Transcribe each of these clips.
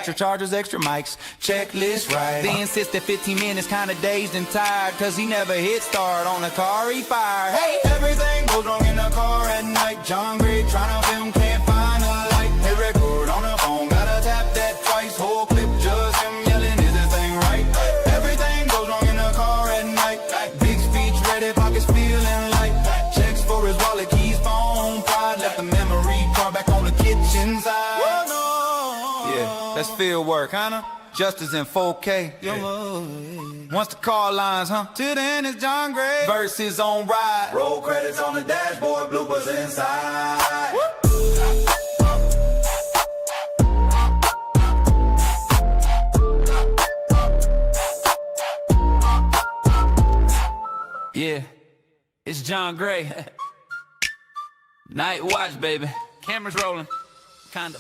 Extra chargers, extra mics, checklist right. Then insist that 15 minutes kinda dazed and tired, cause he never hit start on the car he fired. Hey, everything goes wrong in the car at night. John Gray tryna film, can't find a light. Hit record on the phone, gotta tap that twice. Whole clip just him yelling, is this thing right? Everything goes wrong in the car at night. Big speech ready, pockets feeling light. Checks for his wallet, keys, phone, pride. Left the memory card back on the kitchen side. Yeah, that's field work, huh? Justice in 4K. Once the car lines, till then it's John Gray versus on ride. Roll credits on the dashboard, bloopers inside. Yeah, it's John Gray. Night watch, baby. Cameras rolling, kinda.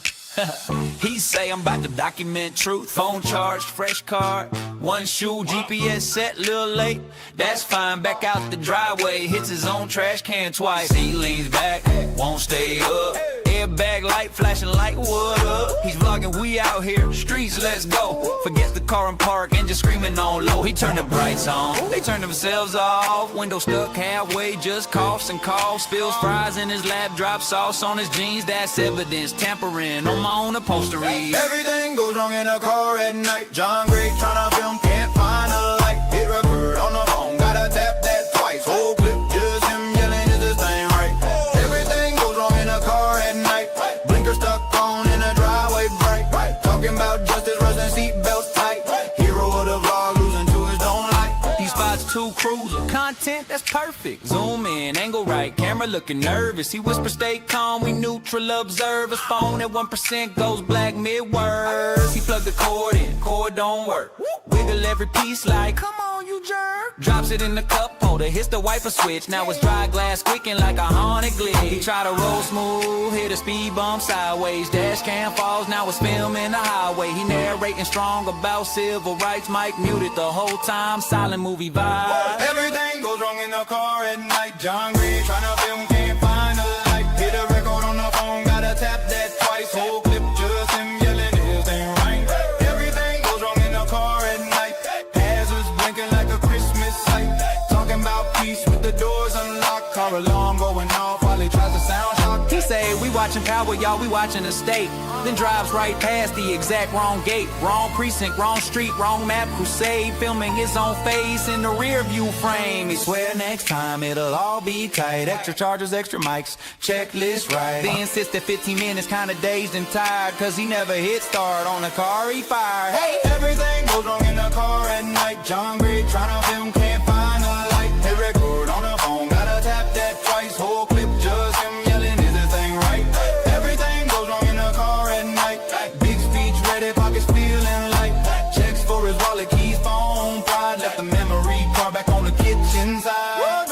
He say I'm about to document truth. Phone charged, fresh card, one shoe, GPS set, little late. That's fine, back out the driveway. Hits his own trash can twice. He leans back, won't stay up. Airbag light flashing like what up? He's vlogging, we out here, streets, let's go. Forget the car and park and just screaming on low. He turned the brights on, they turned themselves off. Window stuck halfway, just coughs and coughs. Spills fries in his lap, drops sauce on his jeans. That's evidence, tampering on my own upholstery. Everything goes wrong in a car at night. John Gray tryna film, can't find a light. Hit record on the phone, gotta tap that twice. Whole clip, just him yelling, is this thing right? Everything goes wrong in a car at night. Blinker stuck on in a driveway bright. Talking about justice, rusting seatbelts tight. Hero of the vlog, losing to his don't like. He spots two cruiser, content that's perfect. Zoom in, angle right, camera looking nervous. He whispers, stay calm, we neutral observers. Phone at 1% goes black mid-words. He plugged the cord in, cord don't work. Wiggle every piece like, come on you jerk. Drops it in the cup holder, hits the wiper switch. Now it's dry glass squeaking like a haunted glitch. He try to roll smooth, hit a speed bump sideways. Dash cam falls, now it's filming the highway. He narrating strong about civil rights. Mike muted the whole time, silent movie vibe. Everything goes wrong in the car at night. John Gray tryna film, can't find a light. Hit a record on the phone, gotta tap that twice. Whole clip just him yelling, his thing right. Everything goes wrong in the car at night. Hazards blinking like a Christmas light. Talking about peace with the doors unlocked. Car alarm going off while he tries to sound shock. He say, we watching Power, y'all, we watching the state. Then drives right past the exact wrong gate. Wrong precinct, wrong street, wrong map, crusade. Filming his own face in the rear view frame. He swear next time it'll all be tight. Extra chargers, extra mics, checklist right. They insist that 15 minutes kinda dazed and tired, cause he never hit start on the car he fired. Hey, everything goes wrong in the car at night. John Gray tryna film, can't find a light. Hit record on the phone, gotta tap that twice. Whole clip just him yelling, is this thing right? Everything goes wrong in the car at night. Big speech ready, pockets feeling light. Checks for his wallet, keys, phone, pride. Left the memory card back on the kitchen side.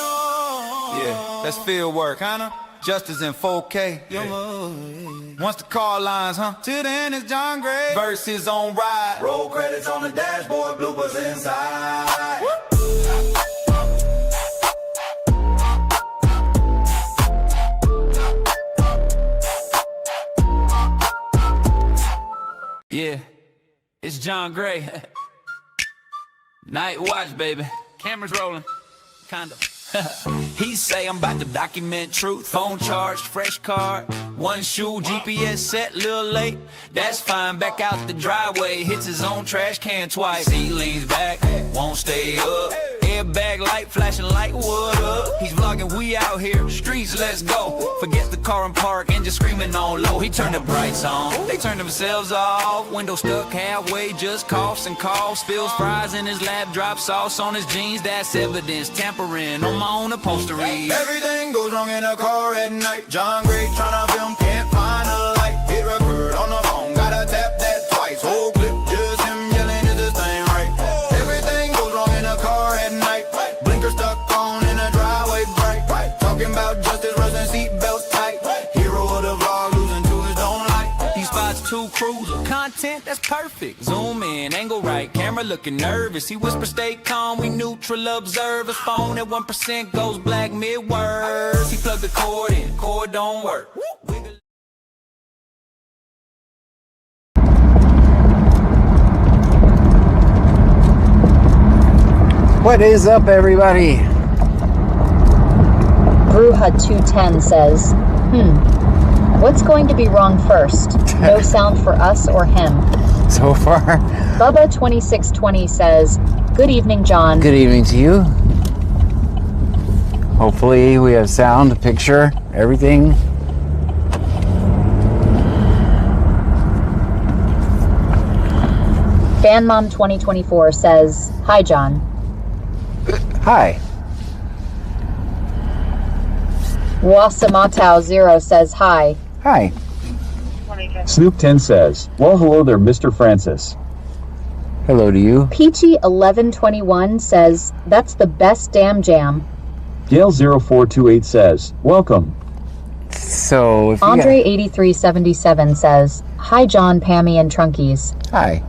Yeah, that's field work, huh? Justice in 4K. Once the car lines, till then it's John Gray versus on ride. Roll credits on the dashboard, bloopers inside. Yeah, it's John Gray. Night watch, baby. Cameras rolling, kinda. He say I'm about to document truth. Phone charged, fresh card, one shoe, GPS set, little late. That's fine, back out the driveway. Hits his own trash can twice. He leans back, won't stay up. Airbag light flashing like what up? He's vlogging, we out here, streets, let's go. Forget the car and park and just screaming on low. He turned the brights on, they turned themselves off. Window stuck halfway, just coughs and coughs. Spills fries in his lap, drops sauce on his jeans. That's evidence, tampering on my own upholstery. Everything goes wrong in a car at night. John Gray tryna film, can't find a light. Hit record on the phone, gotta tap that twice. Whole clip just him yelling, is this thing right? Everything goes wrong in a car at night. Blinker stuck on in a driveway bright. Talking about justice, rusting seatbelts tight. Hero of the vlog, losing to his don't like. He spots two cruiser, content that's perfect. Zoom in, angle right, camera looking nervous. He whispers, stay calm, we neutral observers. Phone at 1% goes black mid-words. He plugged the cord in, cord don't work. Wiggle What is up, everybody? Brewhut210 says, what's going to be wrong first? No sound for us or him? So far. Bubba2620 says, good evening, John. Good evening to you. Hopefully we have sound, picture, everything. FanMom2024 says, hi, John. Hi. Wasamatau0 says, hi. Hi. Snoop10 says, well, hello there, Mr. Francis. Hello to you. Peachy1121 says, that's the best damn jam. Gale0428 says, welcome. So, if Andre8377 says, hi, John, Pammy, and Trunkies. Hi.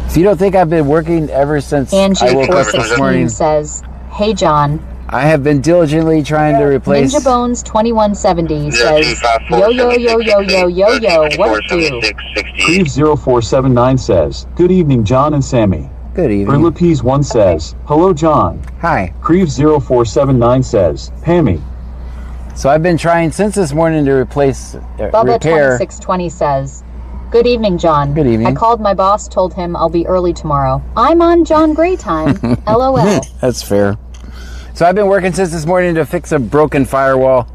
So you don't think I've been working ever since I woke up this morning? Angie416 says, hey, John. I have been diligently trying to replace... Ninja Bones 2170 says, yo, yo, yo, yo, yo, yo, yo, what it do? Creve0479 says, good evening, John and Sammy. Good evening. Berlapese1 says, hello, John. Hi. Creve0479 says, Pammy. So I've been trying since this morning to replace, repair... Bubba2620 says, good evening, John. Good evening. I called my boss, told him I'll be early tomorrow. I'm on John Gray time. LOL. That's fair. So I've been working since this morning to fix a broken firewall.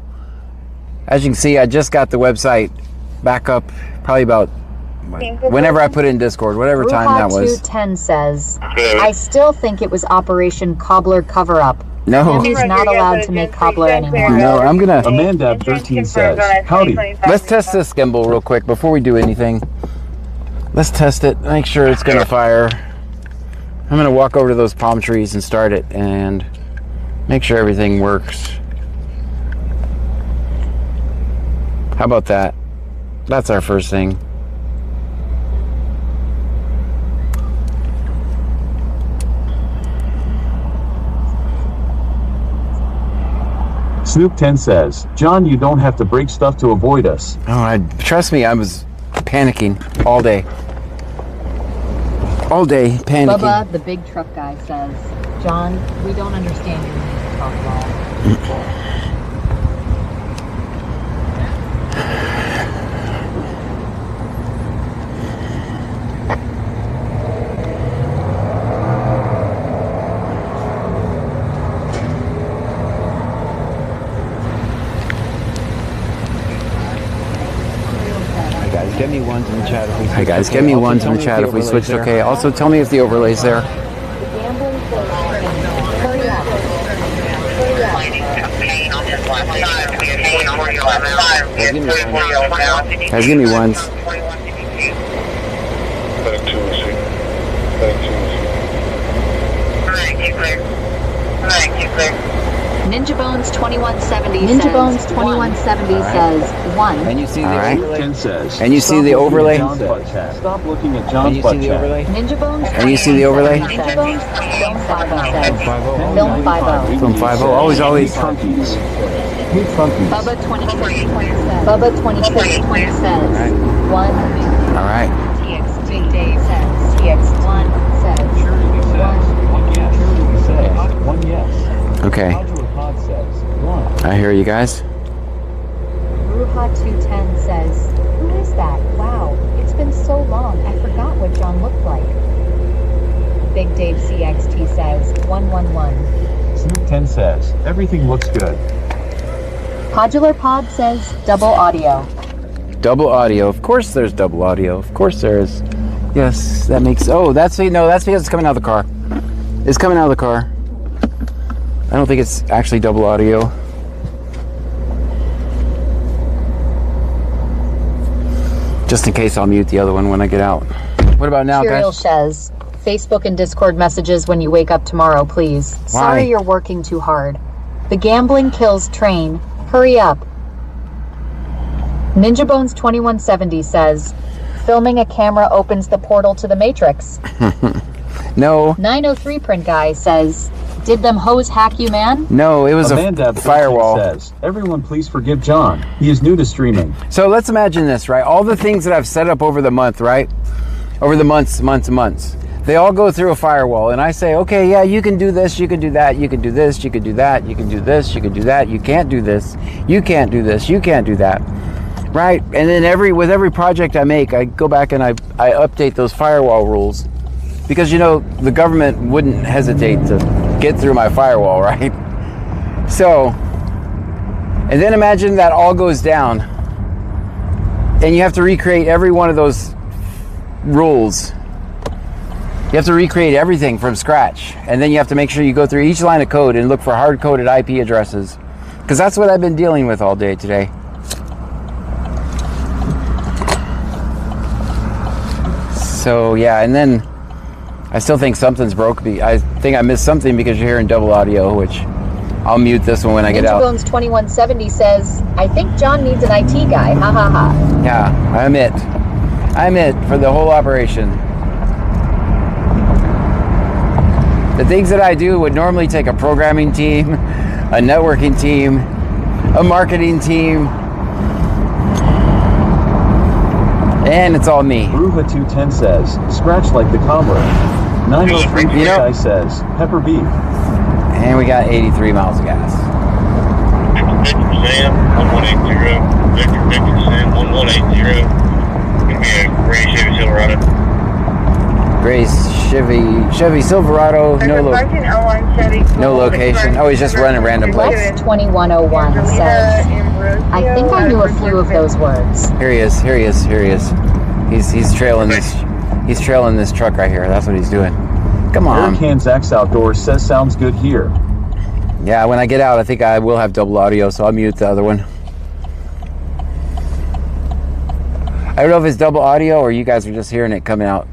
As you can see, I just got the website back up probably about whenever I put it in Discord, whatever time that was. 210 says, I still think it was Operation Cobbler cover-up. No. Tammy's not allowed to make cobbler anymore. No, I'm gonna... Amanda13 says, howdy. Let's test this gimbal real quick before we do anything. Let's test it, make sure it's gonna fire. I'm gonna walk over to those palm trees and start it and make sure everything works. How about that? That's our first thing. Snoop10 says, John, you don't have to break stuff to avoid us. Oh, trust me, I was panicking all day. All day, panicking. Bubba, the big truck guy, says, John, we don't understand your need to talk at all. Get me ones in the chat if we switch. Hey guys, get me ones in the chat if we switched. Okay. Also, tell me if the overlay's there. Guys, give me ones. Ninja Bones 2170 says, one. And you see the overlay? Says, and you see the overlay? Stop looking at John's butt chat. Ninja Bones. And you see the overlay? Ninja Bones Film 50 says, Film 50. From 50. Always. Trunkies. Bubba 2620 says, one. All right. TX Big Dave says, TX1 says, One yes. Okay. I hear you guys. Brewhut210 says, who is that? Wow, it's been so long, I forgot what John looked like. Big Dave CXT says, 111. Snoop10 says, everything looks good. Podular Pod says, double audio. Double audio. Of course there's double audio. Of course there is. Yes, that makes... Oh, that's because it's coming out of the car. It's coming out of the car. I don't think it's actually double audio. Just in case, I'll mute the other one when I get out. What about now, Serial guys? says, Facebook and Discord messages when you wake up tomorrow, please. Why? Sorry you're working too hard. The gambling kills train. Hurry up. Ninja Bones 2170 says, filming a camera opens the portal to the Matrix. No. 903 print guy says, did them hoes hack you, man? No, it was a firewall. Says, everyone please forgive John. He is new to streaming. So let's imagine this, right? All the things that I've set up over the month, right? Over the months. they all go through a firewall, and I say, okay, yeah, you can do this, you can do that, you can do this, you can do that, you can do this, you can do that, you can't do this, you can't do this, you can't do that, right? And then with every project I make, I go back and I update those firewall rules, because the government wouldn't hesitate to get through my firewall, right? So, and then imagine that all goes down, and you have to recreate every one of those rules. You have to recreate everything from scratch, and then you have to make sure you go through each line of code and look for hard-coded IP addresses, because that's what I've been dealing with all day today. So yeah, and then I still think something's broke. I think I missed something because you're hearing double audio, which I'll mute this one when I get out. Bones 2170 says, I think John needs an IT guy. Ha ha ha. Yeah, I'm it for the whole operation. The things that I do would normally take a programming team, a networking team, a marketing team, and it's all me. Ruha210 says, scratch like the comrade. 903 guy says, pepper beef. And we got 83 miles of gas. Victor Sam, 1180. Victor Sam, 1180. Gonna be a gray Chevy Silverado. Grace Chevy Silverado, no location. Oh, he's just running random plates. Lex 2101 says, I think I knew a few of those words. Here he is. He's trailing this. He's trailing this truck right here. That's what he's doing. Come on. Eric Hansax Outdoors says sounds good here. Yeah, when I get out, I think I will have double audio, so I'll mute the other one. I don't know if it's double audio or you guys are just hearing it coming out.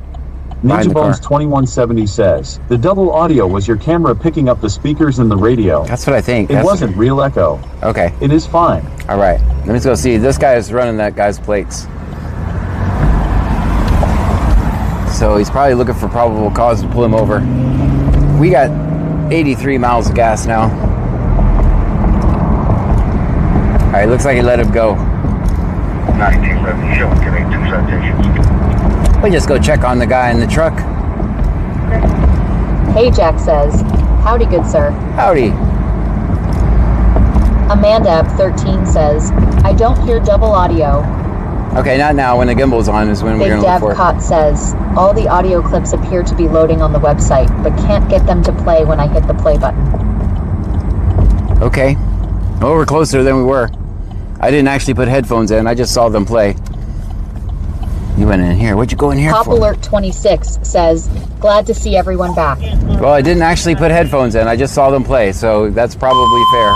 Ninja Bones 2170 says, the double audio was your camera picking up the speakers and the radio. That's what I think. It wasn't real echo. Okay. It is fine. All right. Let me go see. This guy is running that guy's plates. So he's probably looking for probable cause to pull him over. We got 83 miles of gas now. All right, looks like he let him go. 1970, showing getting 2 citations. We'll just go check on the guy in the truck. Hey Jack says, howdy good sir. Howdy. Amanda 13 says, I don't hear double audio. Okay, not now. When the gimbal's on is when we're Big going to look for Dev it. Cot says, all the audio clips appear to be loading on the website, but can't get them to play when I hit the play button. Okay. Well, we're closer than we were. I didn't actually put headphones in. I just saw them play. You went in here. What'd you go in here Pop for? Alert 26 says, glad to see everyone back. Well, I didn't actually put headphones in. I just saw them play, so that's probably fair.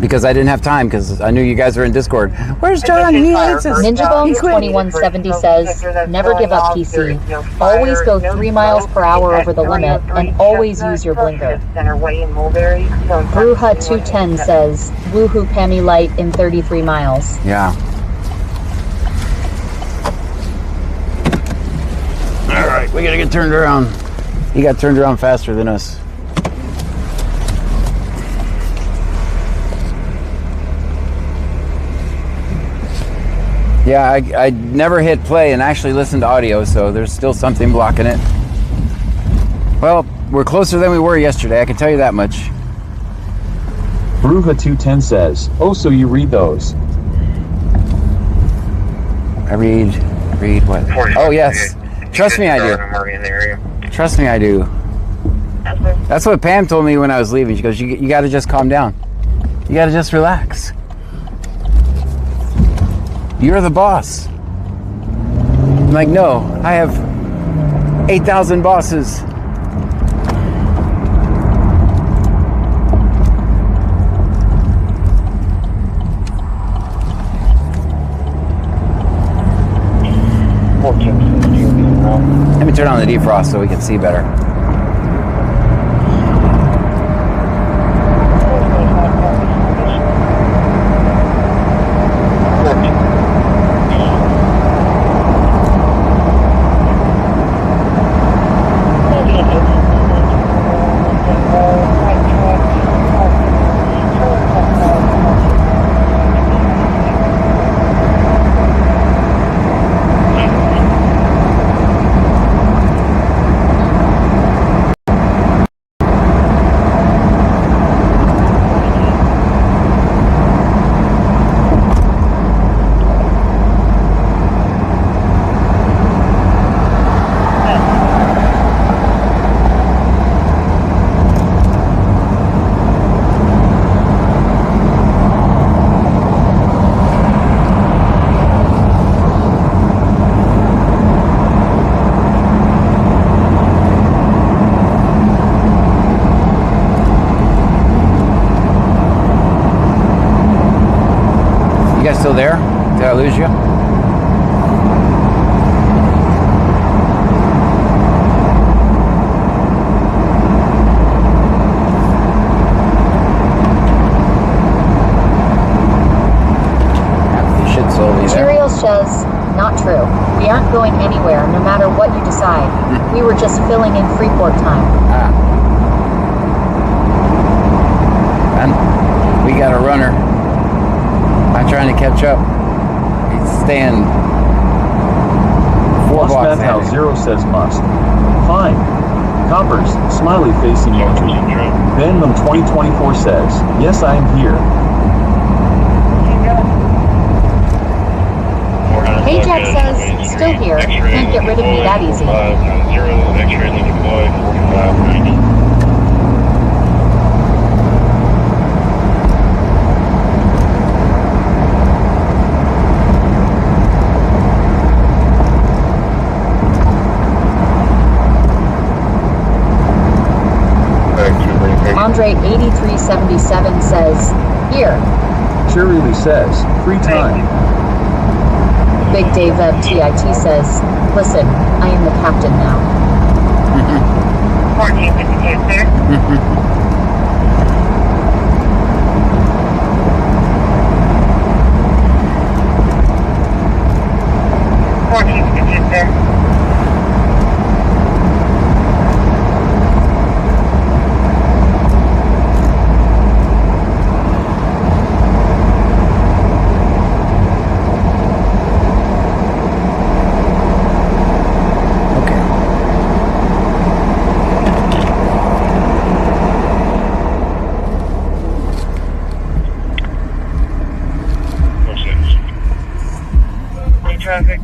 Because I didn't have time, because I knew you guys were in Discord. Where's John? He hates us. Ninja Bones 2170 says, never give up PC. Always go 3 miles per hour over the limit, and always use your blinker. Bruja 210 says, woohoo Pammy Light in 33 miles. Yeah. All right, we gotta get turned around. He got turned around faster than us. Yeah, I never hit play and actually listened to audio, so there's still something blocking it. Well, we're closer than we were yesterday, I can tell you that much. Bruja210 says, oh, so you read those. I read what? Oh, yes. Trust me, I do. Trust me, I do. That's what Pam told me when I was leaving. She goes, you got to just calm down. You got to just relax. You're the boss. I'm like, no, I have 8,000 bosses. Let me turn on the defrost so we can see better. guys still there? Did I lose you? You should still be there. Material says, not true. We aren't going anywhere, no matter what you decide. We were just filling in Freeport time. And we got a runner. I'm trying to catch up. He's staying 4 Lost blocks Math ahead. House Zero says must. Fine. Coppers, smiley face emoji. Venom 2024 says, yes, I am here. Hey Jack says, still here. Can't get rid of me that easy. X-ray looking boy, 4590. Andre 8377 says, here. Cheerily says, free time. Big Dave FTIT says, listen, I am the captain now. 1452, clear. 1452, clear. Traffic.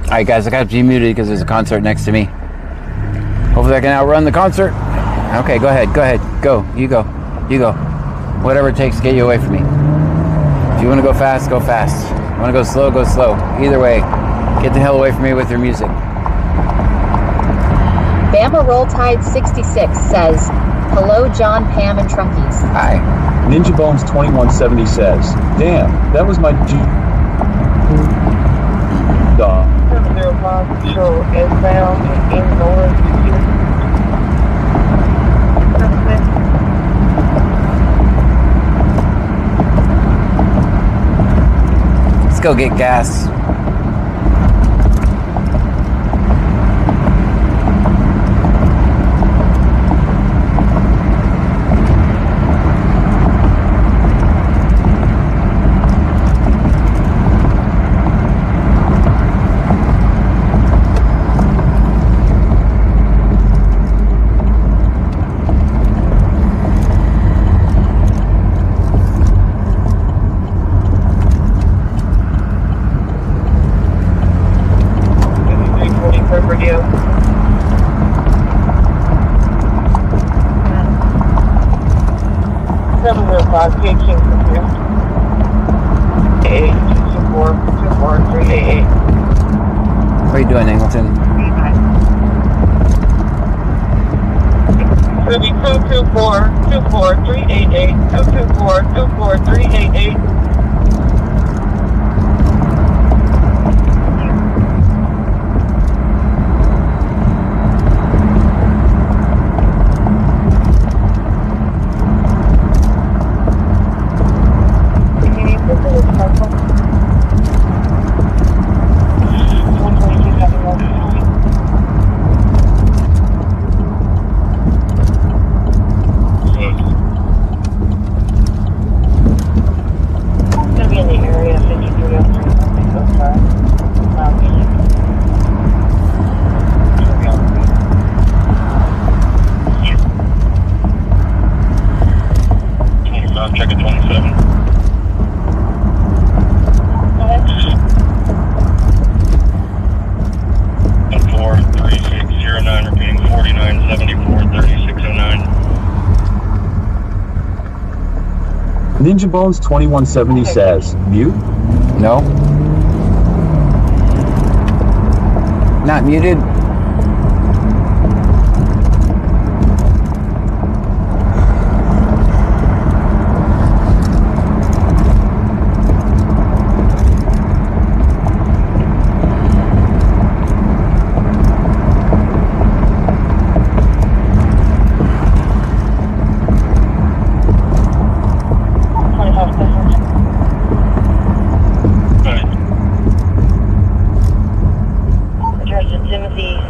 Alright guys, I got to be muted because there's a concert next to me. Hopefully I can outrun the concert. Okay, go ahead. Go. You go. Whatever it takes to get you away from me. If you want to go fast, go fast. If you want to go slow, go slow. Either way, get the hell away from me with your music. Bama Roll Tide 66 says, hello John, Pam, and Trunkies. Hi. Ninja Bones 2170 says, damn, that was my G. Duh. 705, show eastbound in north. Let's go get gas. What are you doing, Angleton? 224-388, 224-388. Ninja Bones 2170 says, mute? No. Not muted.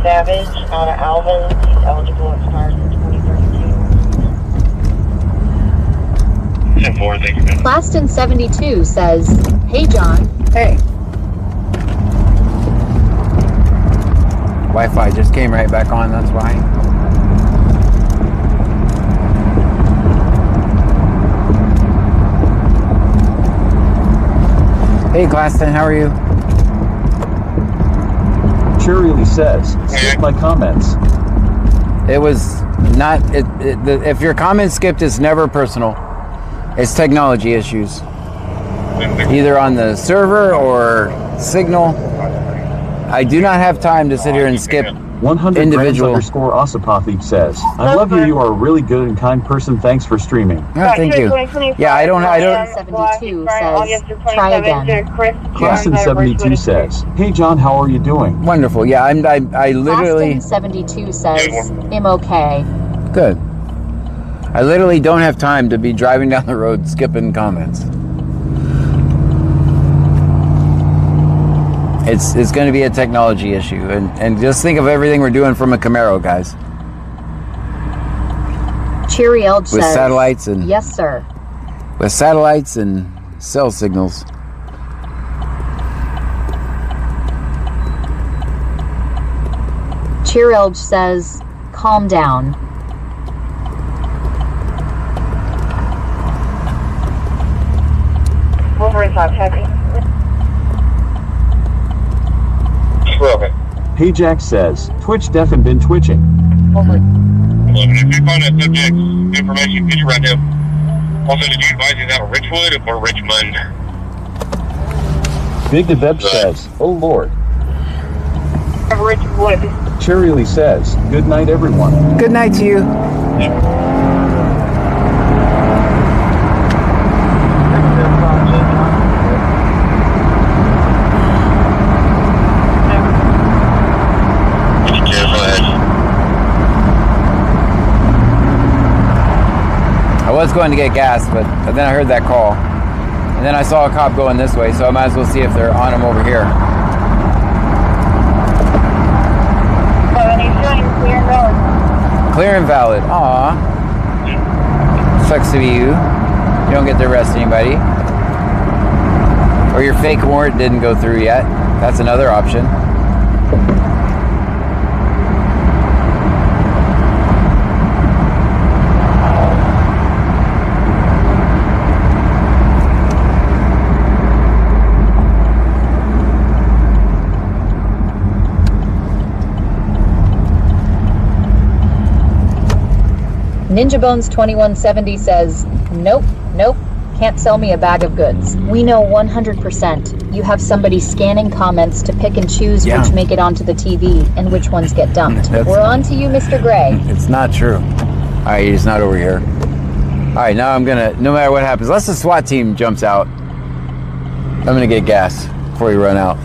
Savage out of Alvin. He's eligible, expires in 2032. 10-4, thank you, man. Plaston 72 says, "Hey John, Hey. Wi-Fi just came right back on, that's why. Hey Claston, how are you? Cheerily says, skip my comments. It was not, if your comment skipped, it's never personal. It's technology issues. Either on the server or signal. I do not have time to sit here and skip 100 individual. _Osapothe says, I love you. You are a really good and kind person. Thanks for streaming. Oh, thank you. Yeah, I don't. 72 says, try again. Claston 72 says, hey John, how are you doing? Wonderful. Yeah, I literally. Plaston 72 says, I'm okay. Good. I literally don't have time to be driving down the road skipping comments. It's going to be a technology issue, and just think of everything we're doing from a Camaro, guys. Cheery Elge With says, satellites and yes sir. with satellites and cell signals. Cheery Elge says, calm down. Wolverine's not heavy. Okay. Hey Jack says, Twitch deaf and been twitching. Well, if you find that subject's information, could you write down? Also, did you advise he's out of Richwood or Richmond? Big Deveb says, oh Lord. Richwood. Cheerily says, good night everyone. Good night to you. I was going to get gas, but then I heard that call. And then I saw a cop going this way, so I might as well see if they're on him over here. Clear and valid. Aw. Sucks to be you. You don't get to arrest anybody. Or your fake warrant didn't go through yet. That's another option. Ninja Bones 2170 says, nope, can't sell me a bag of goods. We know 100% you have somebody scanning comments to pick and choose which make it onto the TV and which ones get dumped. We're on to you, Mr. Gray. It's not true. All right, he's not over here. All right, now I'm gonna, no matter what happens, unless the SWAT team jumps out, I'm gonna get gas before we run out.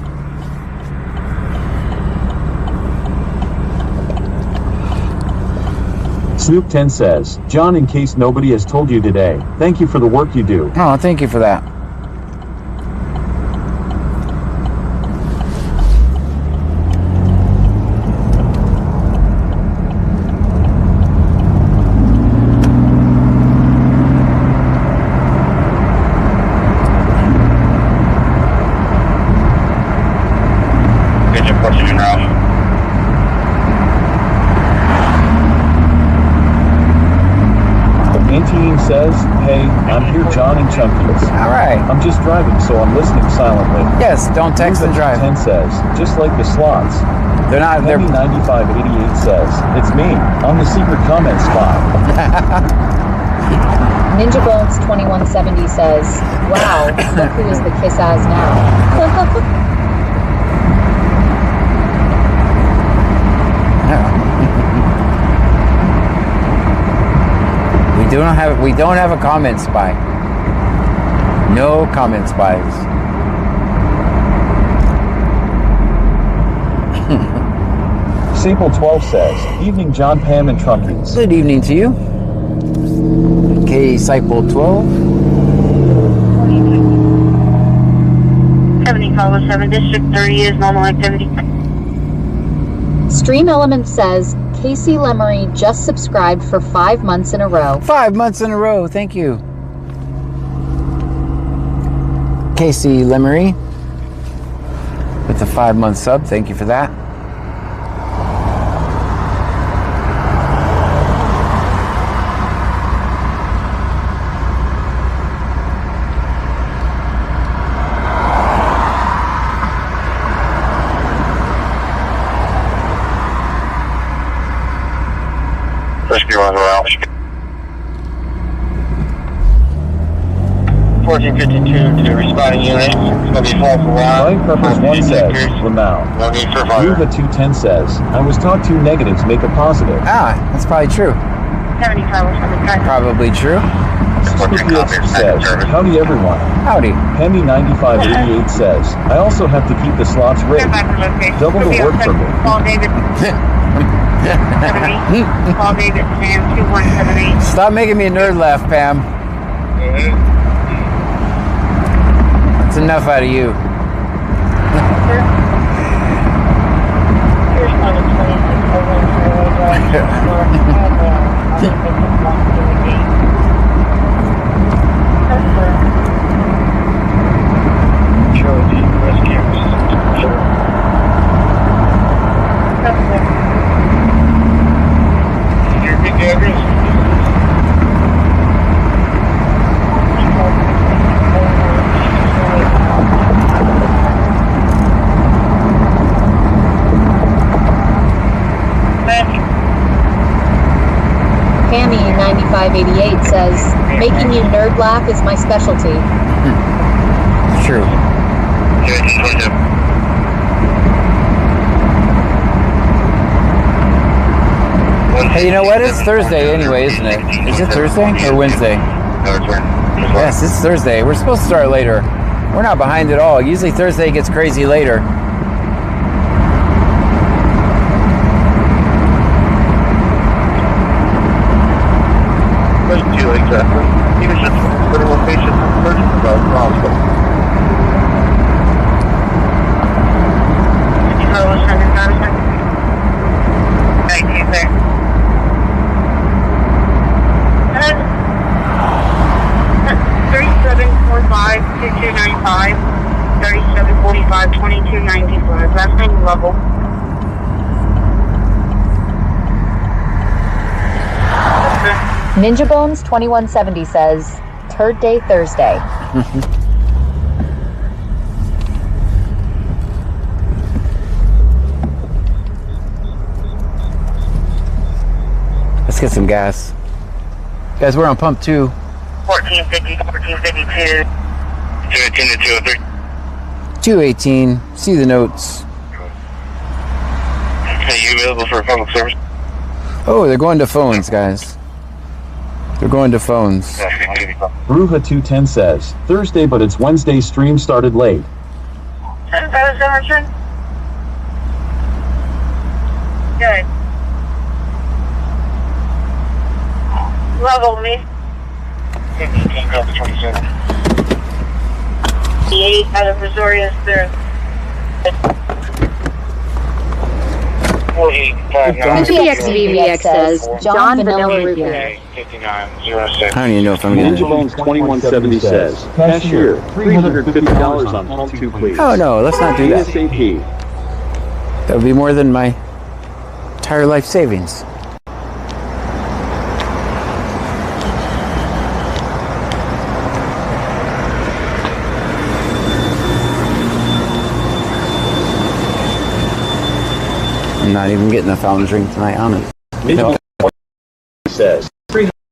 Snoop 10 says, John, in case nobody has told you today, thank you for the work you do. Oh, thank you for that. Get your question in route. Anti-Eam says, hey, I'm here John and Chunkies. All right. I'm just driving, so I'm listening silently. Yes, don't text and drive. 10 says, just like the slots. They're not, they're... 9588 says, it's me. I'm the secret comment spot. Ninja Bones 2170 says, wow, look who is the kiss ass now. We don't have a comment spy. No comment spies. Sable 12 says, evening John, Pam, and Trunkies. Good evening to you. K Cycle 12. 7507, District 30 is normal activity. Stream Element says, Casey Lemery just subscribed for 5 months in a row. 5 months in a row. Thank you. Casey Lemery with the 5-month sub. Thank you for that. Rescue runs around. 1452 to responding unit. It's going to be full for a while. Flying Preppers 1 says, Lamau. No need for fire. Ruva 210 says, I was taught 2 negatives make a positive. Ah, that's probably true. 7507, Probably true. Scorpius says, howdy everyone. Howdy. Handy 9588 says, I also have to keep the slots rigged. Double the work for me. Call David. 78. Call David Sam 2178. Stop making me a nerd laugh, Pam. That's enough out of you. Here's another 2601. Charlie, rescue. Sure. Your big address? Pammy 9588 says, making you nerd laugh is my specialty. True. Hey, you know what? It's Thursday anyway, isn't it? Is it Thursday or Wednesday? Yes, it's Thursday. We're supposed to start later. We're not behind at all. Usually Thursday gets crazy later. Exactly. Even if it's a location about Roswell. Thank you, sir. 3745-2295, 3745-2295. Last name level. Ninja Bones 2170 says, Turd Day Thursday. Let's get some gas. Guys, we're on pump 2. 1450, 1452. 218 to 203. 218. See the notes. Are you available for public service? Oh, they're going to phones, guys. They're going to phones. Ruva 210 says, Thursday but it's Wednesday, stream started late. 7,700? Good. Level me. 15 copy 27. The 8 out of Brazoria is there. 4859. VX says, John Vanilla Root Beer. 5906. I don't even know if I'm going Ninja to... Bones 2170 says, Cashier, $350 on pump 2 please. Oh, no, let's not do that. ASAP. That would be more than my entire life savings. I'm not even getting a fountain drink tonight, honest. Ninja Bones says,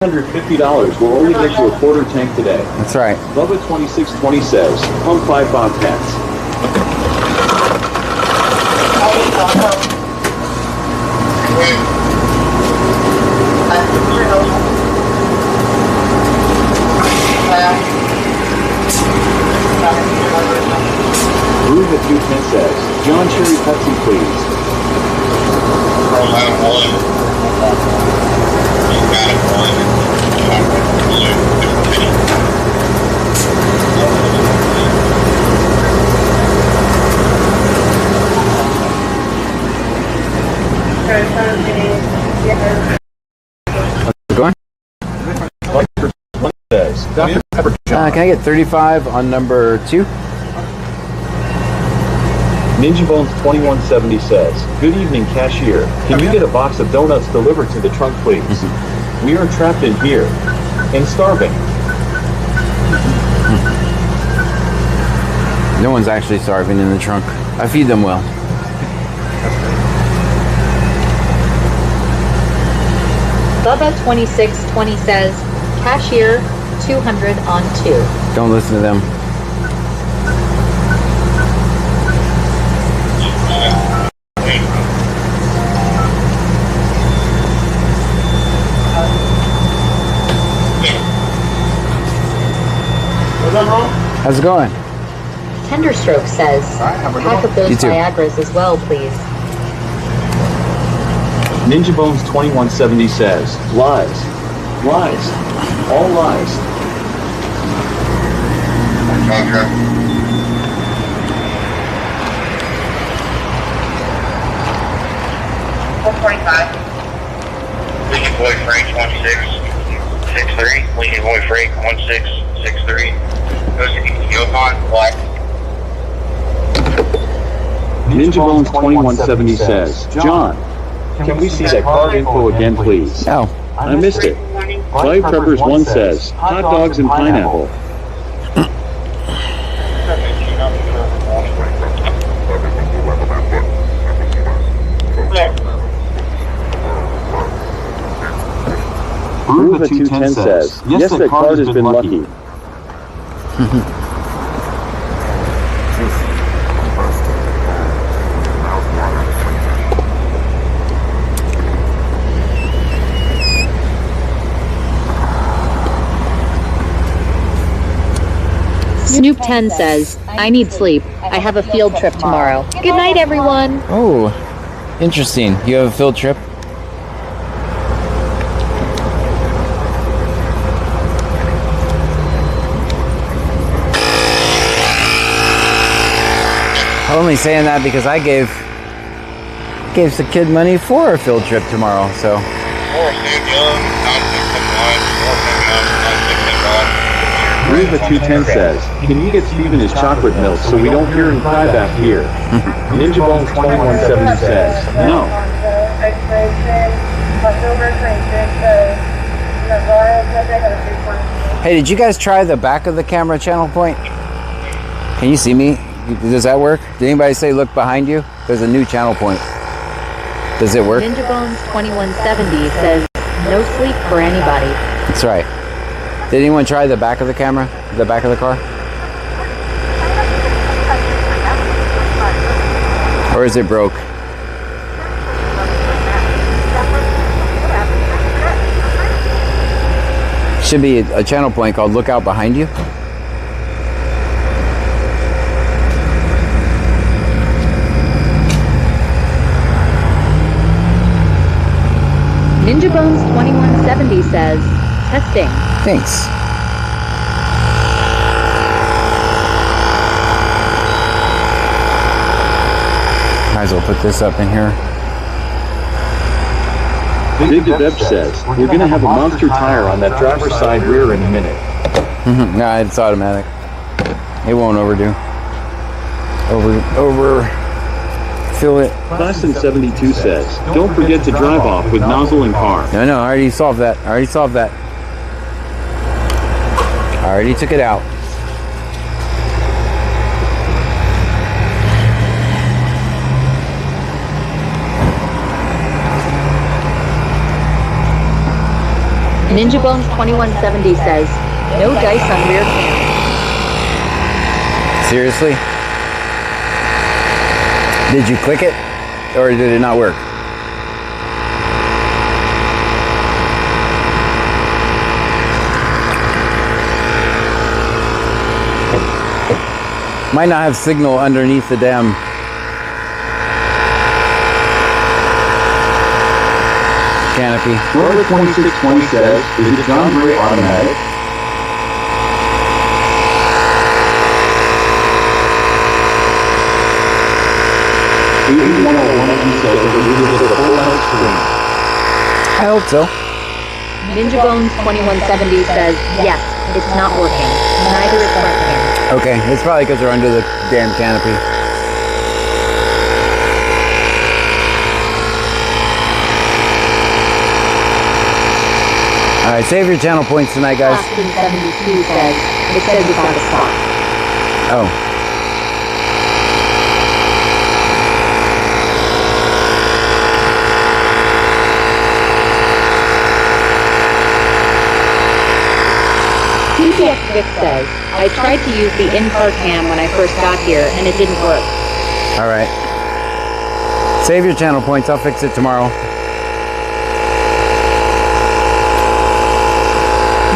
$150 will only get you a quarter tank today. That's right. Bubba2620 says, pump 5 Bobcats. Groove at 210 says, John Cherry Pepsi, please. Going? Says, Dr. Pepper John. Can I get 35 on number 2? Ninja Bones 2170 says, good evening, cashier. Can you get a box of donuts delivered to the trunk, please? We are trapped in here and starving. No one's actually starving in the trunk. I feed them well. Bubba2620 says, cashier, 200 on 2. Don't listen to them. How's it going? Tenderstroke says, pack of those You too. Viagras as well, please. Ninja Bones 2170 says, lies. Lies. All lies. Contract. 445. Lincoln Boy Frank 1663. Lincoln Boy Frank 1663. Goes to Yukon, Black. Ninja Bones 2170 says, John, can we see that card info again, please? No. I missed it. Five Preppers 1 says, hot dogs and pineapple. Groove at 210 says, yes, that card has been lucky. Snoop10 says, I need sleep. I have a field trip tomorrow. Good night, everyone. Oh, interesting. You have a field trip? I'm only saying that because I gave the kid money for a field trip tomorrow, so. Groove at 210 says, can you get Steven his chocolate milk so we don't hear him cry back here? Ninja Bones 2170 says, no. Hey, did you guys try the back of the camera channel point? Can you see me? Does that work? Did anybody say look behind you? There's a new channel point. Does it work? Ninja Bones 2170 says, no sleep for anybody. That's right. Did anyone try the back of the camera? The back of the car? Or is it broke? Should be a channel point called Look Out Behind You. Ninja Bones 2170 says, testing. Thanks. Might as well put this up in here. Big Deb says, we're going to have a monster tire on that driver's side rear in a minute. No, it's automatic. It won't overdo. Fill it. Class in 72 says, don't forget to drive off with nozzle and car. No, I already solved that. I already took it out. Ninja Bones 2170 says, no dice on rear cam. Seriously? Did you click it? Or did it not work? Might not have signal underneath the damn. Canopy. Roller 2620 says, is it John Gray automatic? Says that we will get a full-out screen. I hope so. Ninja Bones 2170 says, yes, it's not working. Neither is front cam. Okay, it's probably because they're under the damn canopy. Alright, save your channel points tonight, guys. Austin 72 says, it says it's out of stock. Oh. TPX Vic says, I tried to use the in-car cam when I first got here, and it didn't work. Alright. Save your channel points, I'll fix it tomorrow.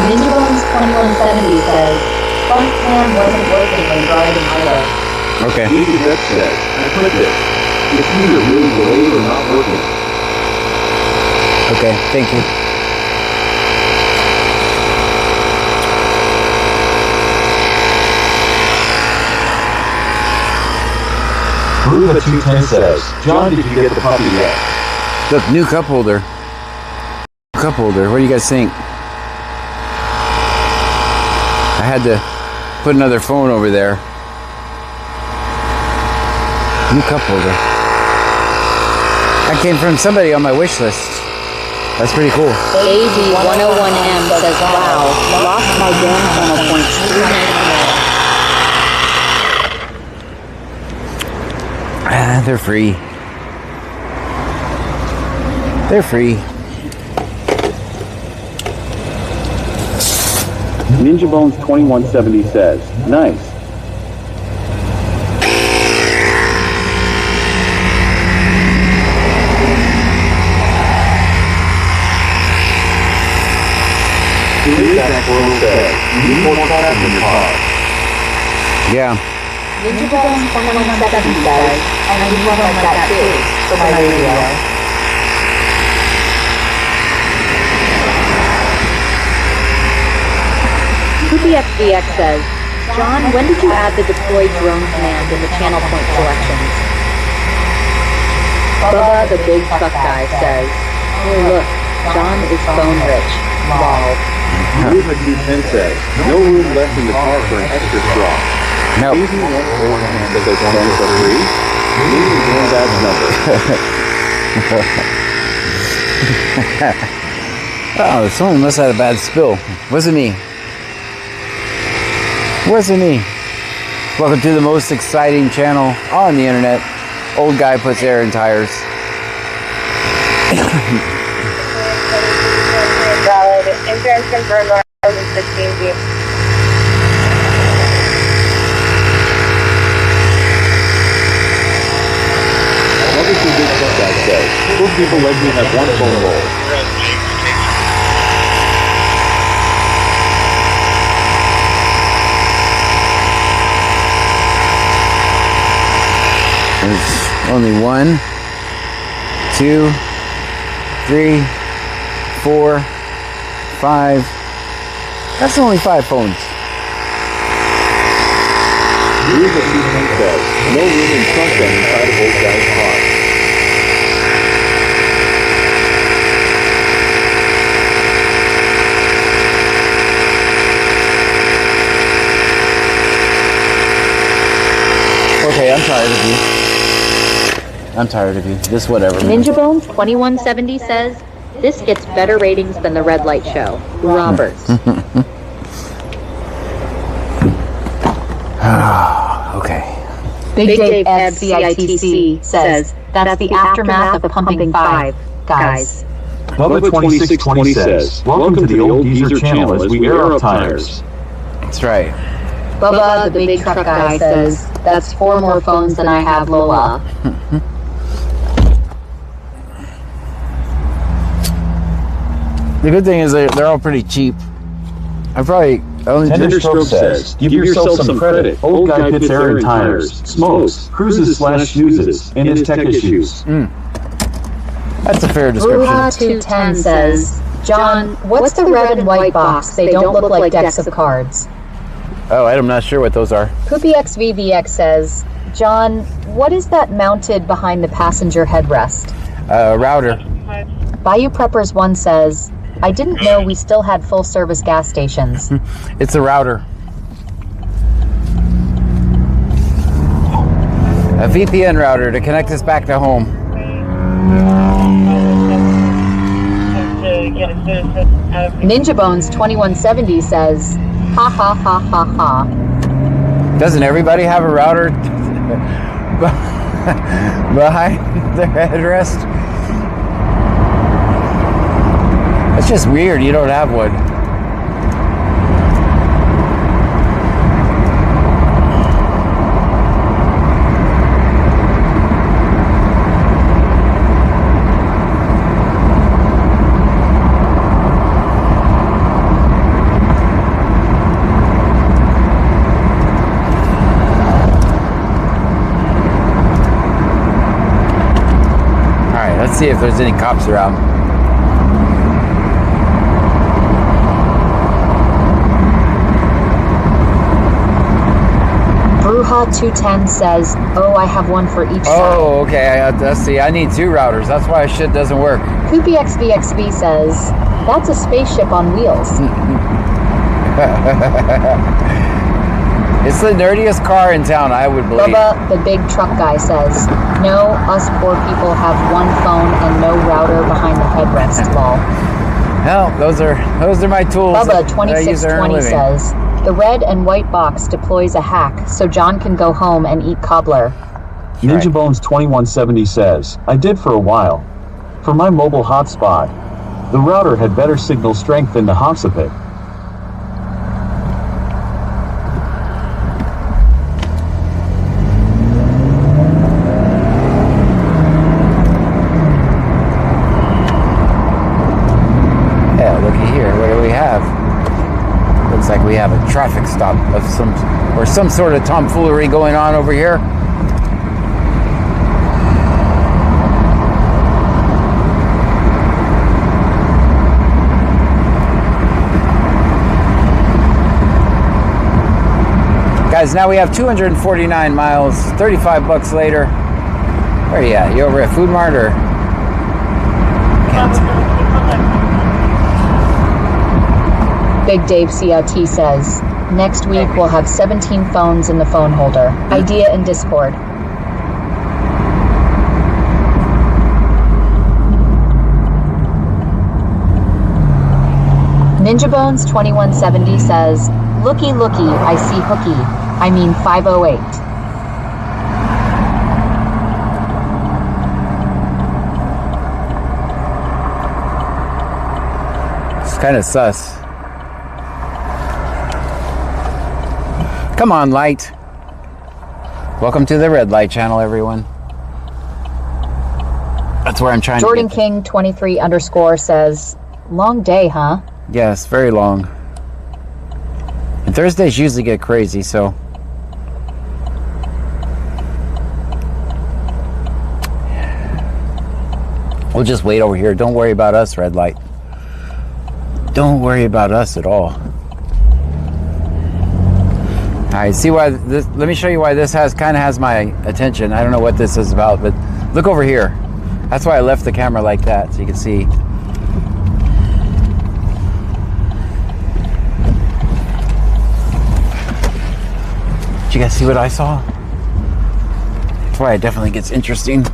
Ninja Bones 2170 says, front cam wasn't working when driving either. Okay. Easy Vet says, I clicked it. It's either really delayed or not working. Okay, thank you. Ruva 210 says, John, did you get the puppy yet? Look, new cup holder. Cup holder, what do you guys think? I had to put another phone over there. New cup holder. That came from somebody on my wish list. That's pretty cool. AG101M says, wow, lost my damn channel points 3 nights in a row. They're free. They're free. Ninja Bones 2170 says, nice. Yeah. Ninja Bones 2170 says, I need one like that too, for my radio. PPFDX says, John, when did you add the deploy drone command in the channel point selections? Bubba, the big fuck guy, says, oh look, John is phone rich. Lol. Ruva 210 says, no room left in the car for an extra straw. No. Easy 1 hand that says 1 for free. Easy granddad's number. Oh, someone must have had a bad spill. Wasn't me. Wasn't me. Welcome to the most exciting channel on the internet. Old guy puts air in tires. Valid. Insurance confirmed on 16 Obviously, big fuck that says, most people let me have 1 phone roll. There's only 1, 2, 3, 4, 5. That's only 5 phones. Ruva 210 says, no room in front end inside of old guy's car. Okay, I'm tired of you. I'm tired of you. Just whatever. Ninja Bones 2170 says, this gets better ratings than the Red Light Show. Roberts. Okay. Big Dave FCITC says, that's the aftermath of pumping 5, guys. Bubba 2620 says, welcome to the old geezer channel as we air up tires. That's right. Bubba, the big truck guy, says, that's 4 more phones than I have, Lola. The good thing is they're all pretty cheap. I probably only Tenderstroke says, give yourself some credit. Old guy pits air in tires, smokes, cruises / snoozes, and his tech issues. That's a fair description. Bruha210 says, John, what's the red and white box? They don't look like decks of cards. Oh, I'm not sure what those are. PoopyXVVX says, John, what is that mounted behind the passenger headrest? Router. Bayou Preppers 1 says, I didn't know we still had full-service gas stations. It's a router. A VPN router to connect us back to home. Ninja Bones 2170 says, ha ha ha ha ha. Doesn't everybody have a router behind their headrest? It's just weird you don't have one. Alright, let's see if there's any cops around. Bruha210 says, oh, I have one for each side. Oh, okay. Let's see. I need 2 routers. That's why shit doesn't work. PoopyXVXV says, that's a spaceship on wheels. It's the nerdiest car in town, I would believe. Bubba, the big truck guy, says, no, us poor people have one phone and no router behind the headrest, lol. Well, those are my tools. Bubba 2620 says, the red and white box deploys a hack so John can go home and eat cobbler. Ninja Bones 2170 says, I did for a while. For my mobile hotspot, the router had better signal strength than the Hoxapit. Yeah, looky here. What do we have? Looks like we have a traffic stop of some sort of tomfoolery going on over here. Guys, now we have 249 miles, 35 bucks later. Where are you at? You over at Food Mart or? Big Dave CRT says, next week we'll have 17 phones in the phone holder. Idea in Discord. Ninja Bones 2170 says, looky looky, I see hooky. I mean 508. It's kind of sus. Come on, light. Welcome to the red light channel, everyone. That's where I'm trying Jordan to King 23_ says, long day, huh? Yes, very long. And Thursdays usually get crazy, so. We'll just wait over here. Don't worry about us, red light. Don't worry about us at all. Alright, see why this, let me show you why this kind of has my attention. I don't know what this is about, but look over here. That's why I left the camera like that, so you can see. Did you guys see what I saw? That's why it definitely gets interesting.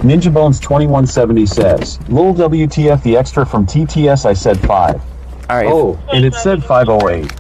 Ninja Bones 2170 says, lol WTF the extra from TTS I said 5. Alright. Oh, and it said 508.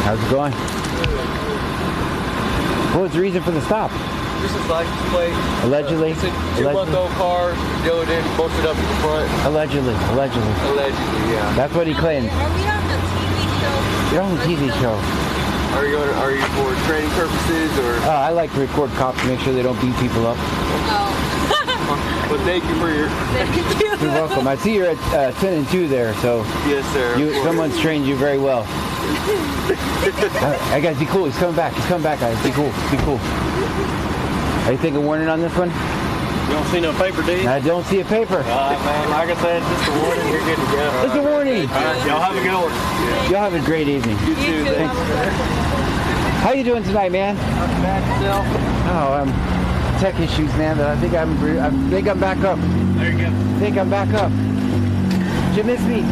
How's it going? What was the reason for the stop? This is license plate. Allegedly? It's a 2-month-old car. Dealer didn't bolt it up to the front. Allegedly. Allegedly, yeah. That's what he claimed. Are we on the TV show? You're on the TV show. Are you for training purposes or? I like to record cops to make sure they don't beat people up. Oh. Well, thank you for your. You're welcome. I see you're at 10 and 2 there, so Yes, sir. someone's trained you very well. I guys, be cool. He's coming back. Guys. Be cool. Are you thinking warning on this one? You don't see no paper, do you? I don't see a paper. Man, like I said, it's just a warning. You're good to go. It's a warning. All right, y'all have a good one. Y'all have a great evening. You too. Thanks. How you doing tonight, man? Not bad yourself. Oh, tech issues, man. But I think I'm back up. There you go. I think I'm back up. Did you miss me?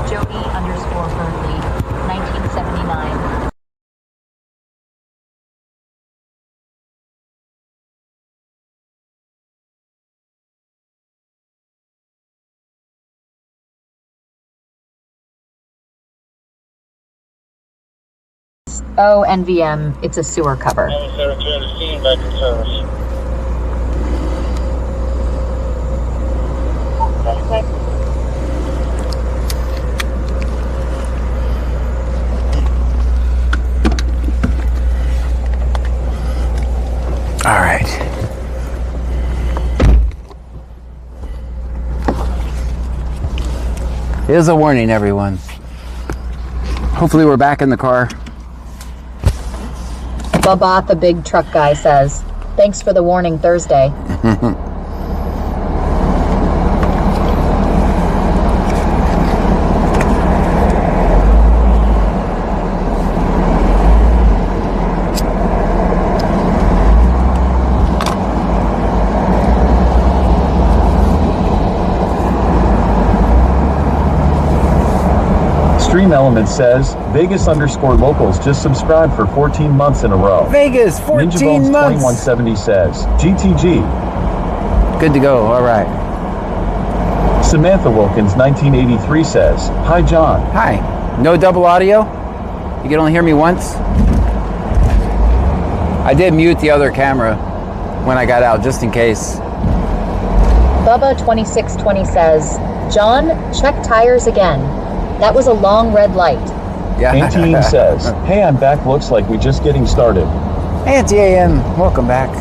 Jody_Berkeley, 1979. Oh, NVM, it's a sewer cover. 772 back in service. All right. Here's a warning, everyone. Hopefully we're back in the car. Bubba, the big truck guy, says, "Thanks for the warning Thursday." Stream Element says, Vegas_locals just subscribed for 14 months in a row. Vegas, 14 Ninja Bones months. 2170 says, GTG. Good to go. All right. Samantha Wilkins 1983 says, Hi John. Hi. No double audio? You can only hear me once? I did mute the other camera when I got out, just in case. Bubba 2620 says, "John, check tires again. That was a long red light." Yeah. Auntie says, Hey, I'm back. Looks like we're just getting started. Auntie AM, welcome back.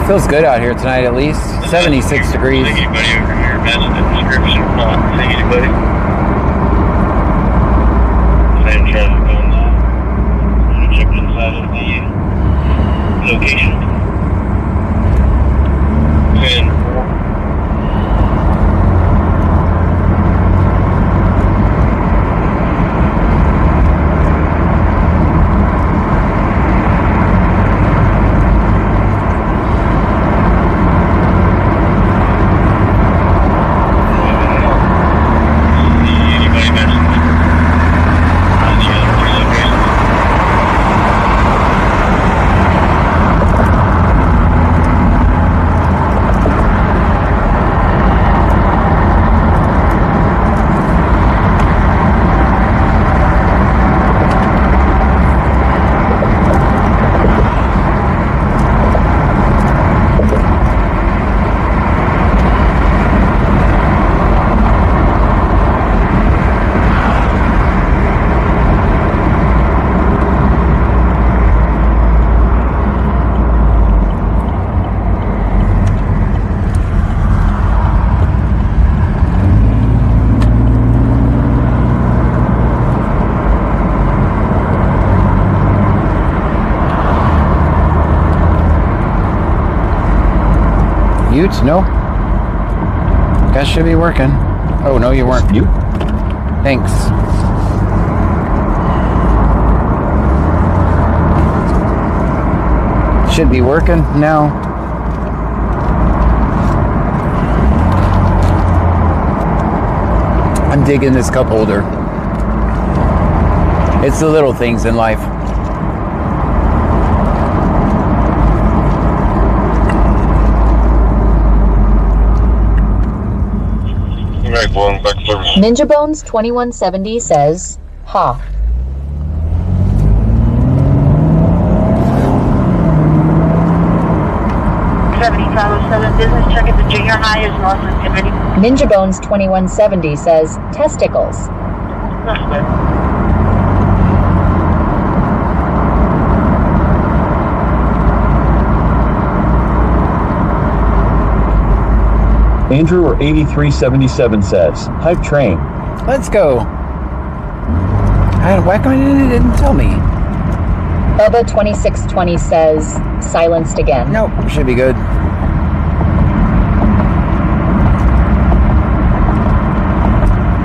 Feels good out here tonight, at least. 76 degrees. See anybody over here? Imagine the description of not see anybody. Same traffic on check inside of the location. Mute? No. Guys should be working. Oh, no, you weren't. Mute. Thanks. Should be working now. I'm digging this cup holder. It's the little things in life. Ninja Bones 2170 says, ha. Business check at the junior high is north of Kennedy. Ninja Bones 2170 says, testicles. Andrew or 8377 says, hype train. Let's go. Why come you didn't tell me? Bubba 2620 says, silenced again. Nope, should be good.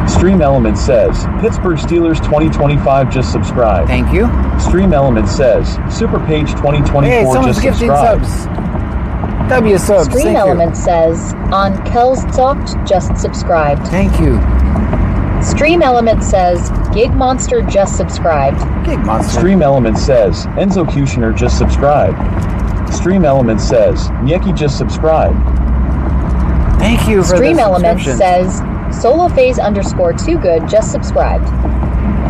Stream Element says, Pittsburgh Steelers 2025 just subscribed. Thank you. Stream Element says, Super Page 2024 Hey, someone's just gifting subscribed. subs. W subs. Stream Thank Element says, on Kelstoft just subscribed. you. Thank you. Stream Element says, Gig Monster just subscribed. Gig Monster. Stream Element says, Enzo Kushner just subscribed. Stream Element says, Nyeki just subscribed. Thank you for Stream the Element subscription. says, Solophase _2 good just subscribed.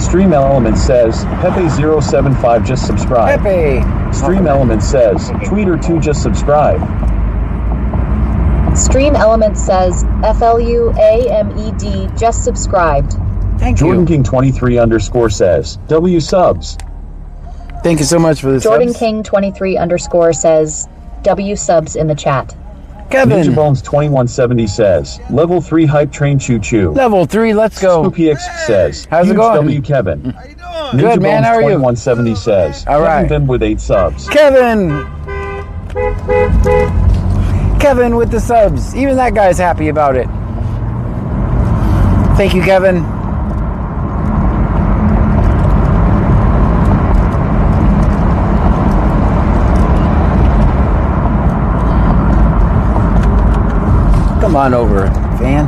Stream Element says, Pepe075 just subscribed. Pepe. Stream Element says, Tweeter2 just subscribed. Stream Element says, FLUAMED just subscribed. Thank Jordan you. King 23 _ says, W subs. Thank you so much for the Jordan subs. King 23 _ says, W subs in the chat. Kevin. Ninja Bones 2170 says, Level 3 hype train choo choo. Level 3, let's go. SpoopyX says, How's it huge going? W Kevin. How you doing? Ninja Good, man. Bones How are you? 2170 says, All right. Kevin Bim with 8 subs. Kevin. Kevin with the subs. Even that guy's happy about it. Thank you, Kevin. Come on over, fan.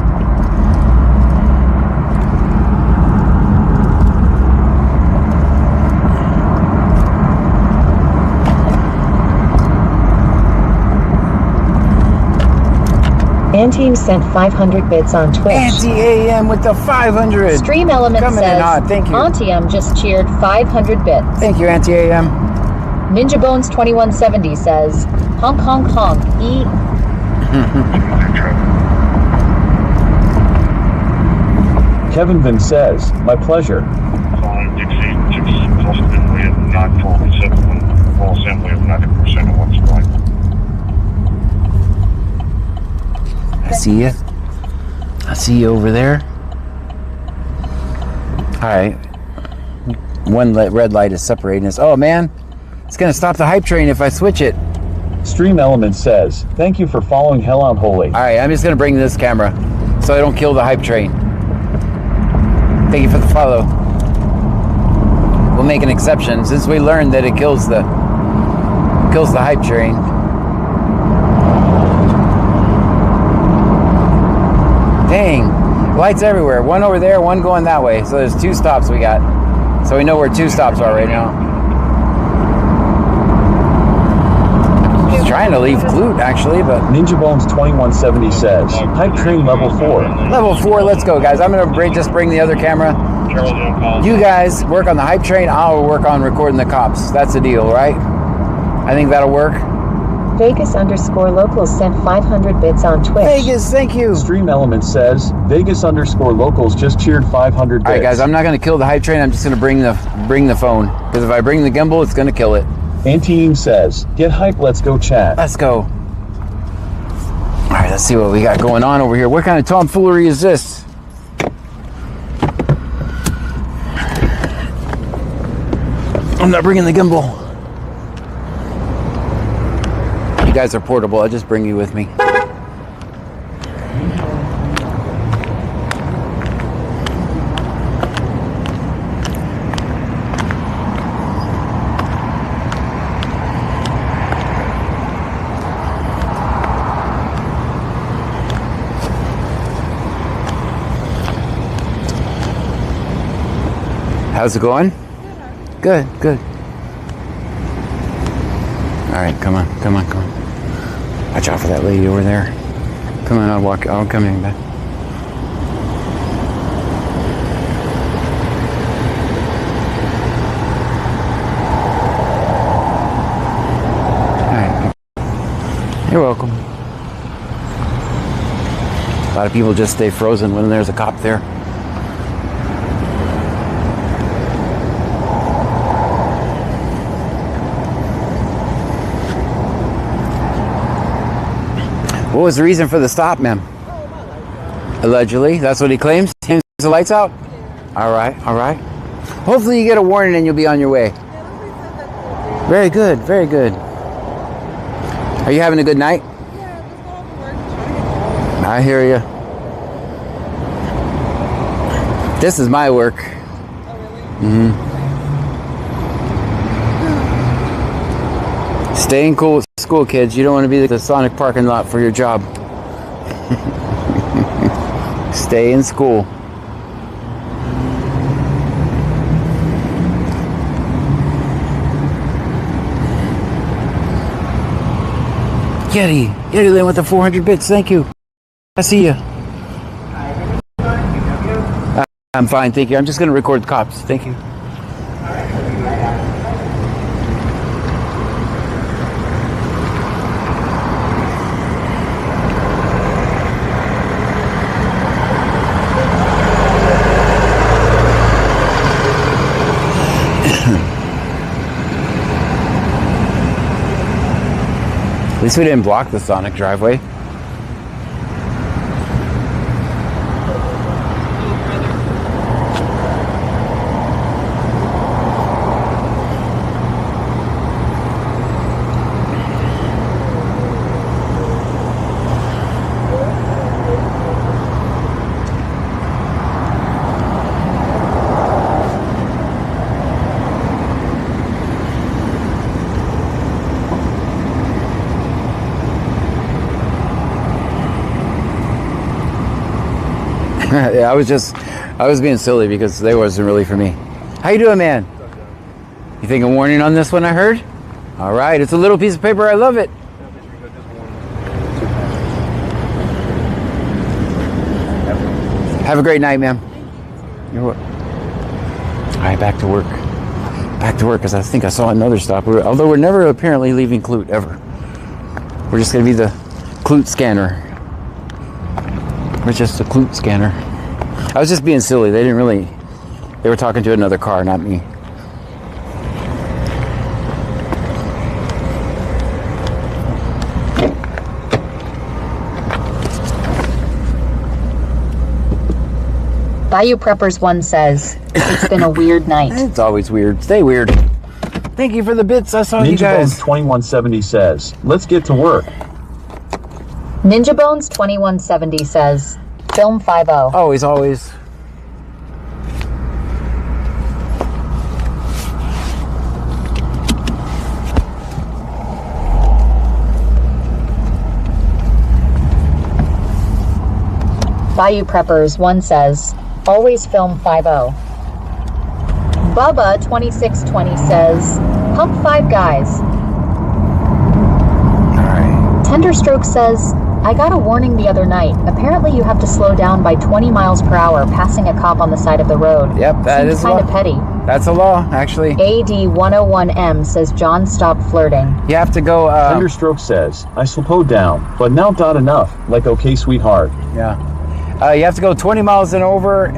Anteam sent 500 bits on Twitch. Anti-AM with the 500. Stream Element Coming in says, hot. Thank you. Antium just cheered 500 bits. Thank you, Anti-AM. Ninja Bones 2170 says, honk honk honk, Kevin Vin says, my pleasure. Calling Dixie, full assembly of 947, full assembly of 90% of what's right. I see you. I see you over there. Alright. One red light is separating us. Oh man, it's gonna stop the hype train if I switch it. Stream Element says, thank you for following Hell on Holy. Alright, I'm just gonna bring this camera so I don't kill the hype train. Thank you for the follow. We'll make an exception since we learned that it kills the hype train. Dang, lights everywhere. One over there, one going that way. So there's 2 stops we got. So we know where 2 stops are right now. He's trying to leave Clute actually, but Ninja Bones 2170 says, hype train level 4. level 4, let's go guys. I'm gonna just bring the other camera. You guys work on the hype train, I'll work on recording the cops. That's the deal, right? I think that'll work. Vegas _locals sent 500 bits on Twitch. Vegas, thank you. Stream Element says, Vegas _locals just cheered 500 bits. Alright guys, I'm not gonna kill the hype train, I'm just gonna bring the phone. Because if I bring the gimbal, it's gonna kill it. Anteam says, get hype, let's go chat. Let's go. Alright, let's see what we got going on over here. What kind of tomfoolery is this? I'm not bringing the gimbal. You guys are portable, I'll just bring you with me. How's it going? Good, good. All right, come on. Watch out for that lady over there. Come on, I'll come in back. You're welcome. A lot of people just stay frozen when there's a cop there. What was the reason for the stop, ma'am? Allegedly, that's what he claims. Turns the lights out. All right. Hopefully you get a warning and you'll be on your way. Very good. Are you having a good night? Yeah, just got off work. I hear you. This is my work. Oh, really? Stay in school, kids. You don't want to be the Sonic parking lot for your job. Stay in school. Yeti Lane with the 400 bits. Thank you. I see you. I'm fine, thank you. I'm just going to record the cops. Thank you. At least we didn't block the Sonic driveway. Yeah, I was being silly because they wasn't really for me. How you doing, man? You think a warning on this one I heard? All right, it's a little piece of paper. I love it. Have a great night, ma'am. You're welcome. All right, back to work. Because I think I saw another stop. Although we're never apparently leaving Clute, ever. We're just going to be the Clute scanner. We're just a Clute scanner. I was just being silly. They were talking to another car, not me. Bayou Preppers 1 says, it's been a weird night. It's always weird. Stay weird. Thank you for the bits. I saw you guys. Ninja Bones 2170 says, let's get to work. Ninja Bones 2170 says, film 50. Always. Bayou Preppers 1 says, always film 50. Bubba 2620 says, pump 5 guys. All right. Tenderstroke says, I got a warning the other night. Apparently you have to slow down by 20 miles per hour passing a cop on the side of the road. Yep, that Seems is kind of law. petty. That's a law, actually. AD101M says, John, stop flirting. You have to go. Tenderstroke says, I slowed down, but now not enough. Like, okay, sweetheart. Yeah. You have to go 20 miles and over,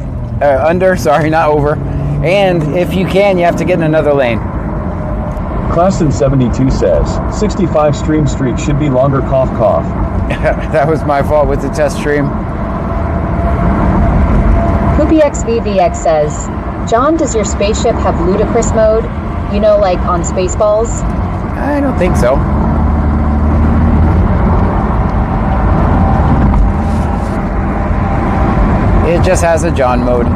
under, sorry, not over. And if you can, you have to get in another lane. Classen 72 says, 65 stream streak should be longer cough. That was my fault with the test stream. PoopyXVVX says, John, does your spaceship have ludicrous mode? You know, like on Spaceballs? I don't think so. It just has a John mode.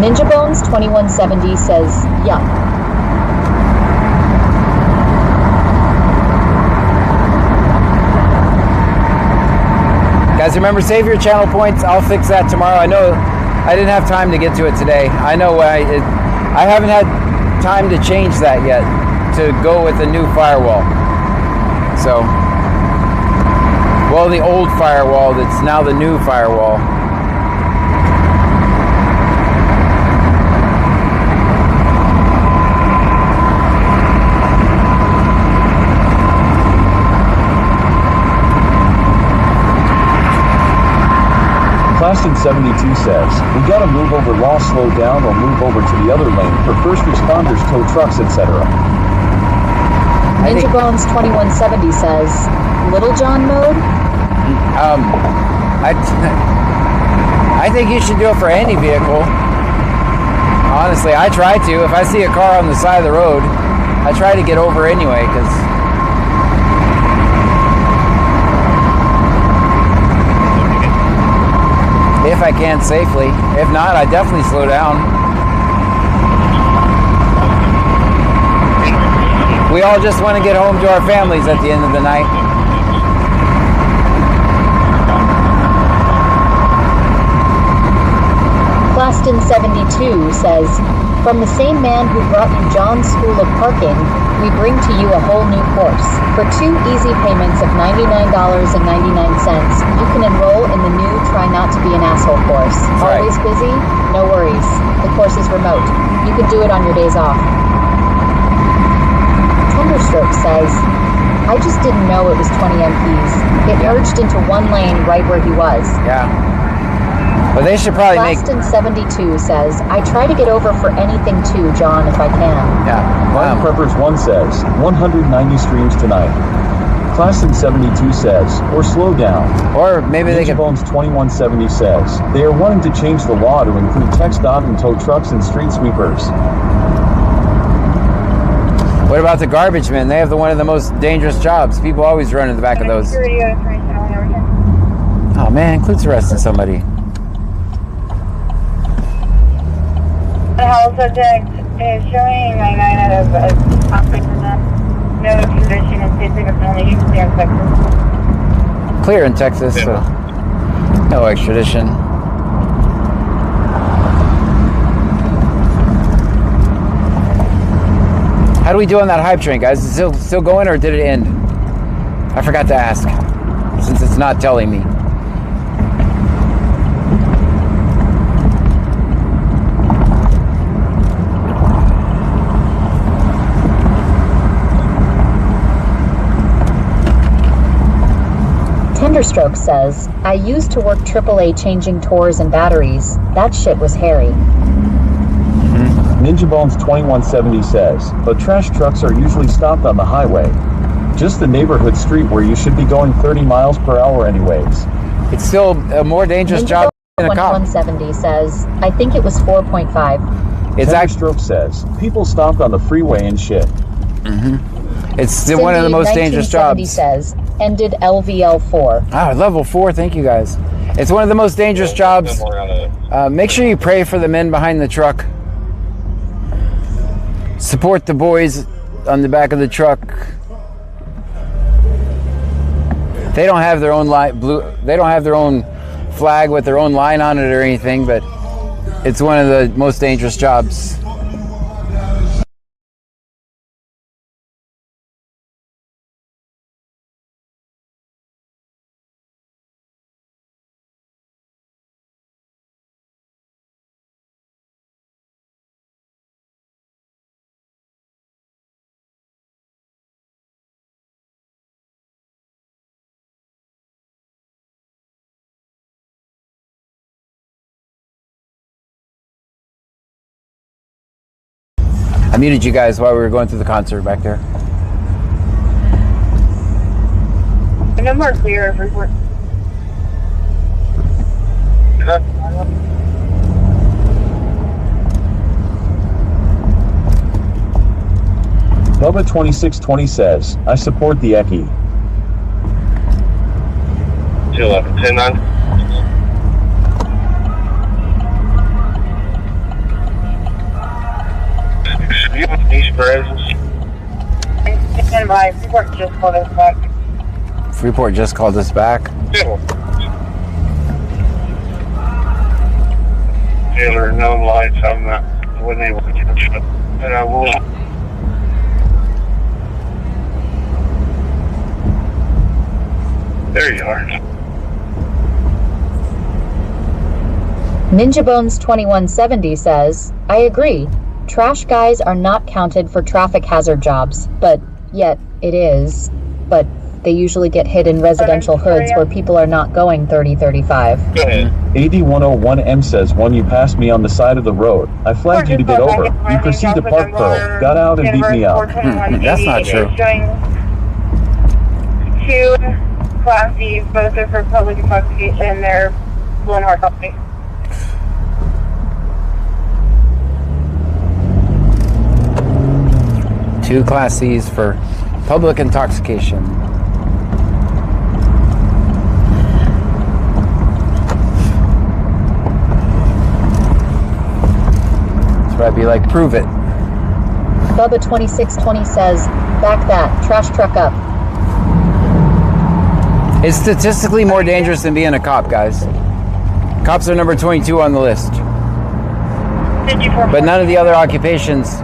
Ninja Bones 2170 says, yup. Guys, remember, save your channel points. I'll fix that tomorrow. I know I didn't have time to get to it today. I know I haven't had time to change that yet, to go with the new firewall. So, well, the old firewall that's now the new firewall. Plastic 72 says, we gotta move over while slow down or move over to the other lane for first responders, tow trucks, etc. Ninja Bones 2170 says, Little John mode? I think you should do it for any vehicle. Honestly, I try to. If I see a car on the side of the road, I try to get over anyway, because if I can safely. If not, I definitely slow down. We all just want to get home to our families at the end of the night. Plastin72 says, from the same man who brought you John's School of Parking, we bring to you a whole new course. For 2 easy payments of $99.99, you can enroll in the new Try Not to Be an Asshole course. Right. Always busy? No worries. The course is remote. You can do it on your days off. Tenderstroke says, I just didn't know it was 20 MPs. It merged into one lane right where he was. Yeah. But they should probably make... Plastin72 says, I try to get over for anything too, John, if I can. Yeah. Wow. Preppers 1 says, 190 streams tonight. Plastin72 says, or slow down. Or maybe they can... Bones 2170 says, they are wanting to change the law to include TxDOT and tow trucks and street sweepers. What about the garbage men? They have one of the most dangerous jobs. People always run in the back of those. Oh man, includes arresting somebody. The health subject is showing 99 out of no extradition and states are only used clear in Texas. Clear in Texas, so no extradition. How do we do on that hype train, guys? Is it still going or did it end? I forgot to ask, since it's not telling me. Tenderstroke says, I used to work AAA changing tours and batteries. That shit was hairy. Ninja Bones 2170 says, but trash trucks are usually stopped on the highway. Just the neighborhood street where you should be going 30 miles per hour anyways. It's still a more dangerous Ninja job than a cop. 2170 says, I think it was 4.5. It's actually... Stroke says, people stopped on the freeway and shit. It's still one of the most dangerous jobs. Says, ended LVL4. Ah, level 4, thank you guys. It's one of the most dangerous jobs. Make sure you pray for the men behind the truck. Support the boys on the back of the truck. They don't have their own they don't have their own flag with their own line on it or anything, but it's one of the most dangerous jobs. I muted you guys while we were going through the concert back there. No more clear report. Bubba 2620 says, I support the ECI. 211, 10-9. East Brazos. Stand by. Freeport just called us back. Freeport just called us back. Taylor, no lights. I'm not, wasn't able to catch it. And I will. There you are. Ninja Bones 2170 says, I agree. Trash guys are not counted for traffic hazard jobs, but yet it is. But they usually get hit in residential hoods where people are not going 30-35. Go ahead. AD101M says, when you passed me on the side of the road, I flagged you to get over. You proceed to park Pearl, got out and beat me up. That's not true. Showing 2 Class Ds, both are for public intoxication. They're blue and hard copy. Two Class Cs for public intoxication. That's where I'd be like, prove it. Bubba 2620 says, back that, trash truck up. It's statistically more dangerous than being a cop, guys. Cops are number 22 on the list. But none of the other occupations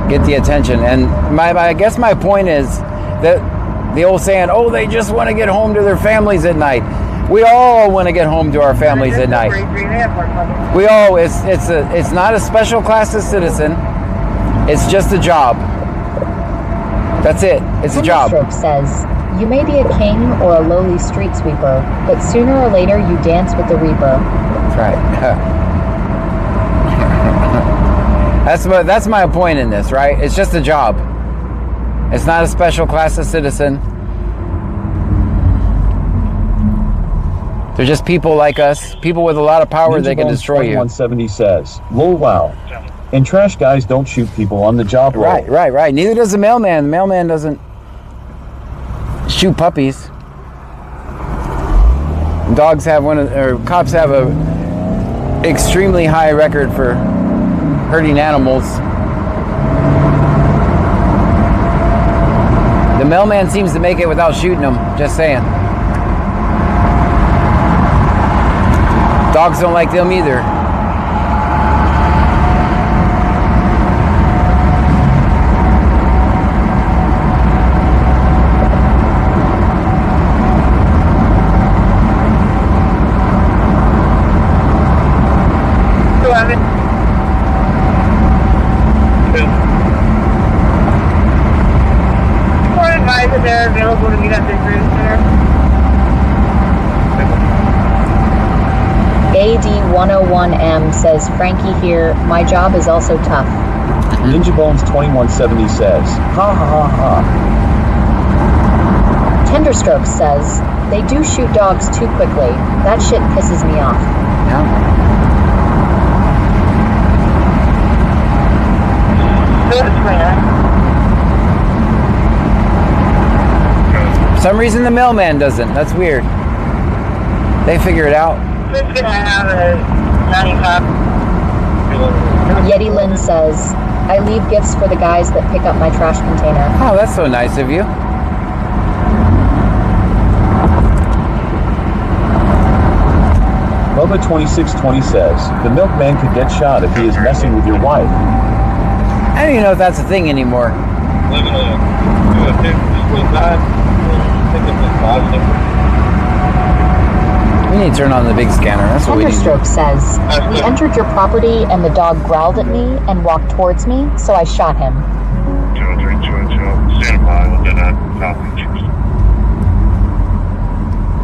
get the attention. And I guess my point is that the old saying, oh, they just want to get home to their families at night. We all want to get home to our families at night. We all, it's not a special class of citizen. It's just a job. That's it. It's a job. Stroke says, you may be a king or a lowly street sweeper, but sooner or later you dance with the reaper. That's right. That's my point in this, right? It's just a job. It's not a special class of citizen. They're just people like us, people with a lot of power that can destroy you. 170 says, lol, wow. And trash guys don't shoot people on the job. Right. Neither does the mailman. The mailman doesn't shoot puppies. Dogs have cops have a extremely high record for hurting animals. The mailman seems to make it without shooting them, just saying. Dogs don't like them either. They're available to meet at the Groove Center. AD101M says, Frankie here, my job is also tough. Ninja Bones 2170 says, ha ha ha ha. Tenderstroke says, they do shoot dogs too quickly. That shit pisses me off. For some reason the mailman doesn't. That's weird. They figure it out. Just gonna have a 95. Yeti Lynn says, I leave gifts for the guys that pick up my trash container. Oh, that's so nice of you. Bubba 2620 says, the milkman could get shot if he is messing with your wife. I don't even know if that's a thing anymore. We need to turn on the big scanner. That's what we need. Tenderstroke says, we entered your property and the dog growled at me and walked towards me, so I shot him. 203, stand by, look at that, copy.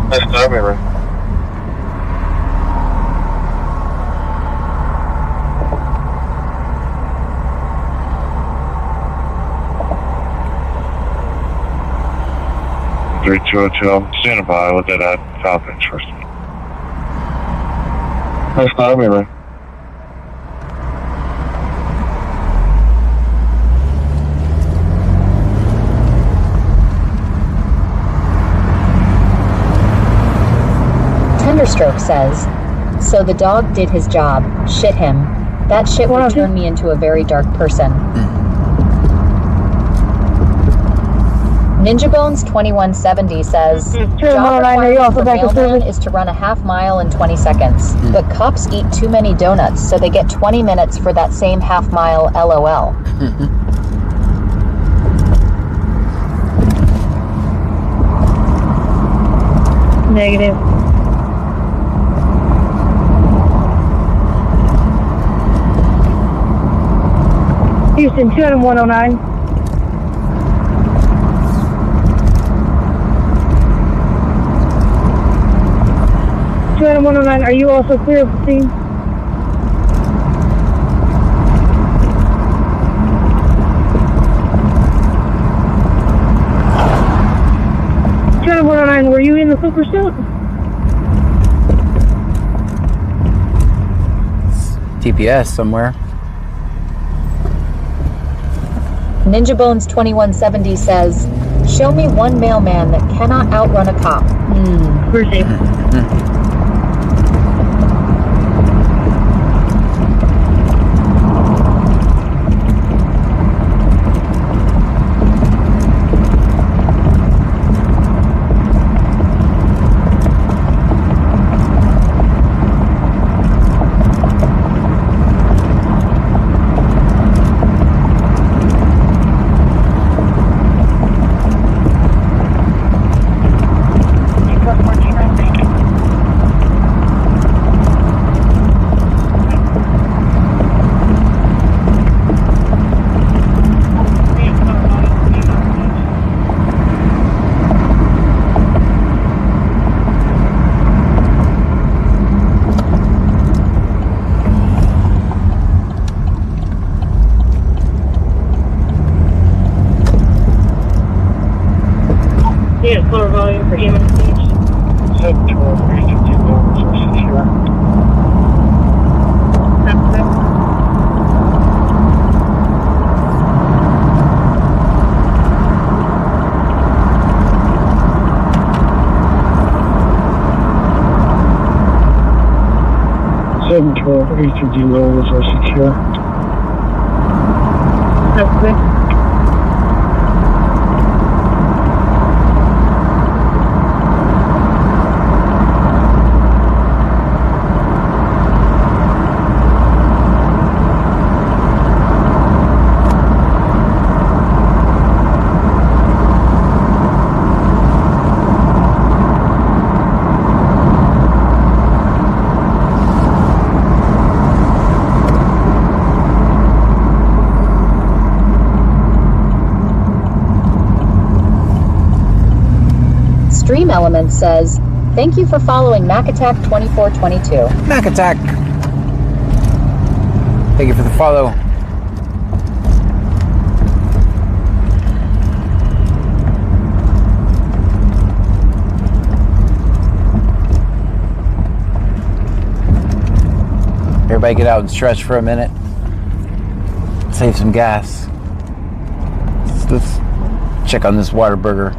That's not me, right? Three, two, stand by, look at that, copy, first. That's not me, right? Tenderstroke says, so the dog did his job. Shit him. That shit would turn me into a very dark person. Ninja Bones 2170 says, job requirement for mailman is to run a half mile in 20 seconds. But cops eat too many donuts, so they get 20 minutes for that same half mile, LOL. Negative. Houston, 2 Adam 109. 2 Adam 109, are you also clear of the scene? Adam 109, were you in the full pursuit? TPS somewhere. Ninja Bones 2170 says, show me one mailman that cannot outrun a cop. We're safe. Yeah, color volume for human speech. 712, 350 volts are secure. Lows are secure. That's good. Stream Element says, thank you for following Mac Attack 2422. Mac Attack. Thank you for the follow. Everybody get out and stretch for a minute. Save some gas. Let's check on this Whataburger.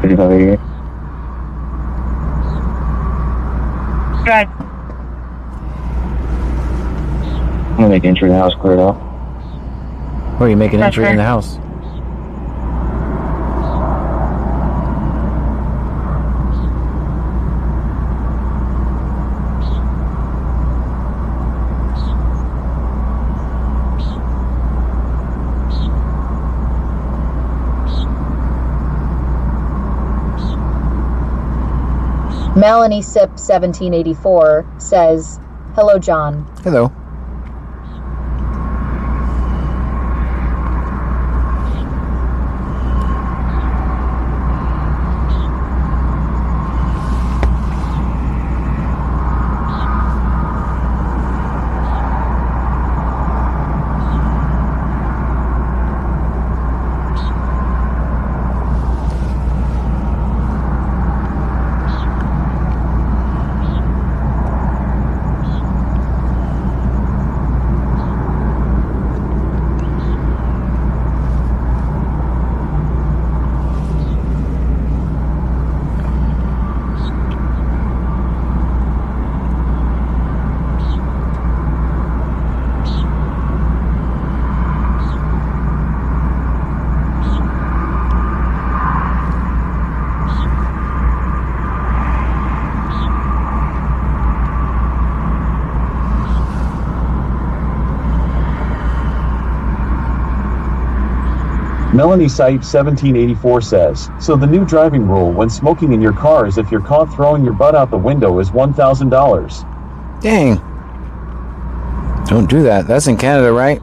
Anybody here? Good. I'm gonna make entry in the house cleared off. Where are you making entry Okay. in the house? Melanie Sip 1784 says, hello John. Hello. Melanie Site 1784 says, so the new driving rule when smoking in your car is if you're caught throwing your butt out the window is $1,000. Dang. Don't do that. That's in Canada, right?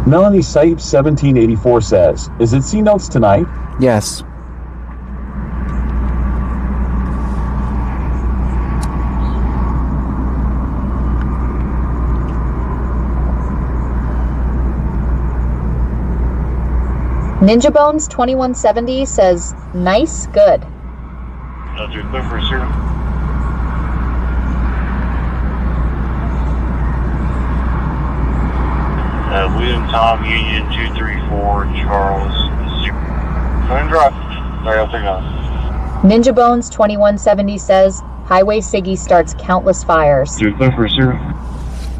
Melanie Site 1784 says, is it C notes tonight? Yes. Ninja Bones 2170 says, nice, good. That's your Clifford, sir. William Tom Union 234 Charles 0. Phone drop. Sorry, I'll take off. Ninja Bones 2170 says, Highway Siggy starts countless fires. Your Clifford, sir.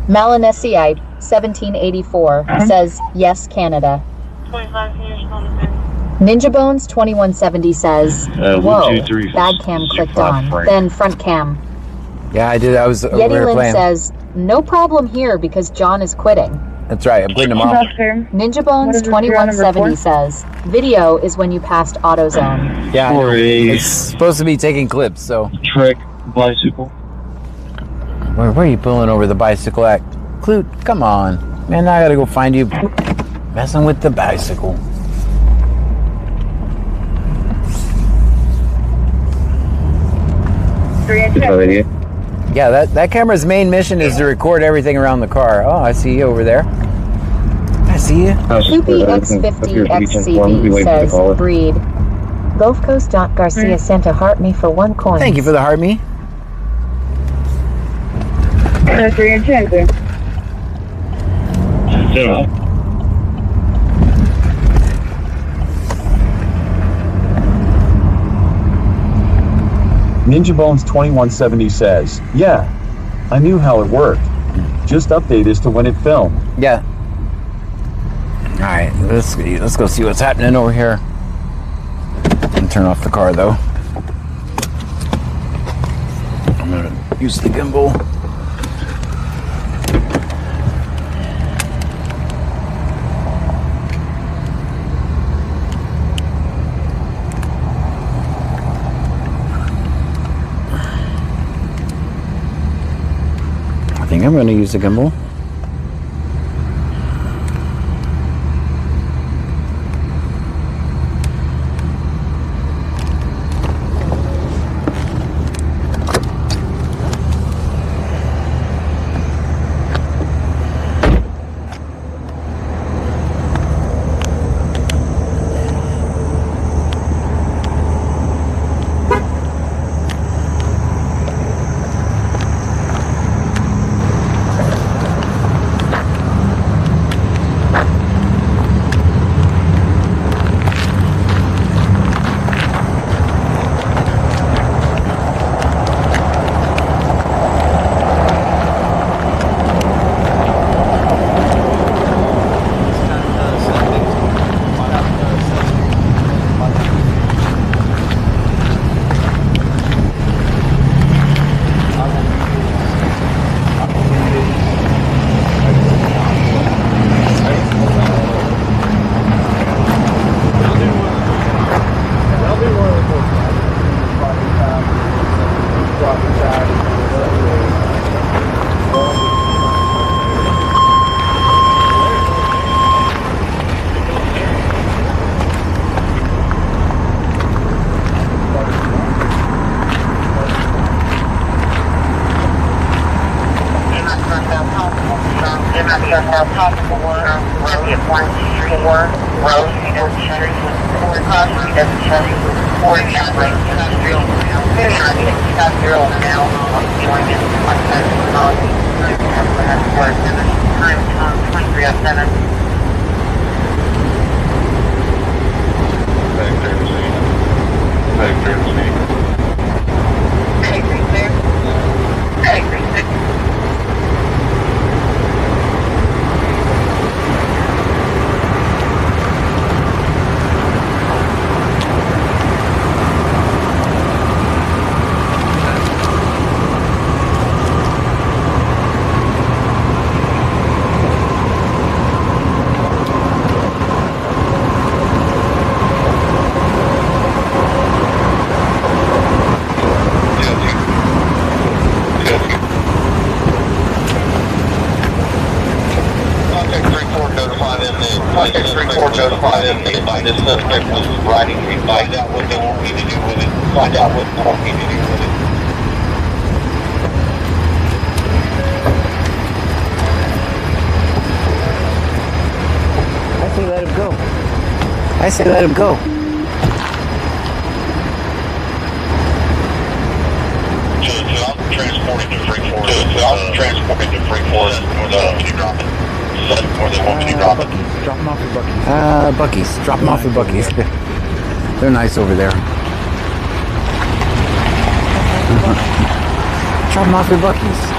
Malinesiite 1784 says, yes, Canada. 25 years on the bin. Ninja Bones 2170 says, whoa, 123 bad cam clicked on, Frank. then front cam. Yeah, I did. I was over Yeti here Lynn playing. says, no problem here because John is quitting. That's right. I'm playing tomorrow. Ninja What Bones is this, round number 2170 4? says, video is when you passed AutoZone. Yeah, I know. For a It's supposed to be taking clips, so. Trek bicycle. Where are you pulling over the bicycle at? Clute, come on. Man, now I gotta go find you messing with the bicycle. Yeah, that camera's main mission is to record everything around the car. Oh, I see you over there. I see you. Loopy X50 XCB says, breed. Gulf Coast Garcia sent a heart me for 1 coin. Thank you for the heart me. That's your intent, sir. Gentlemen. Ninja Bones 2170 says, yeah, I knew how it worked. Just update as to when it filmed. Yeah. All right, let's go see what's happening over here. And turn off the car though. I'm gonna use the gimbal. I think I'm going to use the gimbal. this suspect was riding a bike. Find out what they want me to do with it. Find out what they want me to do with it. I say let him go. I say let him go. I'll transport him to Freeport. I'll transport him to Freeport. Or they want me to drop it. Or they want me to drop it. Drop him off at Buc-ee's. Buc-ee's. Drop him off at Buc-ee's. They're nice over there. Drop him off at Buc-ee's.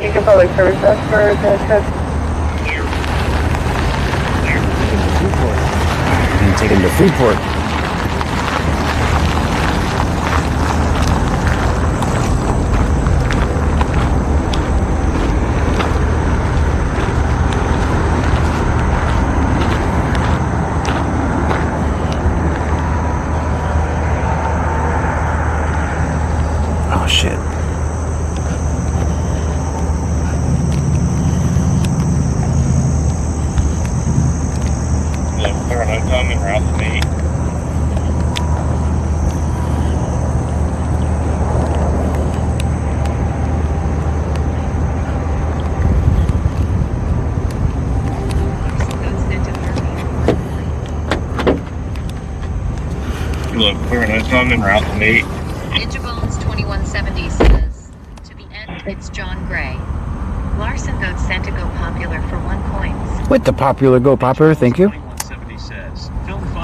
You can public service that's for the cook. And take him to Freeport. Oh shit. Coming around to me. Look, we're gonna come and route to me. Ninja Bones 2170 says, to the end, it's John Gray. Larson votes sent to go popular for 1 point. With the popular go popular, thank you. Says, film 50.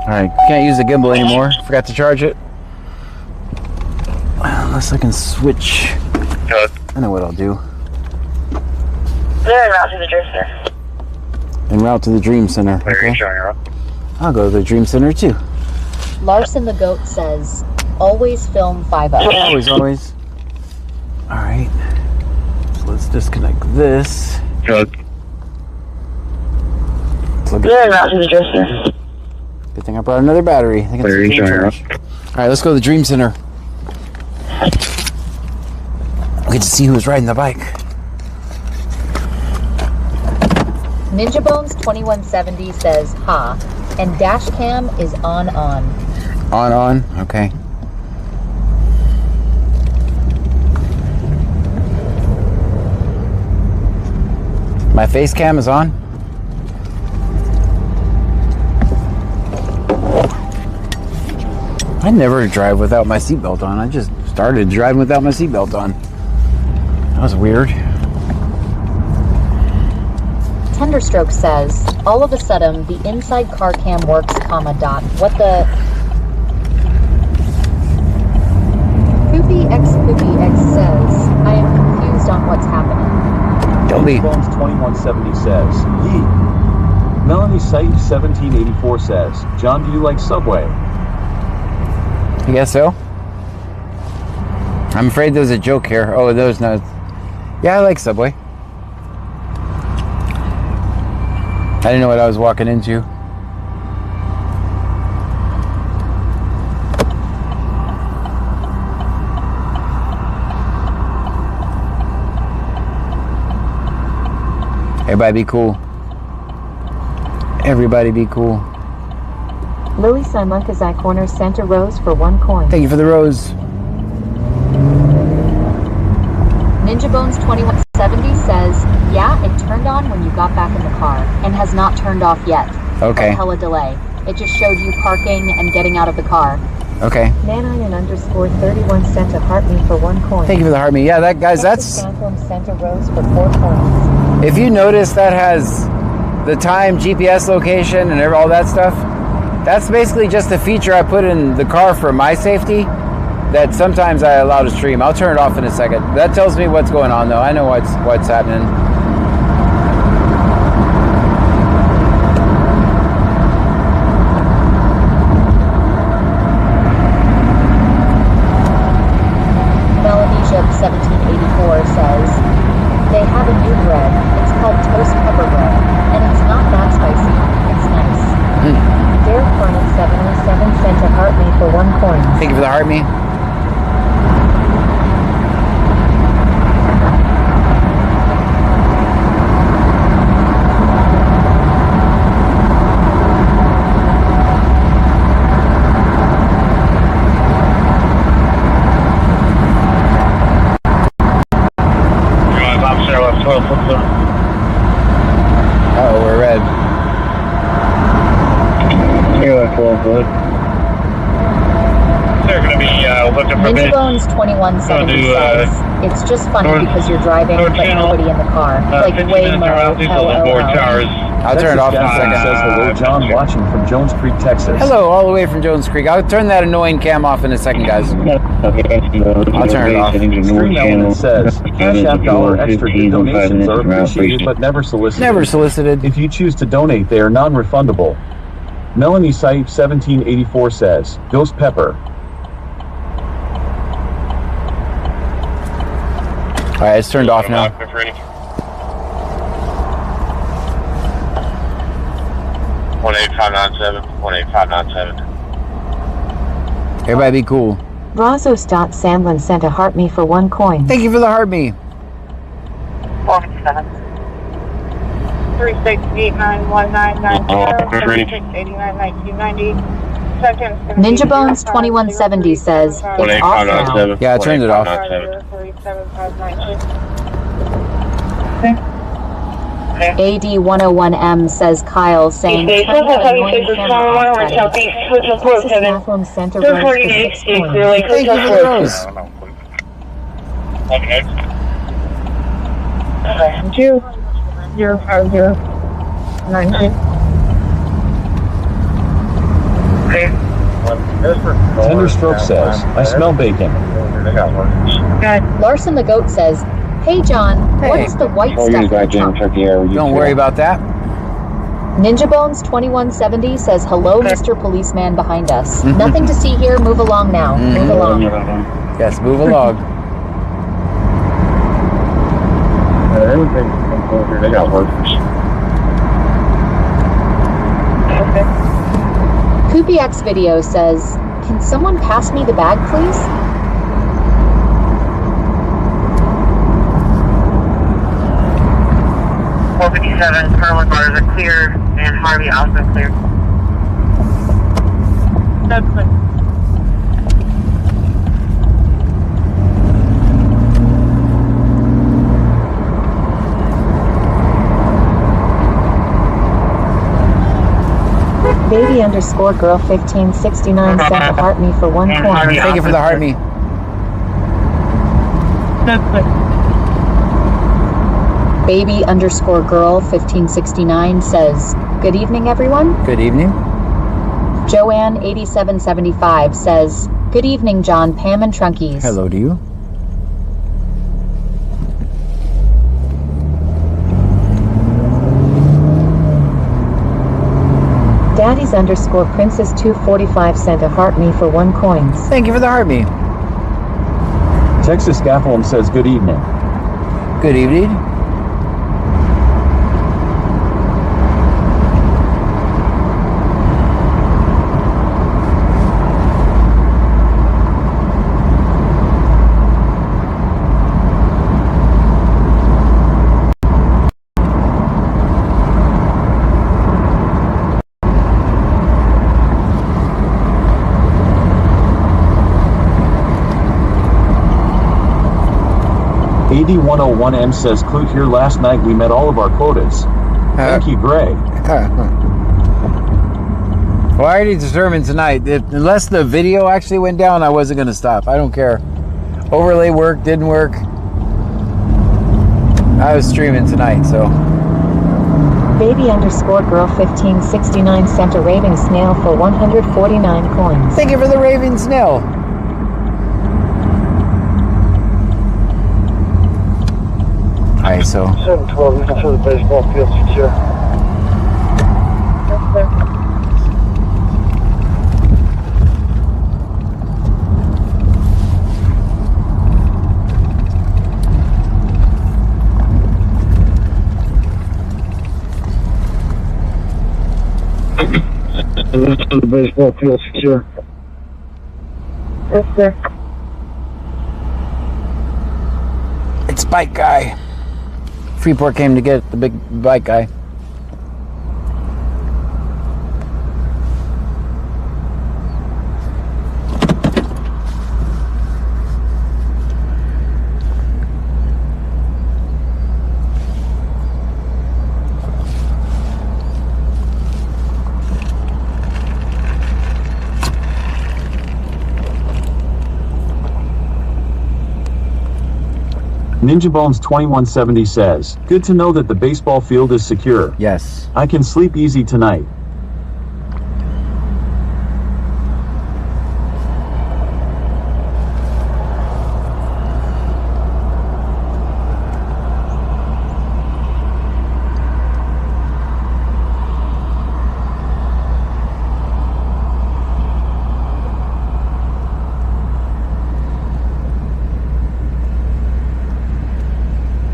Alright, can't use the gimbal anymore. Forgot to charge it. Unless I can switch. I know what I'll do. They're en route to the Dream Center. En route to the Dream Center. Okay. I'll go to the Dream Center too. Larson the Goat says, always film 50. Always. Alright. So let's disconnect this. Good. They're en route to the Dream Center. Good thing I brought another battery. I think it's a game charge. Alright, let's go to the Dream Center. We get to see who's riding the bike. Ninja Bones 2170 says, ha, and dash cam is on. On, okay. My face cam is on. I never drive without my seatbelt on. I just started driving without my seatbelt on. That was weird. Tenderstroke says, all of a sudden, the inside car cam works, dot. What the... Poopy X says, I am confused on what's happening. Dolby. Bones 2170 says, Yee. Melanie Site 1784 says, John, do you like Subway? I guess so. I'm afraid there's a joke here. Oh, there's no... Yeah, I like Subway. I didn't know what I was walking into. Everybody be cool. Everybody be cool. Lily Simunkazai Corner sent a rose for 1 coin. Thank you for the rose. Ninja Bones 2170 says, yeah, it turned on when you got back in the car and has not turned off yet. Okay. But hella delay. It just showed you parking and getting out of the car. Okay. Nanine_31 sent a heart me for 1 coin. Thank you for the heart me. Yeah, that guys, Texas that's. Phantom sent a rose for 4 coins. If you notice, that has the time, GPS location, and all that stuff. That's basically just a feature I put in the car for my safety that sometimes I allow to stream. I'll turn it off in a second. That tells me what's going on, though. I know what's happening. Melanesia 1784 says, they have a new bread. It's called toast pepper bread. And it's not that spicy. It's nice. Derek Barnett 707 sent a heart me for 1 coin. Thank you for the heart me. Oh, we're red. They're going to be looking for Ninja Bones 2170 says, it's just funny because you're driving, but nobody in the car. Like way more LOL. I'll turn it off in a Texas second. says hello, John, watching from Jones Creek, Texas. Hello, all the way from Jones Creek. I'll turn that annoying cam off in a second, guys. I'll turn it off. Stream Element says, CashApp dollar extra good donations are appreciated but never solicited. Never solicited. If you choose to donate, they are non-refundable. Melanie Sipe 1784 says, Ghost Pepper. All right, it's turned off now. 18597, 18597. Everybody be cool. Brazos.Sandlin sent a heart me for 1 coin. Thank you for the heart me. 36891990 Ninja Bones 2170 says, it's off now. Yeah, I turned it off. AD101M says Kyle saying, turn that annoying camera off, Daddy. Texas Matham sent a rose for 6 coins. Thank you for the rose. Tender Stroke says, I smell bacon. Larson the Goat says, hey John, what is the white stuff in the trunk? Don't worry about that. Ninja Bones 2170 says, hello Mr. Policeman behind us. Nothing to see here, move along now. Move along. Yes, move along. They got workers. PoopyX video says, can someone pass me the bag, please? Carlin bars are clear, and Harvey also clear. That's good. Baby_girl1569 sent a heart me for 1 coin. Thank you for the heart me. That's good. Baby_girl1569 says, good evening, everyone. Good evening. Joanne8775 says, good evening, John, Pam, and Trunkies. Hello to you. Daddies_princess245 sent a heart me for 1 coin. Thank you for the heart me. Texas Scaffolding says, good evening. Good evening. JD101M says, Clue here, last night we met all of our quotas. Thank you, Gray. Well, I already determined tonight, unless the video actually went down, I wasn't going to stop. I don't care. Overlay worked, didn't work. I was streaming tonight, so. Baby_girl1569 sent a raving snail for 149 coins. Thank you for the raving snail. Alright, so. 712, looking for the baseball field secure. Looking for the baseball field secure. Yes, sir. It's bike guy. Freeport came to get the big bike guy. Ninja Bones 2170 says, good to know that the baseball field is secure. Yes. I can sleep easy tonight.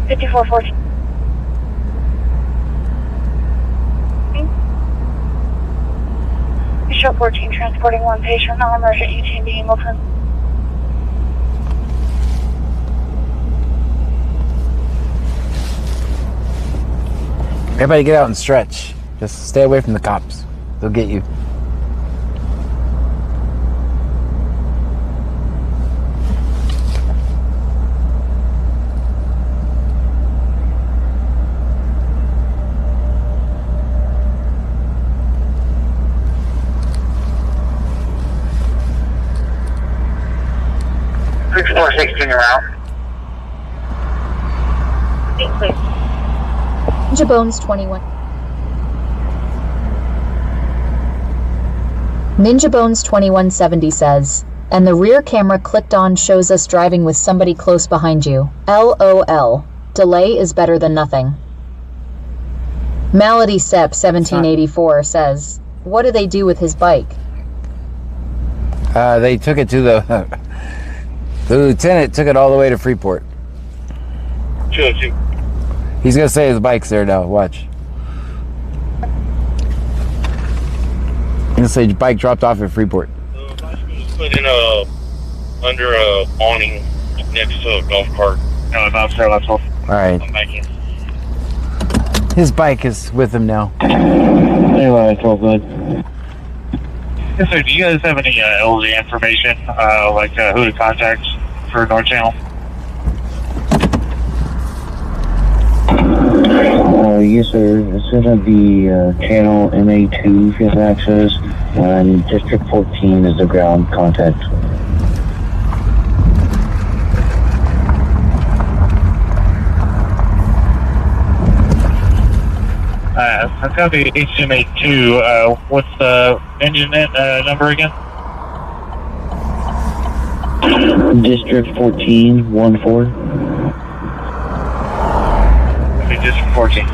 Fifty-four 14. Bishop 14 transporting one patient, non-emergent UTMB Hamilton. Everybody get out and stretch. Just stay away from the cops. They'll get you. Ninja Bones 21. Ninja Bones 2170 says, and the rear camera clicked on shows us driving with somebody close behind you. LOL. Delay is better than nothing. Malady Sep 1784 says, what do they do with his bike? They took it to the lieutenant took it all the way to Freeport. Sure. He's gonna say his bike's there now. Watch. He's gonna say bike dropped off at Freeport. Put in under a awning next to a golf cart. No, not sure. That's all. All right. I'm back in. His bike is with him now. Anyway, it's all good. Yes, sir. Do you guys have any LZ information, like who to contact for North Channel? Yes, sir. It's going to be channel MA2 if you have access, and District 14 is the ground contact. I've got the HMA2. What's the engine number again? District 14, 1-4. District 14.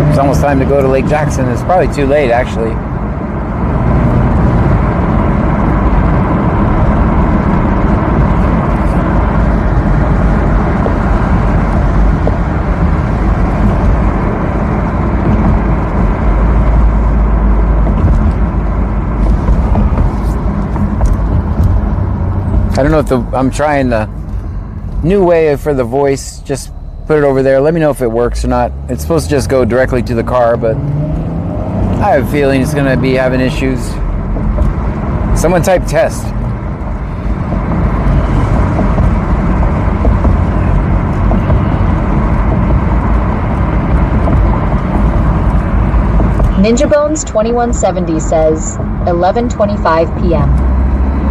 It's almost time to go to Lake Jackson. It's probably too late, actually. I don't know if I'm trying the new way for the voice. Just put it over there. Let me know if it works or not. It's supposed to just go directly to the car, but I have a feeling it's going to be having issues. Someone type test. Ninja Bones 2170 says 11:25 p.m.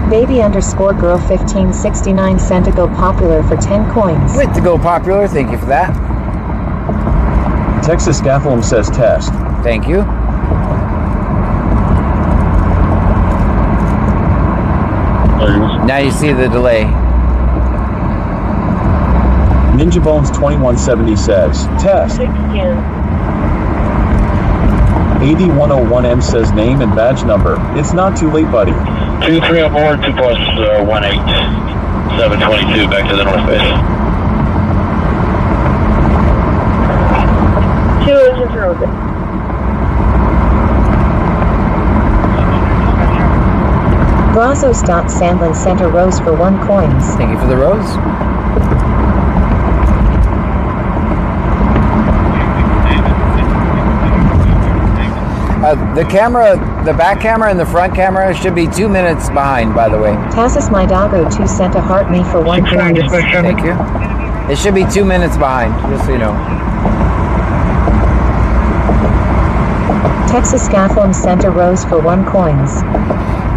Baby underscore girl 1569 sent to go popular for 10 coins. Wait to go popular. Thank you for that. Texas Scaffolding says test. Thank you. Now you see the delay. Ninja Bones 2170 says test. 8101M says name and badge number. It's not too late, buddy. 2304, 2 plus 18, 722, back to the north base. 2 is frozen. Brazos. Sandlin sent a rose for 1 coins. Thank you for the rose. The camera, the back camera and the front camera should be 2 minutes behind, by the way. Tassus My Doggo 2 sent a heart me for 1 coins. Thank you. It should be 2 minutes behind, just so you know. Texas Scaffolding sent a rose for 1 coins.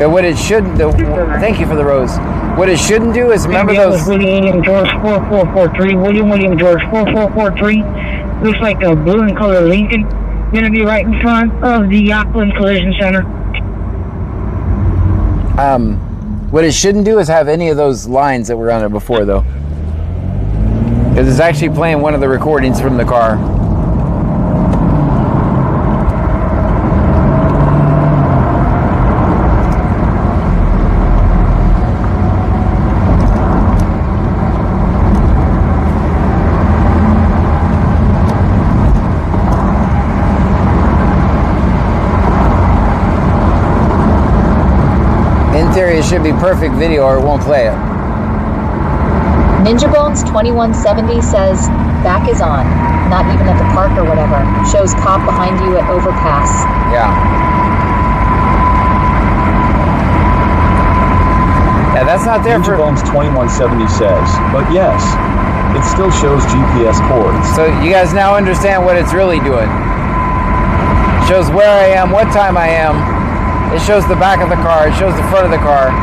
But what it shouldn't do, thank you for the rose. What it shouldn't do is remember those. William George 4443. William George 4443. Looks like a blue and color Lincoln. Gonna be right in front of the Auckland Collision Center. What it shouldn't do is have any of those lines that were on it before, though. Because it's actually playing one of the recordings from the car. It should be perfect video or it won't play it. Ninja Bones 2170 says back is on. Not even at the park or whatever. Shows cop behind you at overpass. Yeah. Yeah, that's not there Ninja for. Bones 2170 says, but yes, it still shows GPS coordinates. So you guys now understand what it's really doing. Shows where I am, what time I am. It shows the back of the car. It shows the front of the car.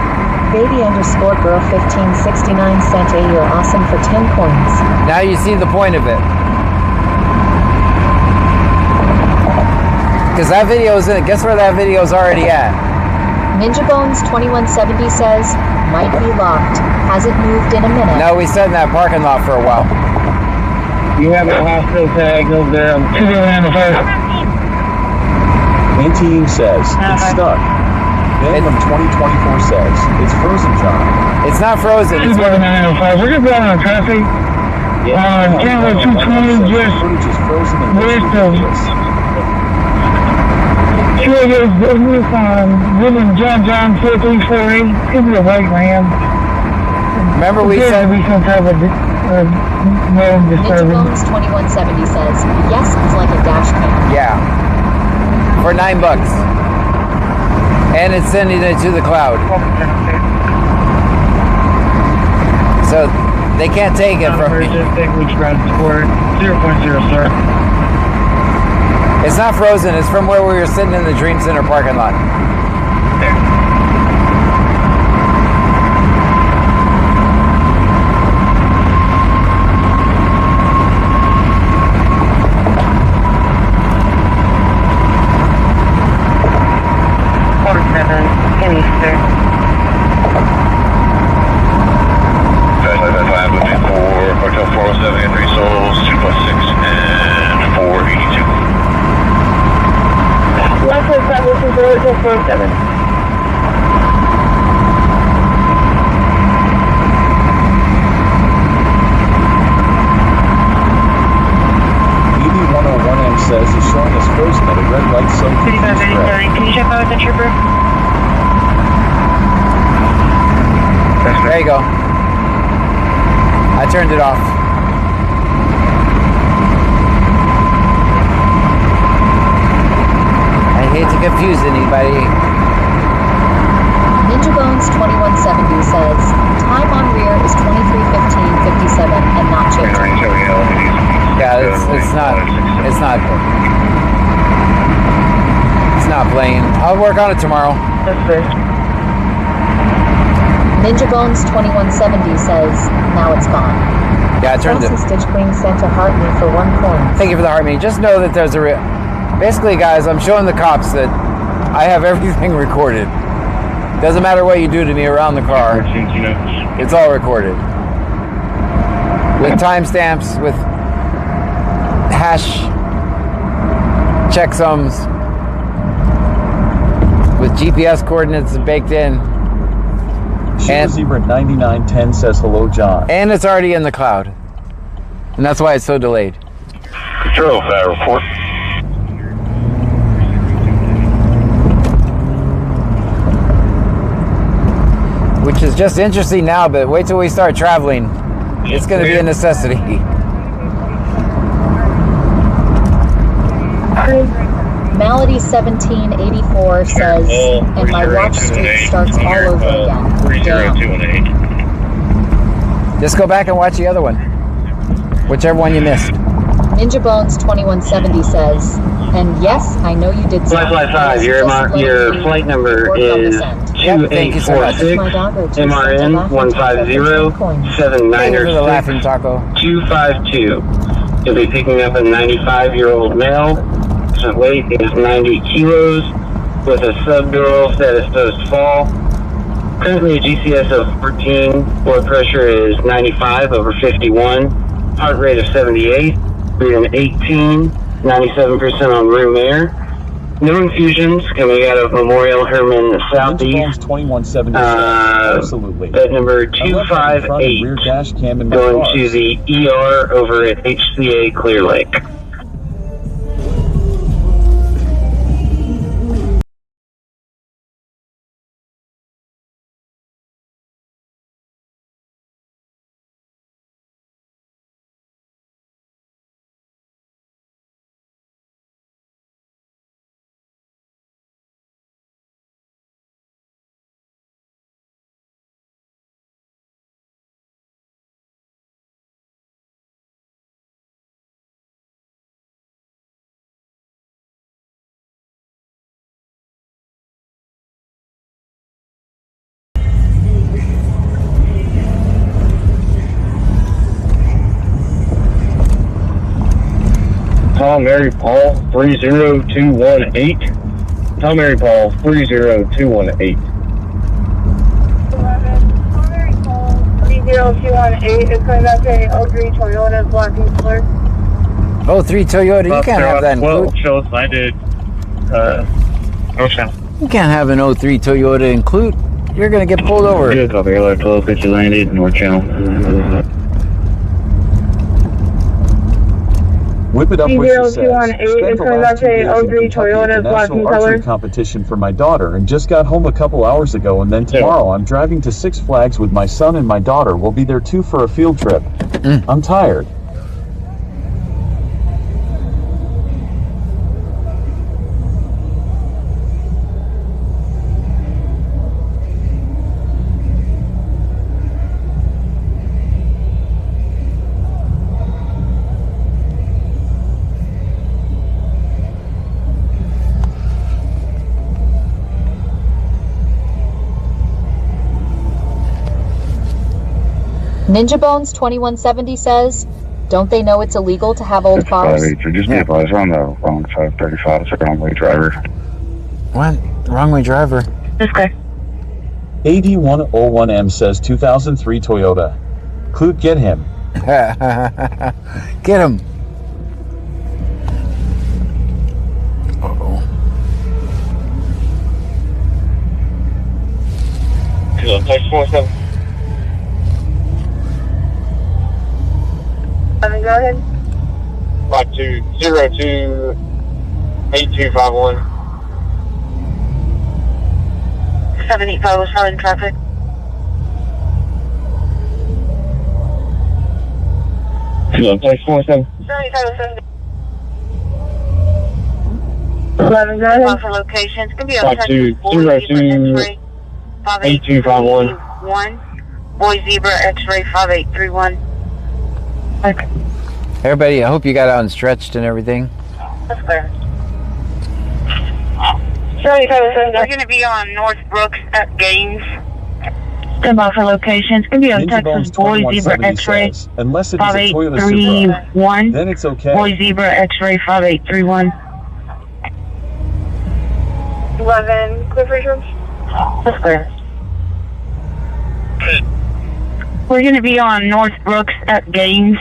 Baby underscore girl 1569 sent a you're awesome for 10 coins. Now you see the point of it. Because that video is in it. Guess where that video is already at? Ninja Bones 2170 says might be locked. Hasn't moved in a minute. No, we sat in that parking lot for a while. You have a hospital tag over there on 2 Anti says, it's stuck. Venom 2024 says, it's frozen, John. It's not frozen. It's 20905. We're just going on traffic. Channel 220 just footage is frozen and west of William John 4348. Give me a right, man. Remember we said we some type of road Ninja disturbance. Bones 2170 says yes is like a dash cam. yeah. For $9. And it's sending it to the cloud. So they can't take it from me. 0.0, sir. It's not frozen. It's from where we were sitting in the Dream Center parking lot. Hotel 407 and 3 souls, 2 plus 6 and 482. Last one, listen for Hotel 407. ED101M says is showing us frozen at a red light so confused red. Can you check out the trooper? There you go. I turned it off. I hate to confuse anybody. Ninja Bones 2170 says, time on rear is 23:15:57 and not changing. Yeah, it's not playing. I'll work on it tomorrow. Ninja Bones 2170 says, now it's gone. Yeah, I turned it. Sassy Stitch Queen sent a heart me for 1 coin. Thank you for the heart me. Just know that there's a basically, guys, I'm showing the cops that I have everything recorded. Doesn't matter what you do to me around the car. It's all recorded. With timestamps, with hash checksums, with GPS coordinates baked in. And Zebra 9910 says hello, John. And it's already in the cloud. And that's why it's so delayed. Control, that report. Which is just interesting now, but wait till we start traveling. It's going to be a necessity. Malady 1784 says, and my watch streak starts all over again. Damn. Just go back and watch the other one. Whichever one you missed. Ninja Bones 2170 says, and yes, I know you did Flight 5, your flight number is 2846, MRN 150-796-252. You'll be picking up a 95-year-old male. Weight is 90 kilos with a subdural status post fall. Currently a GCS of 14. Blood pressure is 95/51. Heart rate of 78. Breathing 18. 97% on room air. No infusions coming out of Memorial Herman Southeast. 2170. Absolutely. Bed number 258. Rear dash cam in my Going car. to the ER over at HCA Clear Lake. Tom Mary Paul 30218. Tom Mary Paul 30218. 30218 is coming back to 03 Toyota black and color. 03 Toyota, you can't have that in Clute. Shows I did. Ocean. You can't have an 03 Toyota in Clute. You're going to get pulled over. Good, copy, airline 12, pitch landed, North Channel. Whip it up what she says. 30218 Spent is the coming back last 2 to days in 03 Kentucky Toyota at the black and National Archery color. competition for my daughter and just got home a couple hours ago, and then tomorrow I'm driving to Six Flags with my son and my daughter. We'll be there too for a field trip. I'm tired. Ninja Bones 2170 says, don't they know it's illegal to have old cars? Just be advised, we're on the wrong side of 35. It's a wrong-way driver. What? Wrong way driver. Okay. AD101M says 2003 Toyota. Clute, get him. Get him. Uh-oh. Go ahead. 52028251. 785 was following traffic. Place 47. 7507. 11, go ahead. For locations. It's going to be on 5202. 8251. Boy Zebra X-ray 5831. Okay. Everybody, I hope you got out and stretched and everything. That's clear. We're going to be on North Brooks at Gaines. Stand by for location. It's going to be on Ninja Texas Bones Boy Zebra 2170 X-ray says, unless it is a Toyota Supra, 5831. then it's okay. Boy Zebra X-ray 5831. 11 Clifford Road. That's clear. We're going to be on North Brooks at Gaines.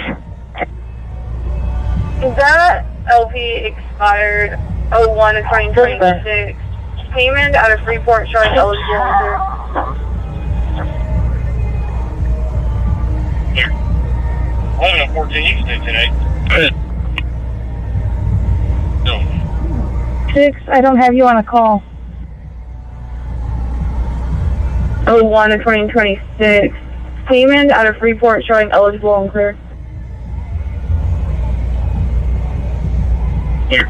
That LP expired 01 of 2026. Payment out of Freeport showing eligible. On 14 Eastern today. No. 6, I don't have you on a call. 01 of 2026. Payment out of Freeport showing eligible and clear. Clear.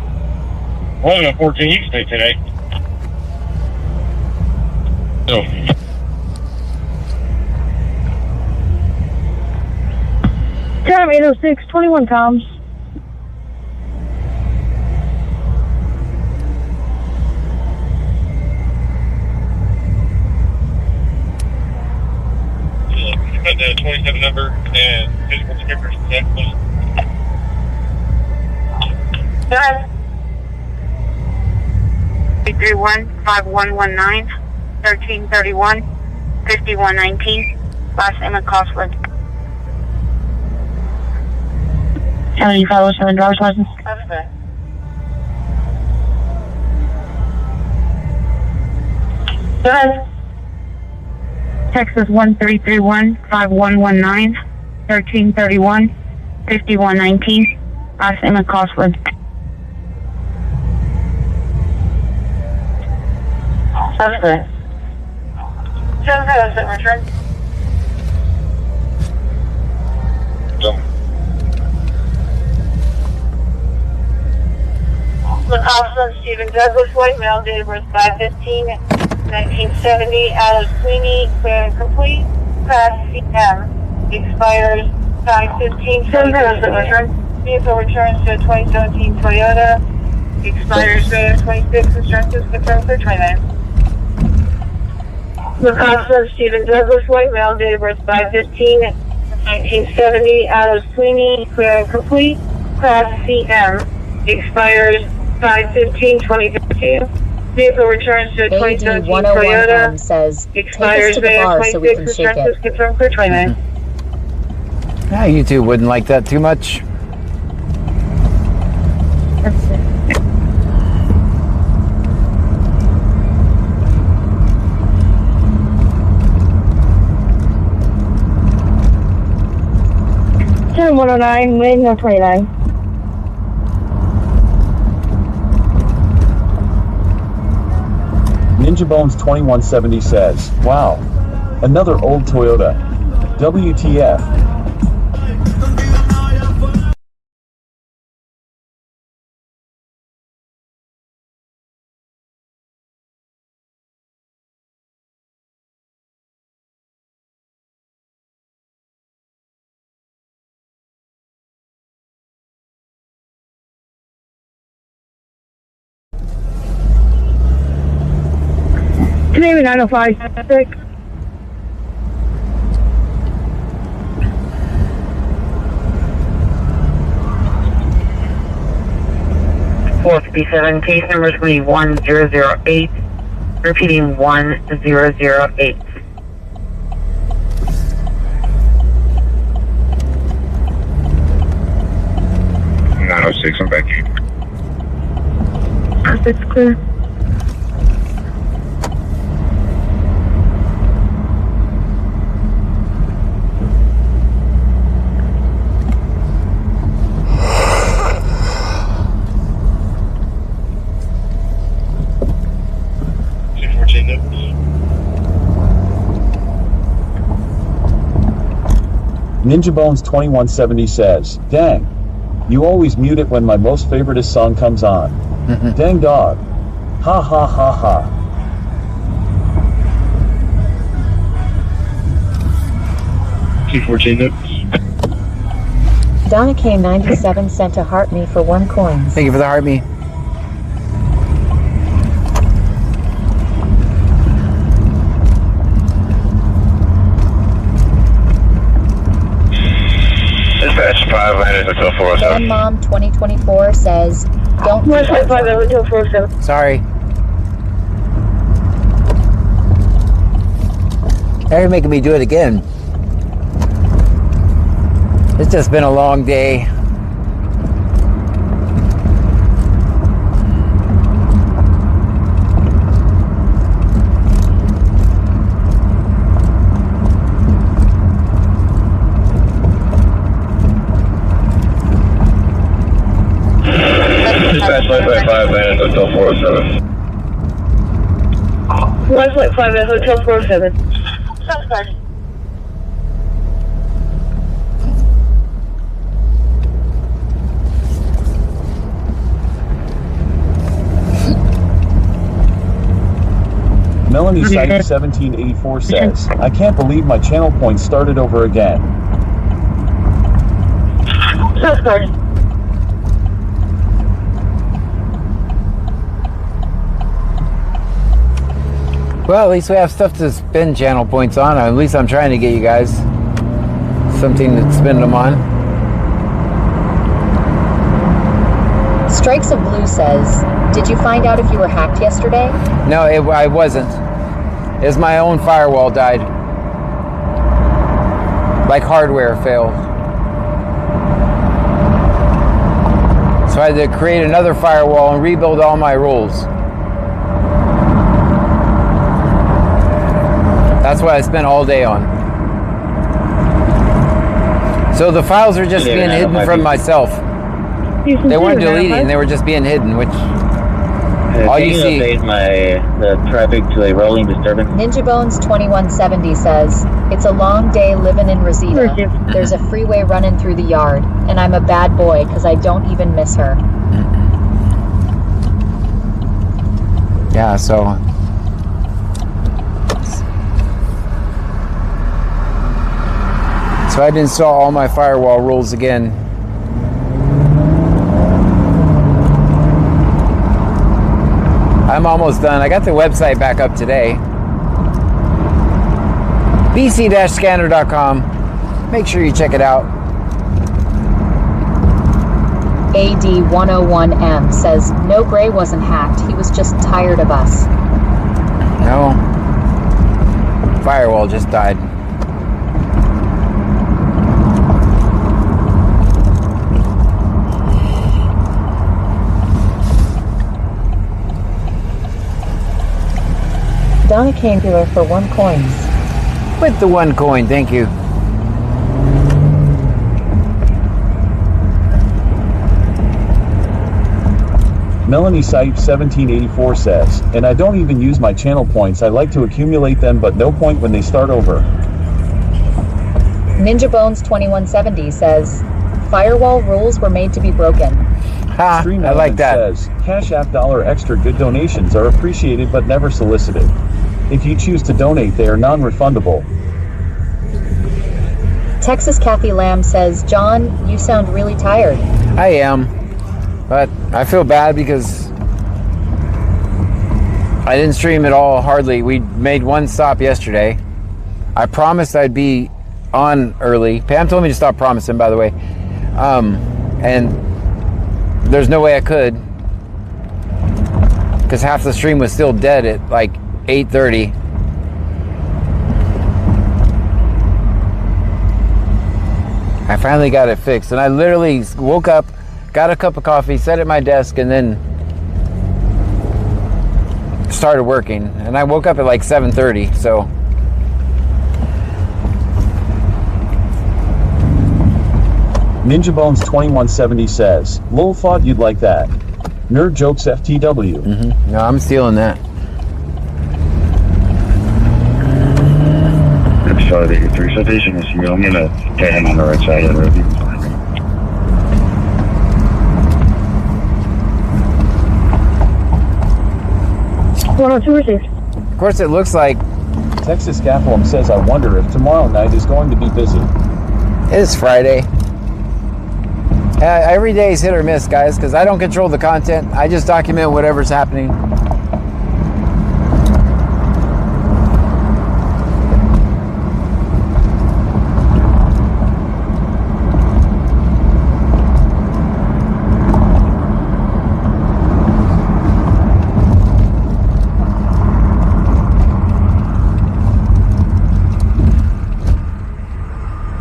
On 14 Eastern today. No. Time 806, 21 comms. Got the 27 number and physical descriptors. Go ahead. 331-5119, 1331, 5119. Last name and Costwood. How many fellows have a driver's license? That's good. Go ahead. Texas 1331-5119, 1331, 5119. Last name and Costwood. That's good. 707 return. Look, Officer Stephen Douglas, white male, date of birth 5/15/1970, out of Sweeney, clear and complete. Class CM, expires 5/15/2022. Vehicle returns to a 2017 Toyota, expires 26 instructions, confirmed for 29. Look, Officer Stephen Douglas, white male, date of birth 5/15/1970, out of Sweeney, clear and complete. Class CM, expires 5/15/2022. Vehicle returns to a 2017 Toyota. Says, expires take us to the bar so we can shake it. Confirmed for 29. Ah, you two wouldn't like that too much. That's it. Turn 109, wind 29. Ninja Bones 2170 says, wow, another old Toyota. WTF. Maybe 905. 457, case number is going to be 1008. Repeating 1008. I'm back here. It's clear. Ninja Bones 2170 says, dang, you always mute it when my most favoriteest song comes on. Dang dog. Ha ha ha ha. 214 notes. Donna K97 sent a heart me for 1 coin. Thank you for the heart me. Dispatch 5 landed Hotel 407. Fan Mom 2024 says, don't do West that. 5 Hotel 407. Sorry. They're making me do it again. It's just been a long day. Dispatch 5 landed Hotel 407. West 5 at Hotel 407. Melanie Site 1784 says, I can't believe my channel points started over again. Sorry. Well, at least we have stuff to spend channel points on. At least I'm trying to get you guys something to spend them on. Strikes of Blue says, did you find out if you were hacked yesterday? No, I wasn't. It was my own firewall died. Like hardware failed. So I had to create another firewall and rebuild all my rules. That's what I spent all day on. So the files are just being hidden from myself. They weren't deleting, they were just being hidden, which all you see. The traffic to a rolling disturbance. Ninja Bones 2170 says, it's a long day living in Rosita. There's a freeway running through the yard, and I'm a bad boy because I don't even miss her. Yeah, so I had to install all my firewall rules again. I'm almost done. I got the website back up today. bc-scanner.com. Make sure you check it out. AD101M says, no, Gray wasn't hacked. He was just tired of us. No. Firewall just died. Donna Campular for 1 coin. With the 1 coin, thank you. Melanie Site 1784 says, and I don't even use my channel points, I like to accumulate them but no point when they start over. Ninja Bones 2170 says, firewall rules were made to be broken. Ha, I like that. Says, CashApp $extra good donations are appreciated but never solicited. If you choose to donate, they are non-refundable. Texas Kathy Lamb says, John, you sound really tired. I am, but I feel bad because I didn't stream at all, hardly. We made 1 stop yesterday. I promised I'd be on early. Pam told me to stop promising, by the way. And there's no way I could, because half the stream was still dead at like 8:30. I finally got it fixed, and I literally woke up, got a cup of coffee, sat at my desk, and then started working. And I woke up at like 7:30, so. Ninja Bones 2170 says, lol, thought you'd like that. Nerd jokes FTW. No, I'm stealing that. That's 583 citation. I'm gonna get him on the right side of the road. 102 received. Of course, it looks like Texas Scaffolding says, I wonder if tomorrow night is going to be busy. It is Friday. Every day is hit or miss, guys, because I don't control the content. I just document whatever's happening.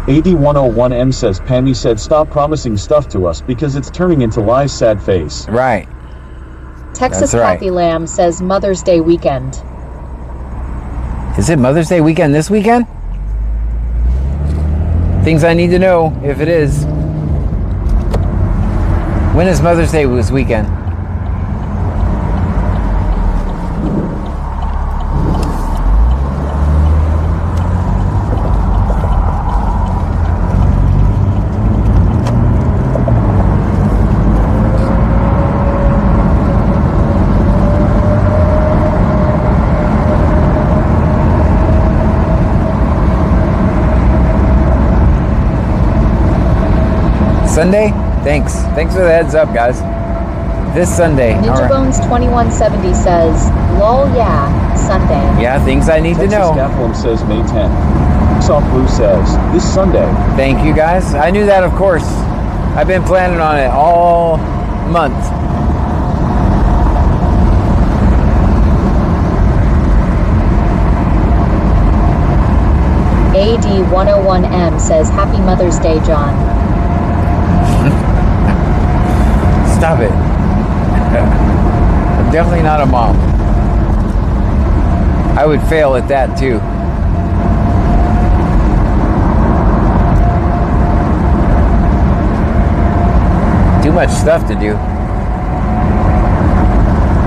AD101M says, Pammy said stop promising stuff to us because it's turning into lies, sad face. Right. Texas That's right. Coffee Lamb says Mother's Day weekend. Is it Mother's Day weekend this weekend? Things I need to know if it is. When is Mother's Day this weekend? Sunday? Thanks for the heads up, guys. This Sunday. Ninja Bones 2170 says, lol, yeah, Sunday. Yeah, things I need to know. Texas Scaffolding says May 10th. Soft Blue says, this Sunday. Thank you, guys. I knew that, of course. I've been planning on it all month. AD101M says, Happy Mother's Day, John. Stop it. I'm definitely not a mom. I would fail at that too. Too much stuff to do.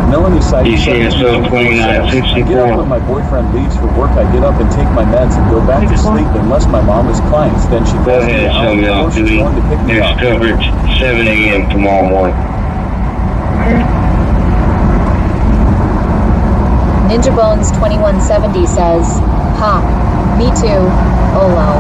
Melanie Sykes DCSO says, I get up when my boyfriend leaves for work, I get up and take my meds and go back to sleep unless my mom is clients. Then she Go calls me ahead, out show me before off, she's Dewey. going to pick me Next up. coverage, 7 a.m. tomorrow morning. Ninja Bones 2170 says, ha, me too, Olo.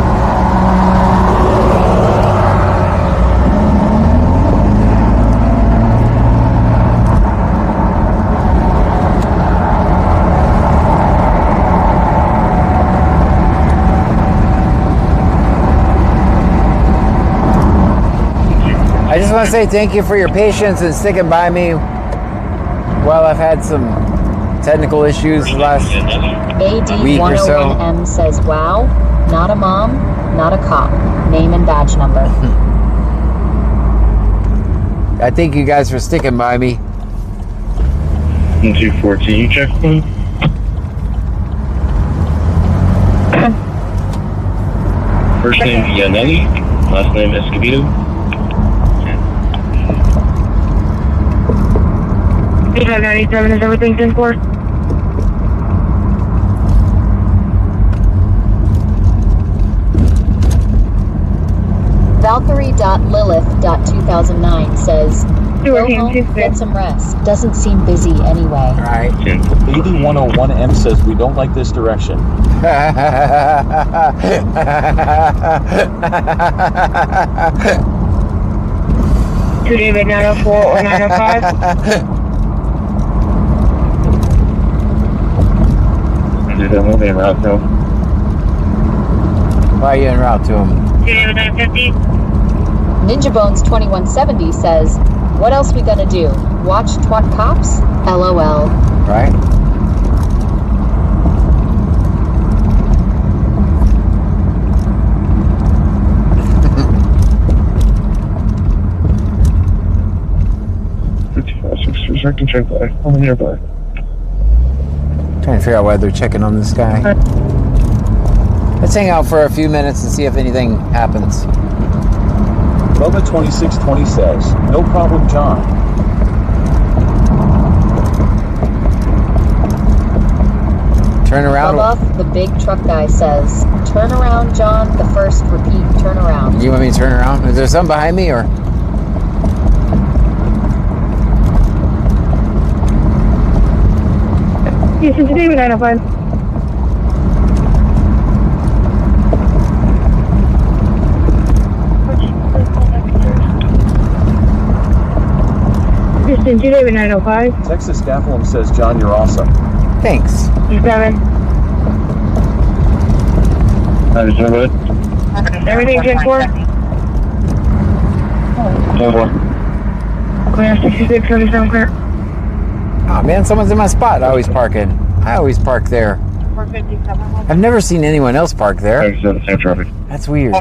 I just want to say thank you for your patience and sticking by me while I've had some technical issues the last week or so. AD101M says, wow, not a mom, not a cop. Name and badge number. I thank you guys for sticking by me. 214, you check me? First name Yanelli, last name Escobedo. 8597 is everything 10-4? Valkyrie.lilith.2009 says, go home, get some rest. Doesn't seem busy anyway. Right. AD101M says we don't like this direction. Good evening, 904 or 905? Dude, I'm moving around now. Why are you en route to him? Good evening, 950? Ninja Bones 2170 says, what else we gonna do? Watch twat cops? LOL. Right? I'm nearby. Trying to figure out why they're checking on this guy. Let's hang out for a few minutes and see if anything happens. Bubba 2620 says, no problem, John. Turn around. Bubba, the big truck guy says, turn around, John. The first repeat, turn around. You want me to turn around? Is there something behind me or? Yes, it's David 905. Houston 2 David 905. Texas Scaffolding says, John, you're awesome. Thanks. 7. Everything 10-4. 10-4. Clear 66, 37 clear. Oh man, someone's in my spot. I always park in. I always park there. 457. I've never seen anyone else park there. That's weird.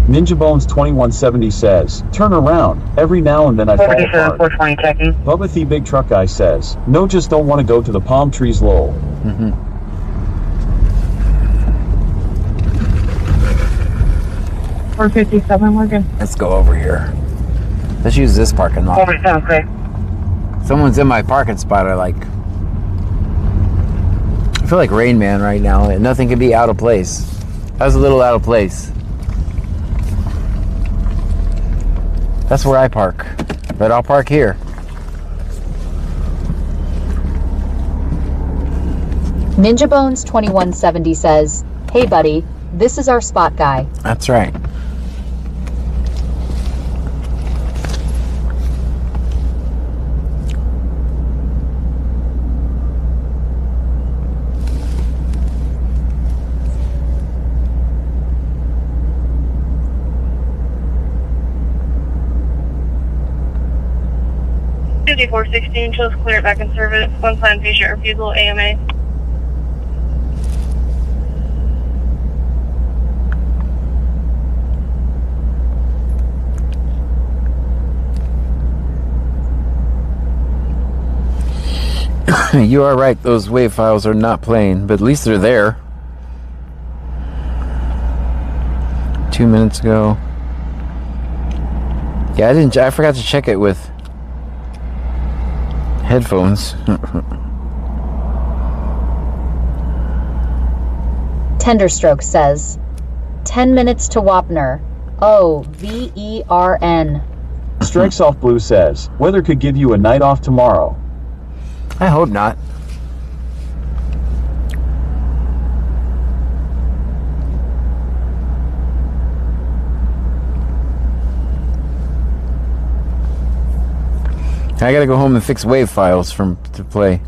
Ninja Bones 2170 says, turn around. Every now and then I fall apart. 420 checking. Bubba the Big Truck Guy says, no, just don't want to go to the palm trees, lol. Mm-hmm. 457 Morgan. Let's go over here. Let's use this parking lot. 47 clear. Someone's in my parking spot. I feel like Rain Man right now. And nothing can be out of place. That was a little out of place. That's where I park. But I'll park here. Ninja Bones 2170 says, hey buddy, this is our spot guy. That's right. $54.16 shows clear back in service. One sign patient refusal AMA. You are right, those WAV files are not playing, but at least they're there. 2 minutes ago. Yeah, I forgot to check it with headphones. Tenderstroke says, 10 minutes to Wapner. Oh, VERN. Strikes Off Blue says, weather could give you a night off tomorrow. I hope not. I gotta go home and fix WAV files to play.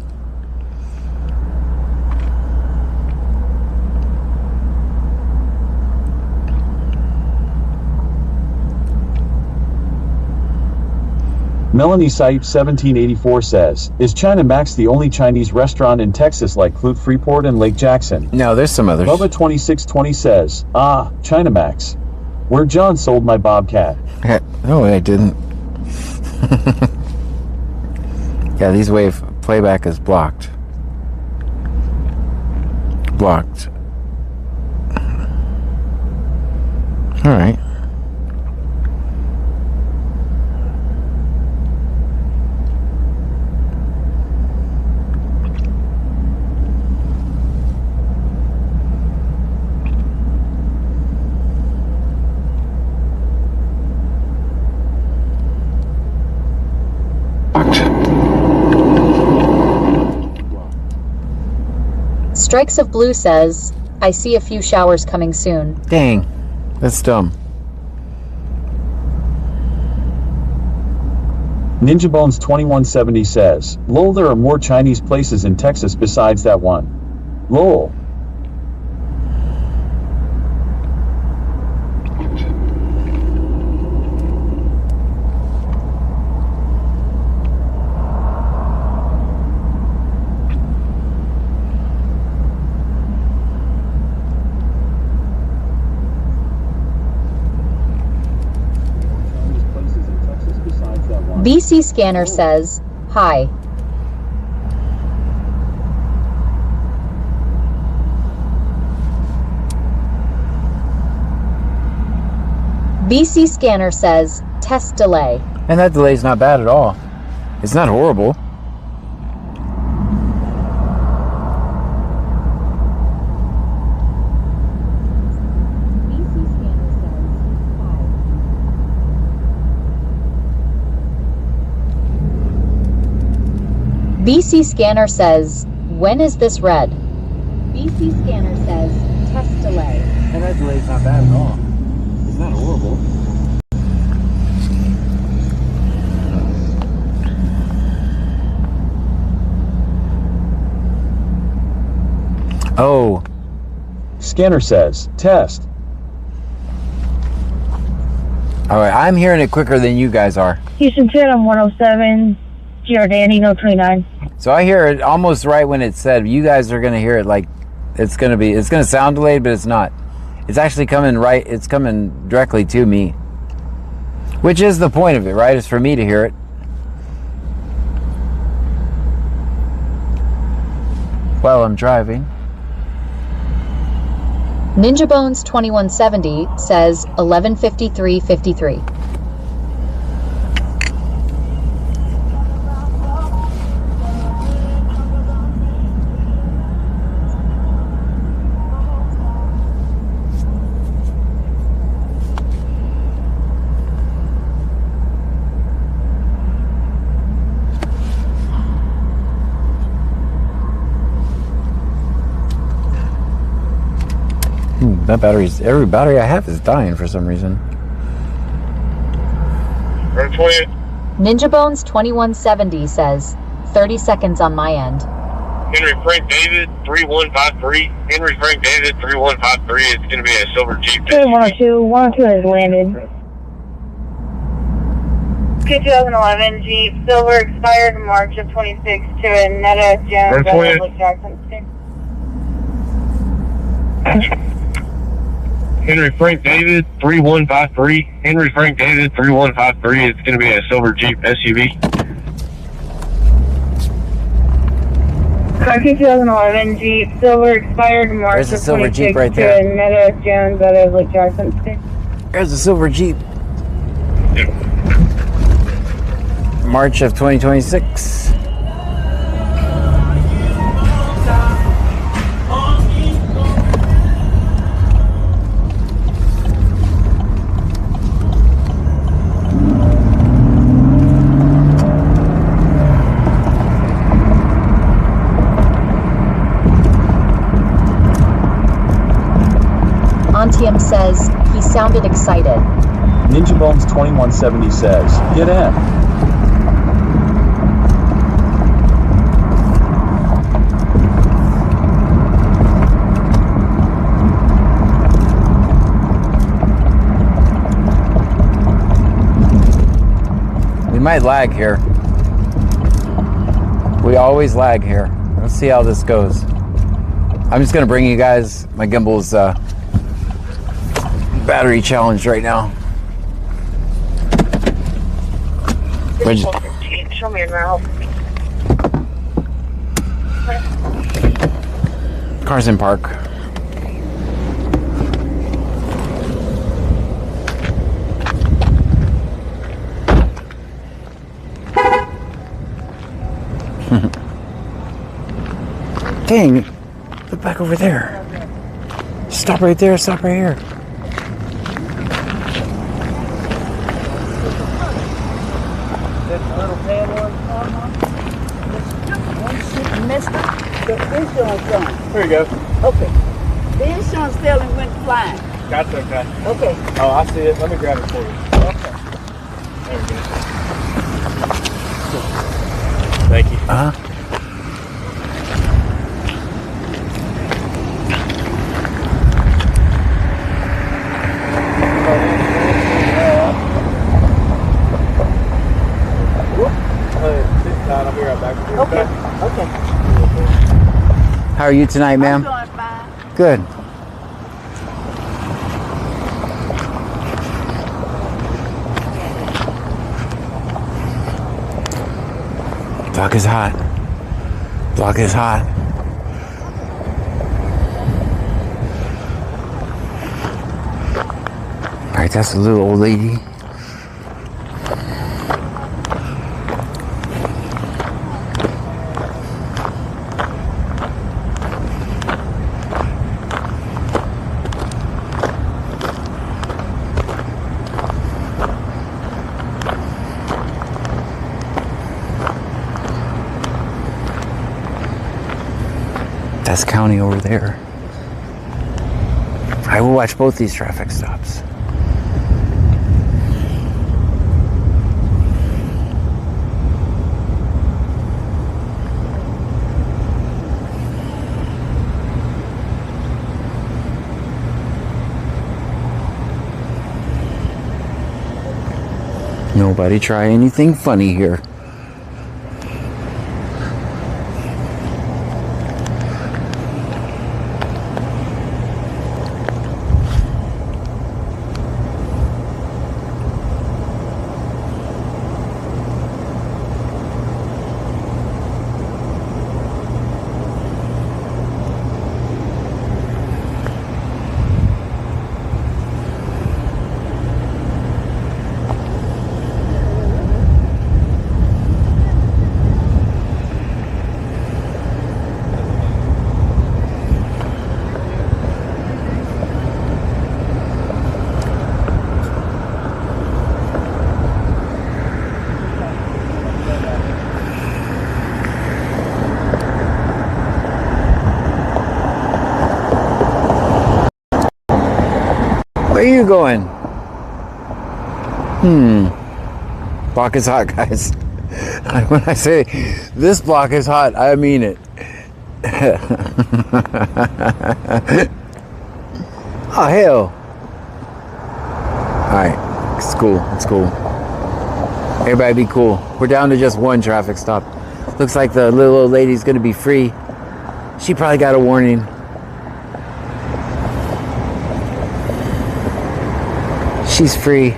Melanie Sipe 1784 says, is China Max the only Chinese restaurant in Texas like Clute Freeport and Lake Jackson? No, there's some others. Bubba 2620 says, China Max, where John sold my Bobcat. No, I didn't. Yeah, these WAV playback is blocked. Blocked. All right. Strikes of Blue says, I see a few showers coming soon. Dang, that's dumb. Ninja Bones 2170 says, lol, there are more Chinese places in Texas besides that one. Lol. BC Scanner says, hi. BC Scanner says, test delay. And that delay's not bad at all. It's not horrible. BC Scanner says, when is this red? BC Scanner says, test delay. And that delay's not bad at all. It's not horrible. Oh. Scanner says, test. Alright, I'm hearing it quicker than you guys are. Houston 10 on 107, GR Danny, no 29. So I hear it almost right when it said. You guys are gonna hear it like it's gonna sound delayed, but it's not. It's actually coming right, it's coming directly to me. Which is the point of it, right? Is for me to hear it. While I'm driving. Ninja Bones 2170 says 11:53:53. That every battery I have is dying for some reason. Ready for you? Ninja Bones 2170 says 30 seconds on my end. Henry Frank David 3153. Henry Frank David 3153. It's going to be a silver Jeep. 102, 102 has landed. 2011 Jeep Silver expired March of 26 to Annetta Jones Ready for you? Jackson. Henry Frank David 3153. Henry Frank David 3153. It's going to be a silver Jeep SUV. 2011 Jeep Silver expired March There's a of silver 26 Jeep right to there. Annetta Jones at Jackson. There's a silver Jeep. March of 2026. Antium says he sounded excited. Ninja Bones 2170 says, get in. We might lag here. We always lag here. Let's see how this goes. I'm just gonna bring you guys my gimbal's battery challenge right now. Show me around. Car's in park. Dang, look back over there. Stop right there, stop right here. Here you go. Okay. The insurance still went flying. That's okay. Okay. Oh, I see it. Let me grab it for you. Okay. Thank you. I'll be right back with you. Okay. Okay. How are you tonight, ma'am? I'm doing fine. Good. Block is hot. Block is hot. All right, that's a little old lady. That's county over there. I will watch both these traffic stops. Nobody try anything funny here. Where are you going? Block is hot, guys. When I say this block is hot, I mean it. Oh, hell. Alright, it's cool, it's cool. Everybody be cool. We're down to just one traffic stop. Looks like the little old lady's gonna be free. She probably got a warning. She's free.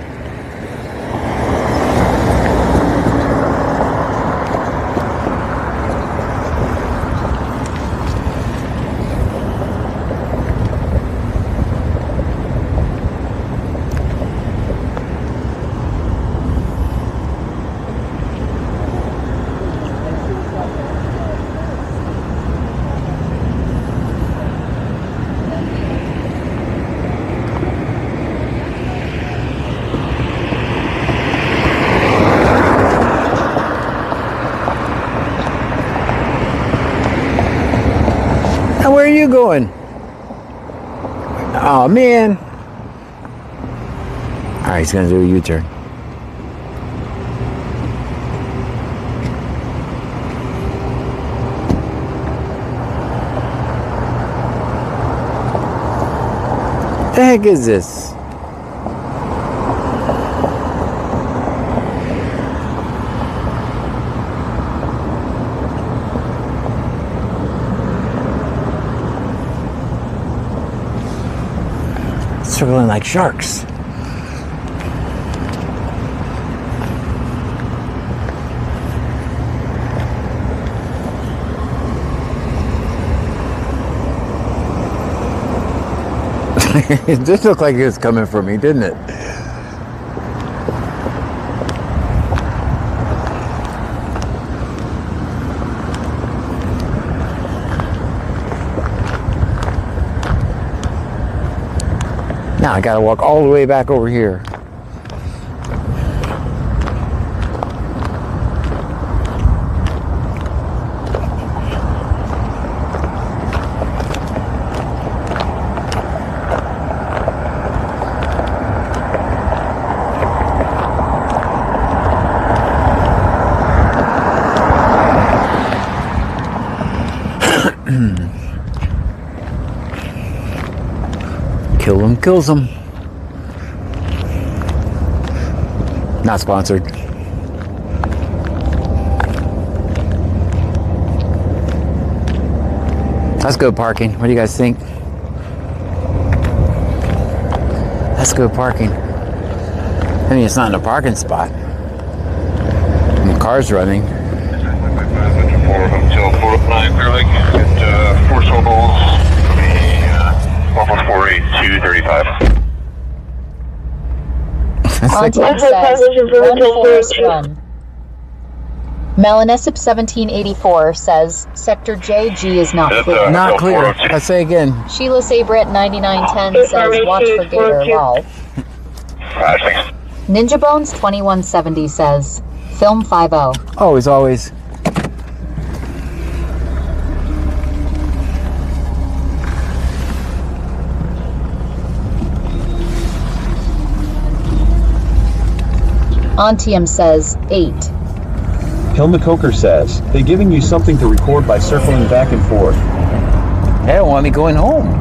Where are you going? Oh man. Alright, he's gonna do a U-turn. The heck is this? Circling like sharks. It just looked like it was coming for me, didn't it? Now I gotta walk all the way back over here. Kill him, kills him. Not sponsored. That's good parking. What do you guys think? That's good parking. I mean, it's not in a parking spot. And the car's running. Until 409 Clear Lake, get 4 totals, 148-235. Contact says, run Forest Run. Melanisip 1784 says, Sector JG is not clear. Not clear. I say again. Sheila Sabret 9910 says, watch for Gator, lol. Ninja Bones 2170 says, film 50. Always, always. Antium says, 8. Hilma Coker says, they're giving you something to record by circling back and forth. They don't want me going home.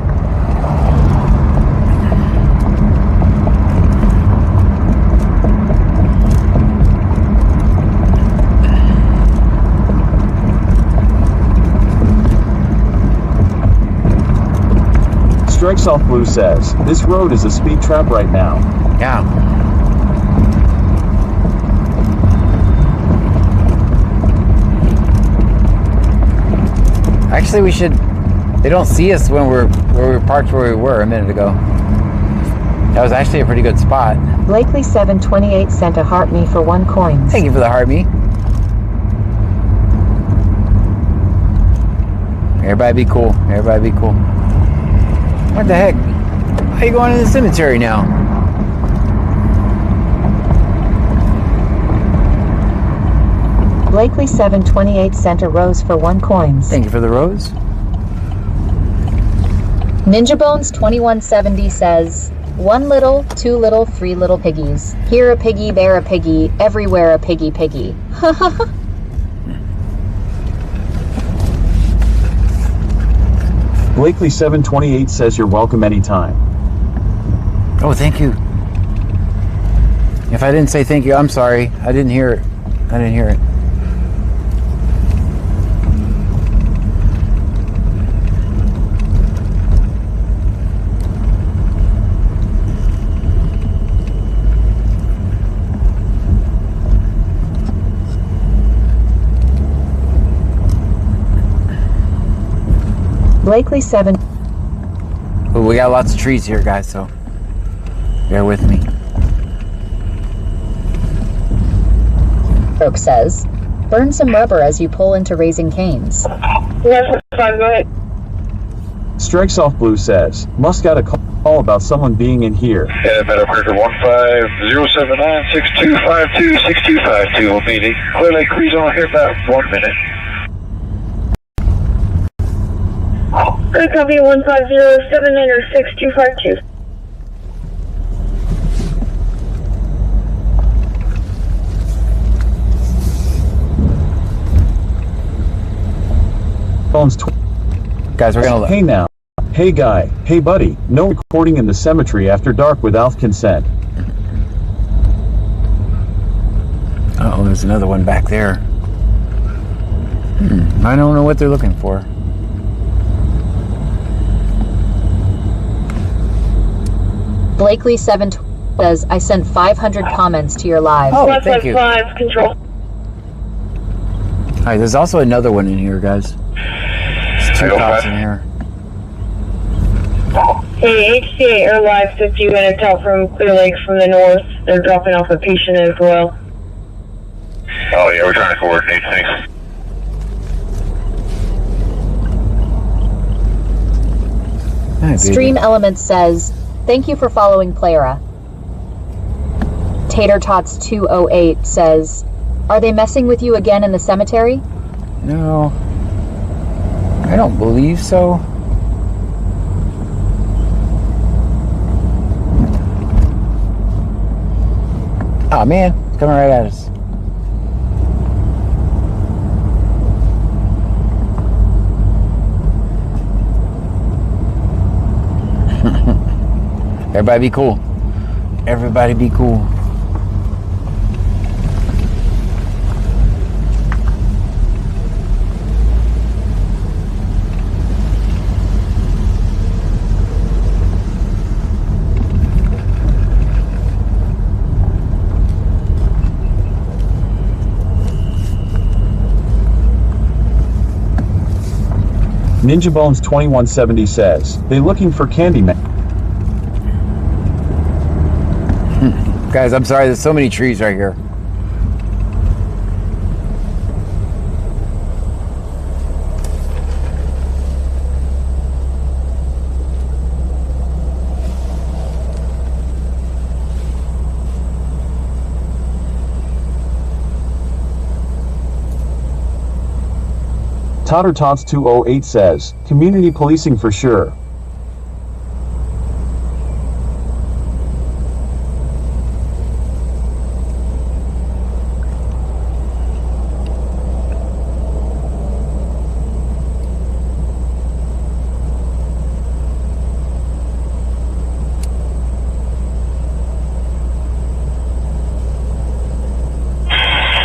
Strikes Off Blue says, this road is a speed trap right now. Yeah. Actually, we should... They don't see us when we're parked where we were a minute ago. That was actually a pretty good spot. Blakely 728 sent a heart me for 1 coin. Thank you for the heart me. Everybody be cool. Everybody be cool. What the heck? How you going to the cemetery now? Blakely 728 sent a rose for 1 coin. Thank you for the rose. Ninja Bones 2170 says, 1 little, 2 little, 3 little piggies. Here a piggy, there a piggy, everywhere a piggy piggy. Blakely 728 says you're welcome anytime. Oh, thank you. If I didn't say thank you, I'm sorry. I didn't hear it. I didn't hear it. Blakely 7. Well, we got lots of trees here, guys, so bear with me. Brooke says, burn some rubber as you pull into Raising Cane's. Yes, fine, go ahead. Strikes Off Blue says, must got a call about someone being in here. Yeah, Meadow Creeker 15079-6252-6252 will be the Clear Lake Cruise on here about 1 minute. Good copy 15079-6252. Bones Guys, we're gonna... Hey now. Hey guy. Hey buddy. No recording in the cemetery after dark without consent. Uh-oh, there's another one back there. I don't know what they're looking for. Blakely 7 says, I sent 500 comments to your live. Oh, thank you. 5 control. Alright, there's also another one in here, guys. There's 2 cops in here. Hey, HCA Air Live 50 minutes out from Clear Lake from the north. They're dropping off a patient as well. Oh yeah, we're trying to coordinate things. Hi, Stream Elements says, thank you for following Playera. Tater Tots 208 says, are they messing with you again in the cemetery? No. I don't believe so. Oh man, it's coming right at us. Everybody be cool. Everybody be cool. Ninja Bones 2170 says, they looking for Candyman. Guys, I'm sorry, there's so many trees right here. Totter Tots 208 says, community policing for sure.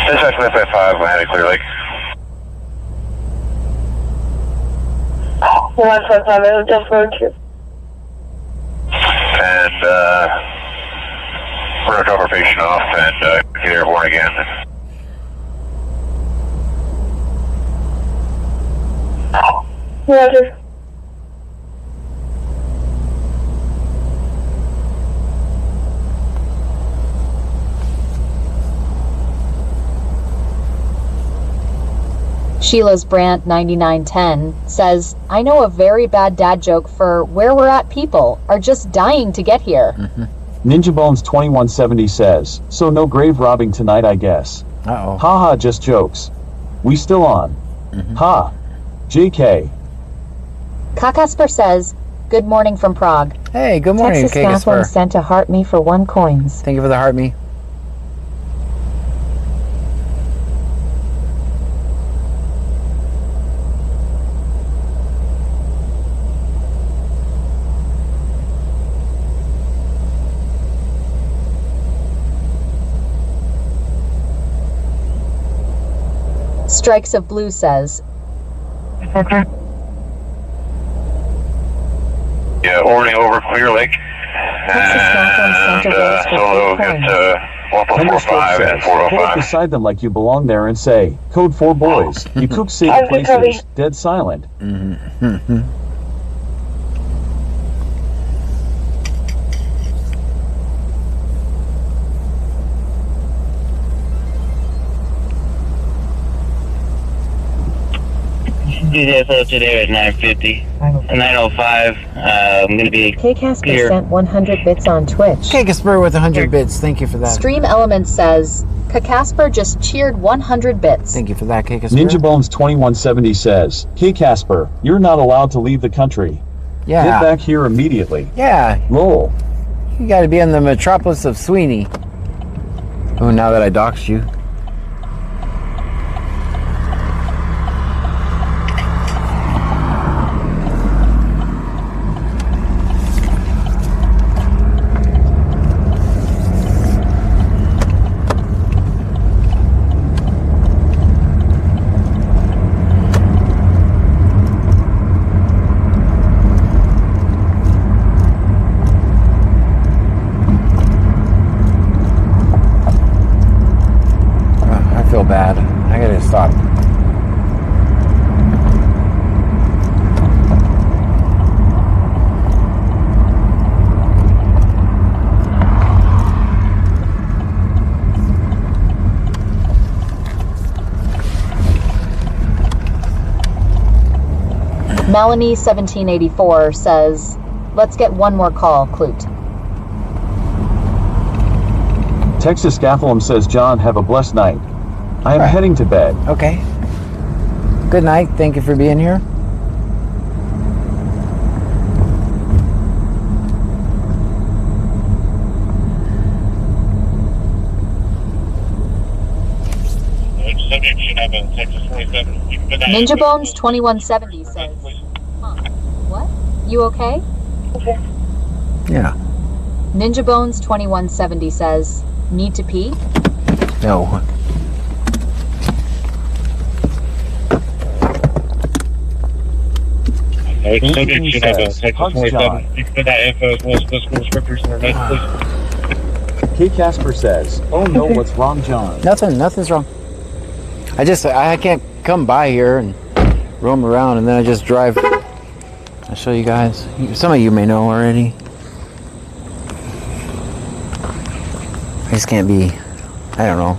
Dispatch Left 5, I had a Clear Lake. 155, just road 2. car facing off and get airborne again. Roger. Sheila's Brandt 9910 says, I know a very bad dad joke for where we're at people are just dying to get here. Ninja Bones 2170 says, so no grave robbing tonight, I guess. Uh-oh. Haha, just jokes. We still on. Ha. JK. Kakasper says, good morning from Prague. Hey, good morning, Texas Catherine Kakasper. sent a heart me for 1 coins. Thank you for the heart me. Strikes of Blue says, Yeah, Orny over Clear Lake. Texas Catherine sent a rose Solo for 3 gets coins. 145 and Pull up 405. beside them like you belong there and say, Code 4 boys. You cook city places. Dead silent. Do this today at 9:50. 9:05. I'm gonna be Kakasper here. sent 100 bits on Twitch. Kakasper with 100 bits. Thank you for that. Stream Elements says, Kakasper just cheered 100 bits. Thank you for that, Kakasper. Ninja Bones 2170 says, Hey Casper, you're not allowed to leave the country. Yeah. Get back here immediately. Yeah. Roll. You got to be in the metropolis of Sweeney. Oh, now that I doxed you. I feel bad. I gotta stop. Melanie 1784 says, let's get one more call, Clute. Texas Gathlum says, John, have a blessed night. I am heading to bed. Okay. Good night. Thank you for being here. Subject should have a Texas 27. Ninja Bones 2170 says, huh, what? You okay? Okay. Yeah. Ninja Bones 2170 says, need to pee? No. Subject should have a Texas 27. You can put that info as well as physical descriptors in their notes, please. Kate Casper says, oh no, what's wrong, John? Nothing's wrong. I can't come by here and roam around and then I just drive. I'll show you guys. Some of you may know already. I just can't be, I don't know.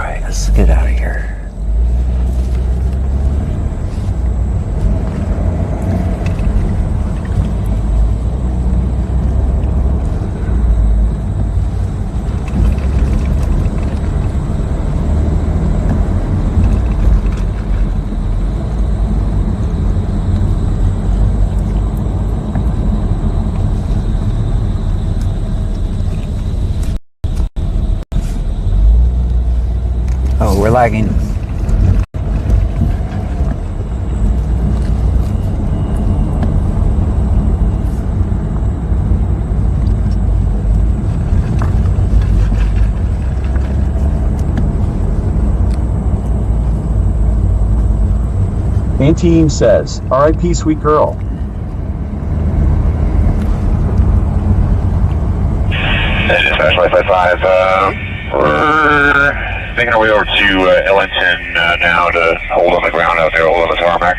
Alright, let's get out of here. Oh, we're lagging. Antine says, R.I.P. sweet girl. This is Fast 555. We're making our way over to Ellington now to hold on the ground out there, hold on the tarmac.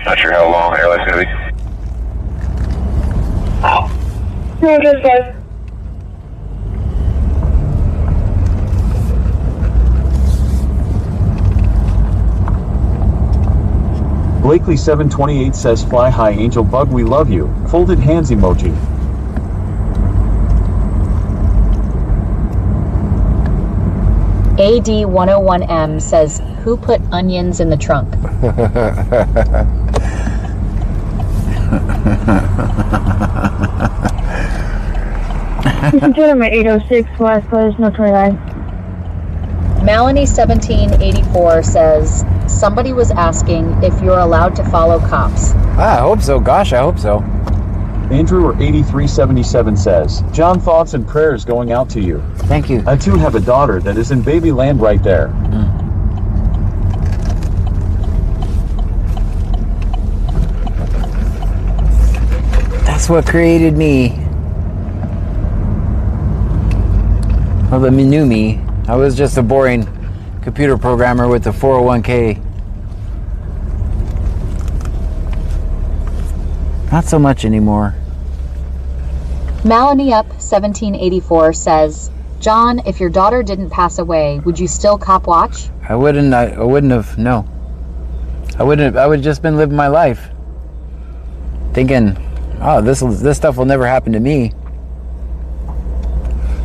Not sure how long the airlight's going to be. No, just fine. Blakely 728 says, fly high, Angel Bug, we love you. Folded hands emoji. AD101M says, who put onions in the trunk? Gentleman 806 West Coast, no 29. Melanie1784 says, somebody was asking if you're allowed to follow cops. I hope so. Gosh, I hope so. Andrew or 8377 says, John, thoughts and prayers going out to you. Thank you. I too have a daughter that is in baby land right there. That's what created me. Well, the new me. I was just a boring computer programmer with a 401k. Not so much anymore. Melanie Up 1784 says, John, if your daughter didn't pass away, would you still cop watch? I wouldn't have, no. I would have just been living my life. Thinking, oh, this stuff will never happen to me.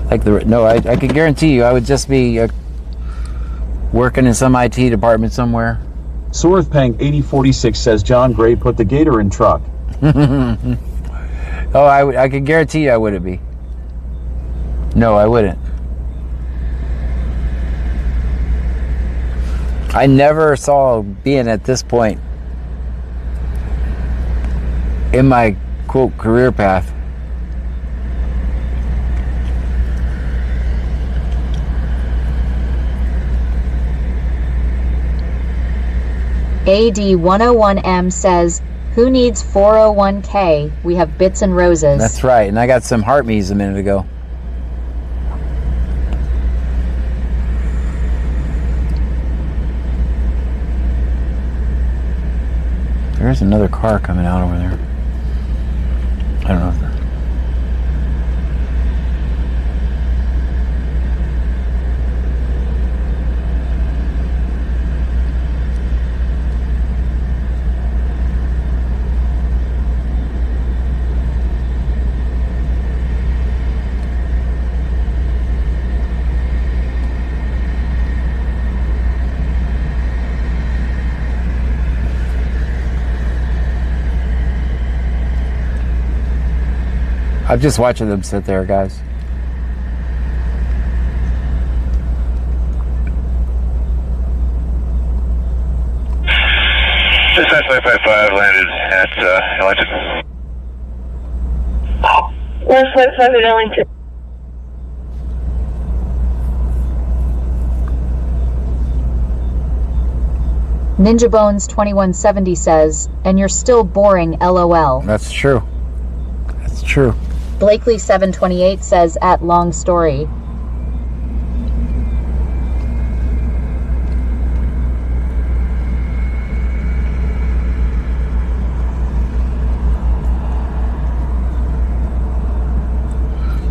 I can guarantee you I would just be working in some IT department somewhere. Sorthpang 8046 says, John Gray put the gator in truck. Oh, I can guarantee you I wouldn't be. No, I wouldn't. I never saw being at this point in my quote career path. AD101M says, who needs 401k? We have bits and roses. That's right, and I got some heart me's a minute ago. There's another car coming out over there. I don't know if they're... I'm just watching them sit there, guys. This is 555 landed at Ellington. West 55 at Ellington. Ninja Bones 2170 says, and you're still boring, LOL. That's true. That's true. Blakely 728 says, at long story.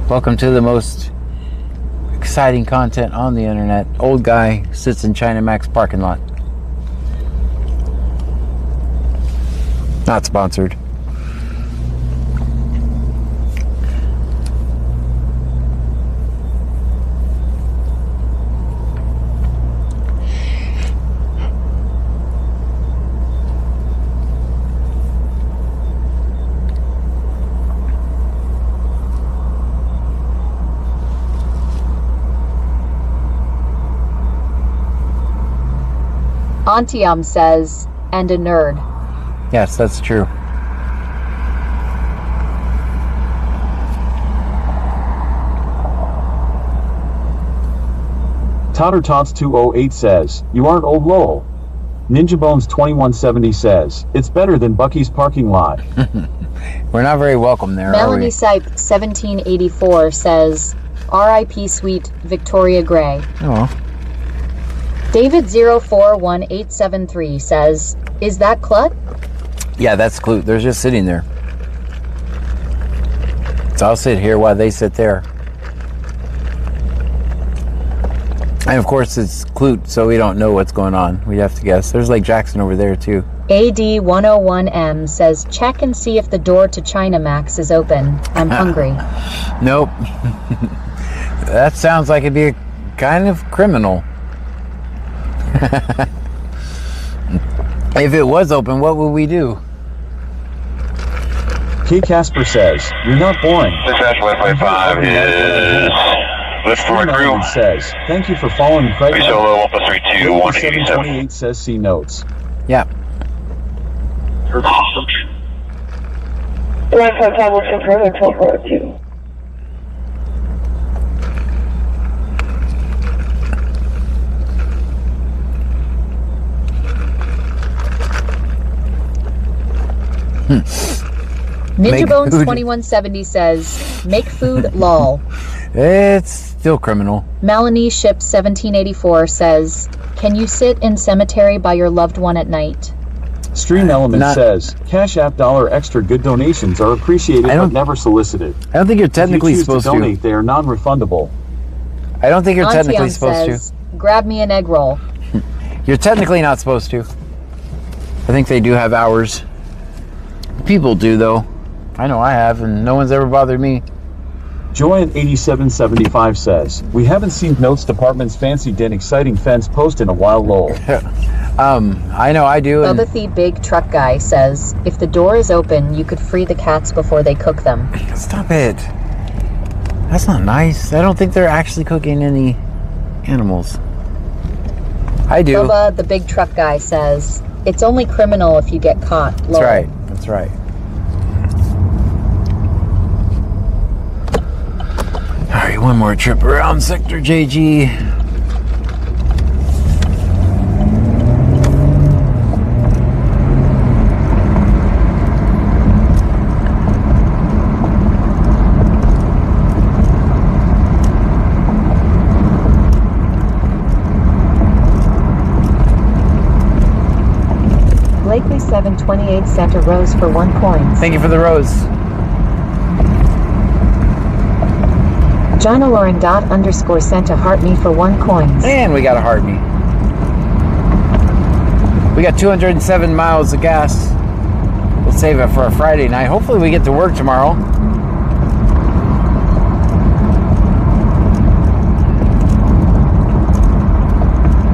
Welcome to the most exciting content on the internet. Old guy sits in China Max parking lot. Not sponsored. Antium says, and a nerd. Yes, that's true. Totter Tots 208 says, you aren't old lol. Ninja Bones 2170 says, it's better than Bucky's parking lot. We're not very welcome there, Melanie are we? Sipe 1784 says, R.I.P. Sweet Victoria Gray. Oh. David 041873 says, is that Clut? Yeah, that's Clute. They're just sitting there. So I'll sit here while they sit there. And of course it's Clute, so we don't know what's going on. We'd have to guess. There's Lake Jackson over there too. AD101M says, check and see if the door to China Max is open. I'm hungry. Nope. That sounds like it'd be a kind of criminal. If it was open, what would we do? K. Casper says, you're not boring. Dispatch 155 is lift for my crew. Says, thank you for following Craig. 3 solo 1+32 187. 728 says, see notes. Yeah. 155 will confirm 1242. Ninja Bones 2170 says, make food lol. It's still criminal. Melanie Ship 1784 says, can you sit in cemetery by your loved one at night? Stream Element says, Cash App dollar extra good donations are appreciated but never solicited. I don't think you're technically if you choose supposed to donate, they are non-refundable. I don't think you're Antium technically supposed says, grab me an egg roll. to. You're technically not supposed to. I think they do have hours. People do, though. I know I have, and no one's ever bothered me. Joanne8775 says, we haven't seen Notes Department's fancy den exciting fence post in a while, lol. I know I do. Bubba the Big Truck Guy says, if the door is open, you could free the cats before they cook them. Stop it. That's not nice. I don't think they're actually cooking any animals. I do. Bubba the Big Truck Guy says, it's only criminal if you get caught. That's right. That's right. All right, one more trip around Sector JG. Blakely 728 sent a rose for 1 coin. Thank you for the rose. John Aloran _ sent a heart me for 1 coin. And we got a heart me. We got 207 miles of gas. We'll save it for a Friday night. Hopefully we get to work tomorrow.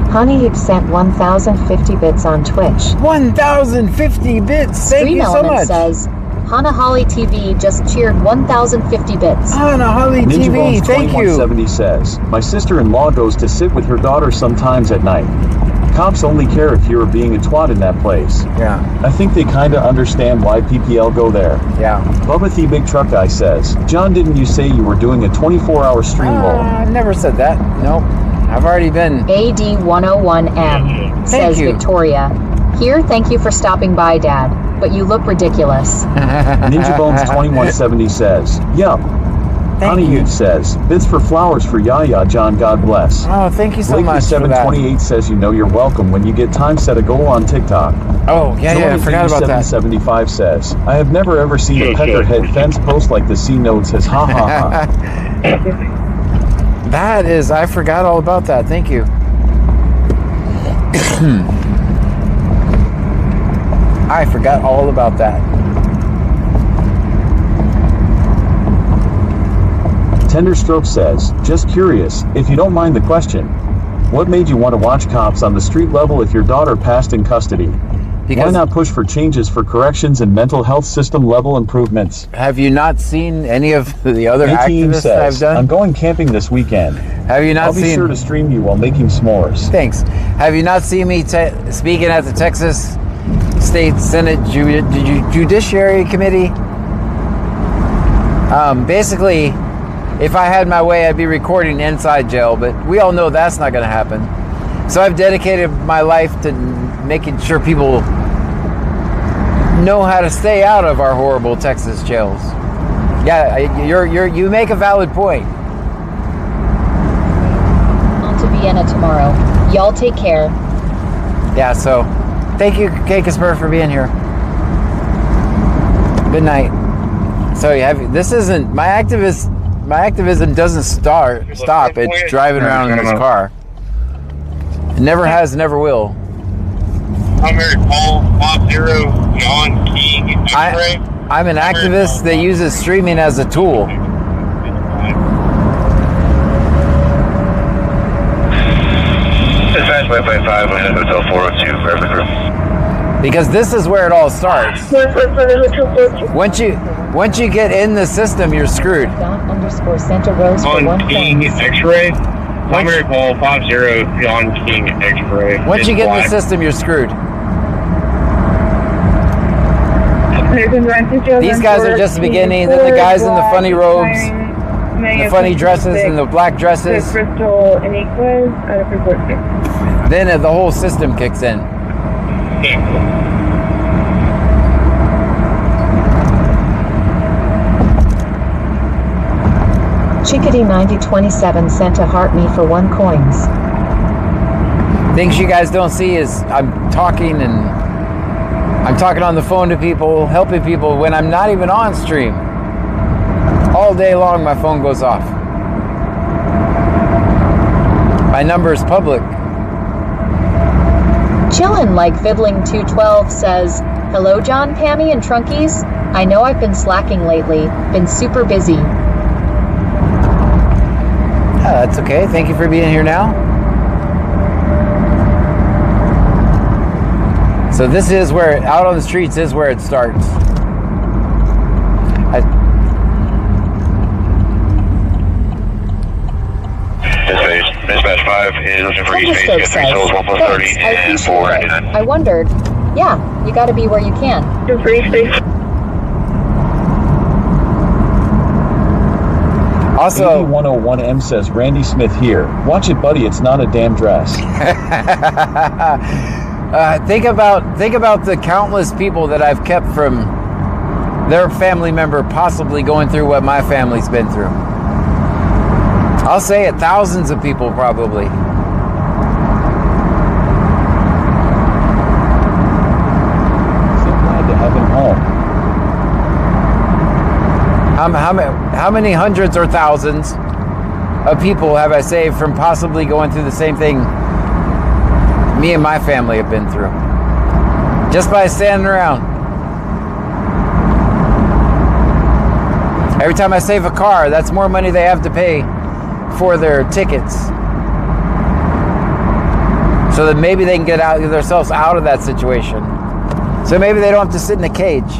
Honey Hicks sent 1,050 bits on Twitch. 1,050 bits! Thank you so much! Says, Hana Holly TV just cheered 1,050 bits. Hana Holly Ninja TV, Bones thank you! 2170 says, my sister-in-law goes to sit with her daughter sometimes at night. Cops only care if you're being a twat in that place. Yeah. I think they kinda understand why PPL go there. Yeah. Bubba the Big Truck Guy says, John, didn't you say you were doing a 24-hour stream roll? I never said that. Nope. I've already been. AD101M says you. Victoria. Here, thank you for stopping by, Dad. But you look ridiculous. Ninja Bones 2170 says, yup. Honey Youth says, bits for flowers for Yaya, John, God bless. Oh, thank you so much for that. 728 says, you know you're welcome when you get time, set a goal on TikTok. Oh, yeah, I forgot about that. 775 says, I have never ever seen a peckerhead fence post like the C notes has ha ha ha. That is, I forgot all about that. Thank you. I forgot all about that. Tenderstroke says, just curious, if you don't mind the question, what made you want to watch cops on the street level if your daughter passed in custody? Why not push for changes for corrections and mental health system level improvements? Have you not seen any of the other A-Team activists says, I've done? I'm going camping this weekend. Have you not I'll be seen? sure to stream you while making s'mores. Thanks. Have you not seen me speaking at the Texas State Senate Judiciary Committee? Basically, if I had my way, I'd be recording inside jail, but we all know that's not going to happen. So I've dedicated my life to making sure people know how to stay out of our horrible Texas jails. Yeah, you make a valid point. On to Vienna tomorrow. Y'all take care. Yeah, so thank you, Kakasper, for being here. Good night. So this isn't my activism doesn't stop. It's driving around in this car. It never has, never will. I'm Eric Paul, 50 John King X-Ray. I'm an activist that uses streaming as a tool. Dispatch 555, we're in Hotel 402, grab the crew. Because this is where it all starts. Once you get in the system, you're screwed. Santa Rose for John King X-Ray. I'm Eric Paul, 50 John King X-Ray. Once you get in the system, you're screwed. These guys are just the beginning. Then the guys in the funny robes, the funny dresses, and the black dresses. Then the whole system kicks in. Chickadee 9027 sent a heart me for 1 coins. Things you guys don't see is I'm talking on the phone to people, helping people when I'm not even on stream. All day long my phone goes off. My number is public. Chillin' like Fiddling 212 says, hello John, Pammy, and Trunkies. I know I've been slacking lately. Been super busy. That's okay. Thank you for being here now. So this is where, out on the streets is where it starts. Dispatch 5 is looking for East Bay, 3 souls, 1 plus 30 and 499. I wondered. Yeah, you gotta be where you can. Also, 101M says Randy Smith here. Watch it, buddy. It's not a damn dress. think about the countless people that I've kept from their family member possibly going through what my family's been through. I'll say it, thousands of people probably. So glad to have him home. How many hundreds or thousands of people have I saved from possibly going through the same thing me and my family have been through? Just by standing around. Every time I save a car, that's more money they have to pay for their tickets. So that maybe they can get themselves out of that situation. So maybe they don't have to sit in a cage.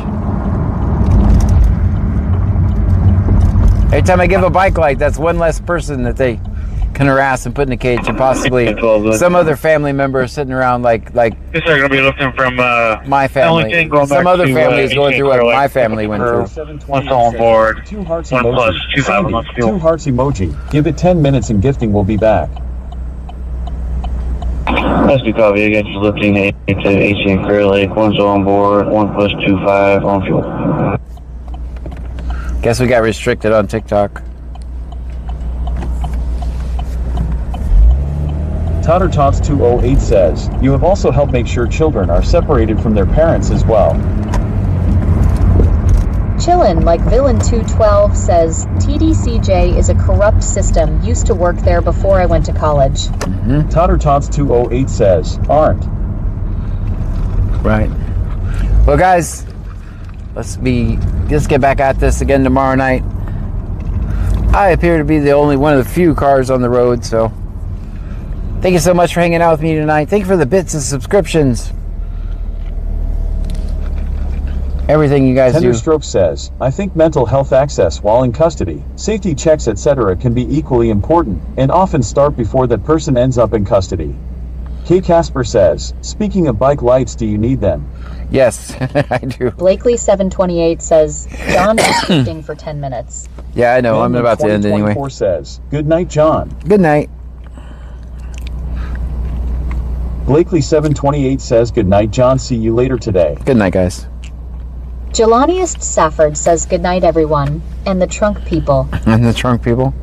Every time I give a bike light, that's one less person that they can harass and put in a cage, and possibly some other family member sitting around like This is going to be looking from my family. Some other family is going through what my family went through. Once on board, 2 hearts 1 plus emoji. 25 on fuel. 2 hearts emoji. Give it 10 minutes and gifting will be back. That's the copy. I got you lifting to AC and Clear Lake. 1's on board, 1 plus 25 on fuel. Guess we got restricted on TikTok. Totter Tots 208 says, you have also helped make sure children are separated from their parents as well. chillin', like Villain 212 says, TDCJ is a corrupt system. Used to work there before I went to college. Totter Tots 208 says, aren't. Right. Well, guys, let's get back at this again tomorrow night. I appear to be the only one of the few cars on the road, so thank you so much for hanging out with me tonight. Thank you for the bits and subscriptions. Everything you guys Tender do. Stroke says, I think mental health access while in custody, safety checks, etc. can be equally important, and often start before that person ends up in custody. K. Casper says, speaking of bike lights, do you need them? Yes, I do. Blakely 728 says, John is speaking for 10 minutes. Yeah, I know. I'm about to end anyway. 2024 says, good night, John. Good night. Blakely 728 says, good night, John. See you later today. Good night, guys. Jelaniest Safford says, good night, everyone. And the trunk people. And the trunk people.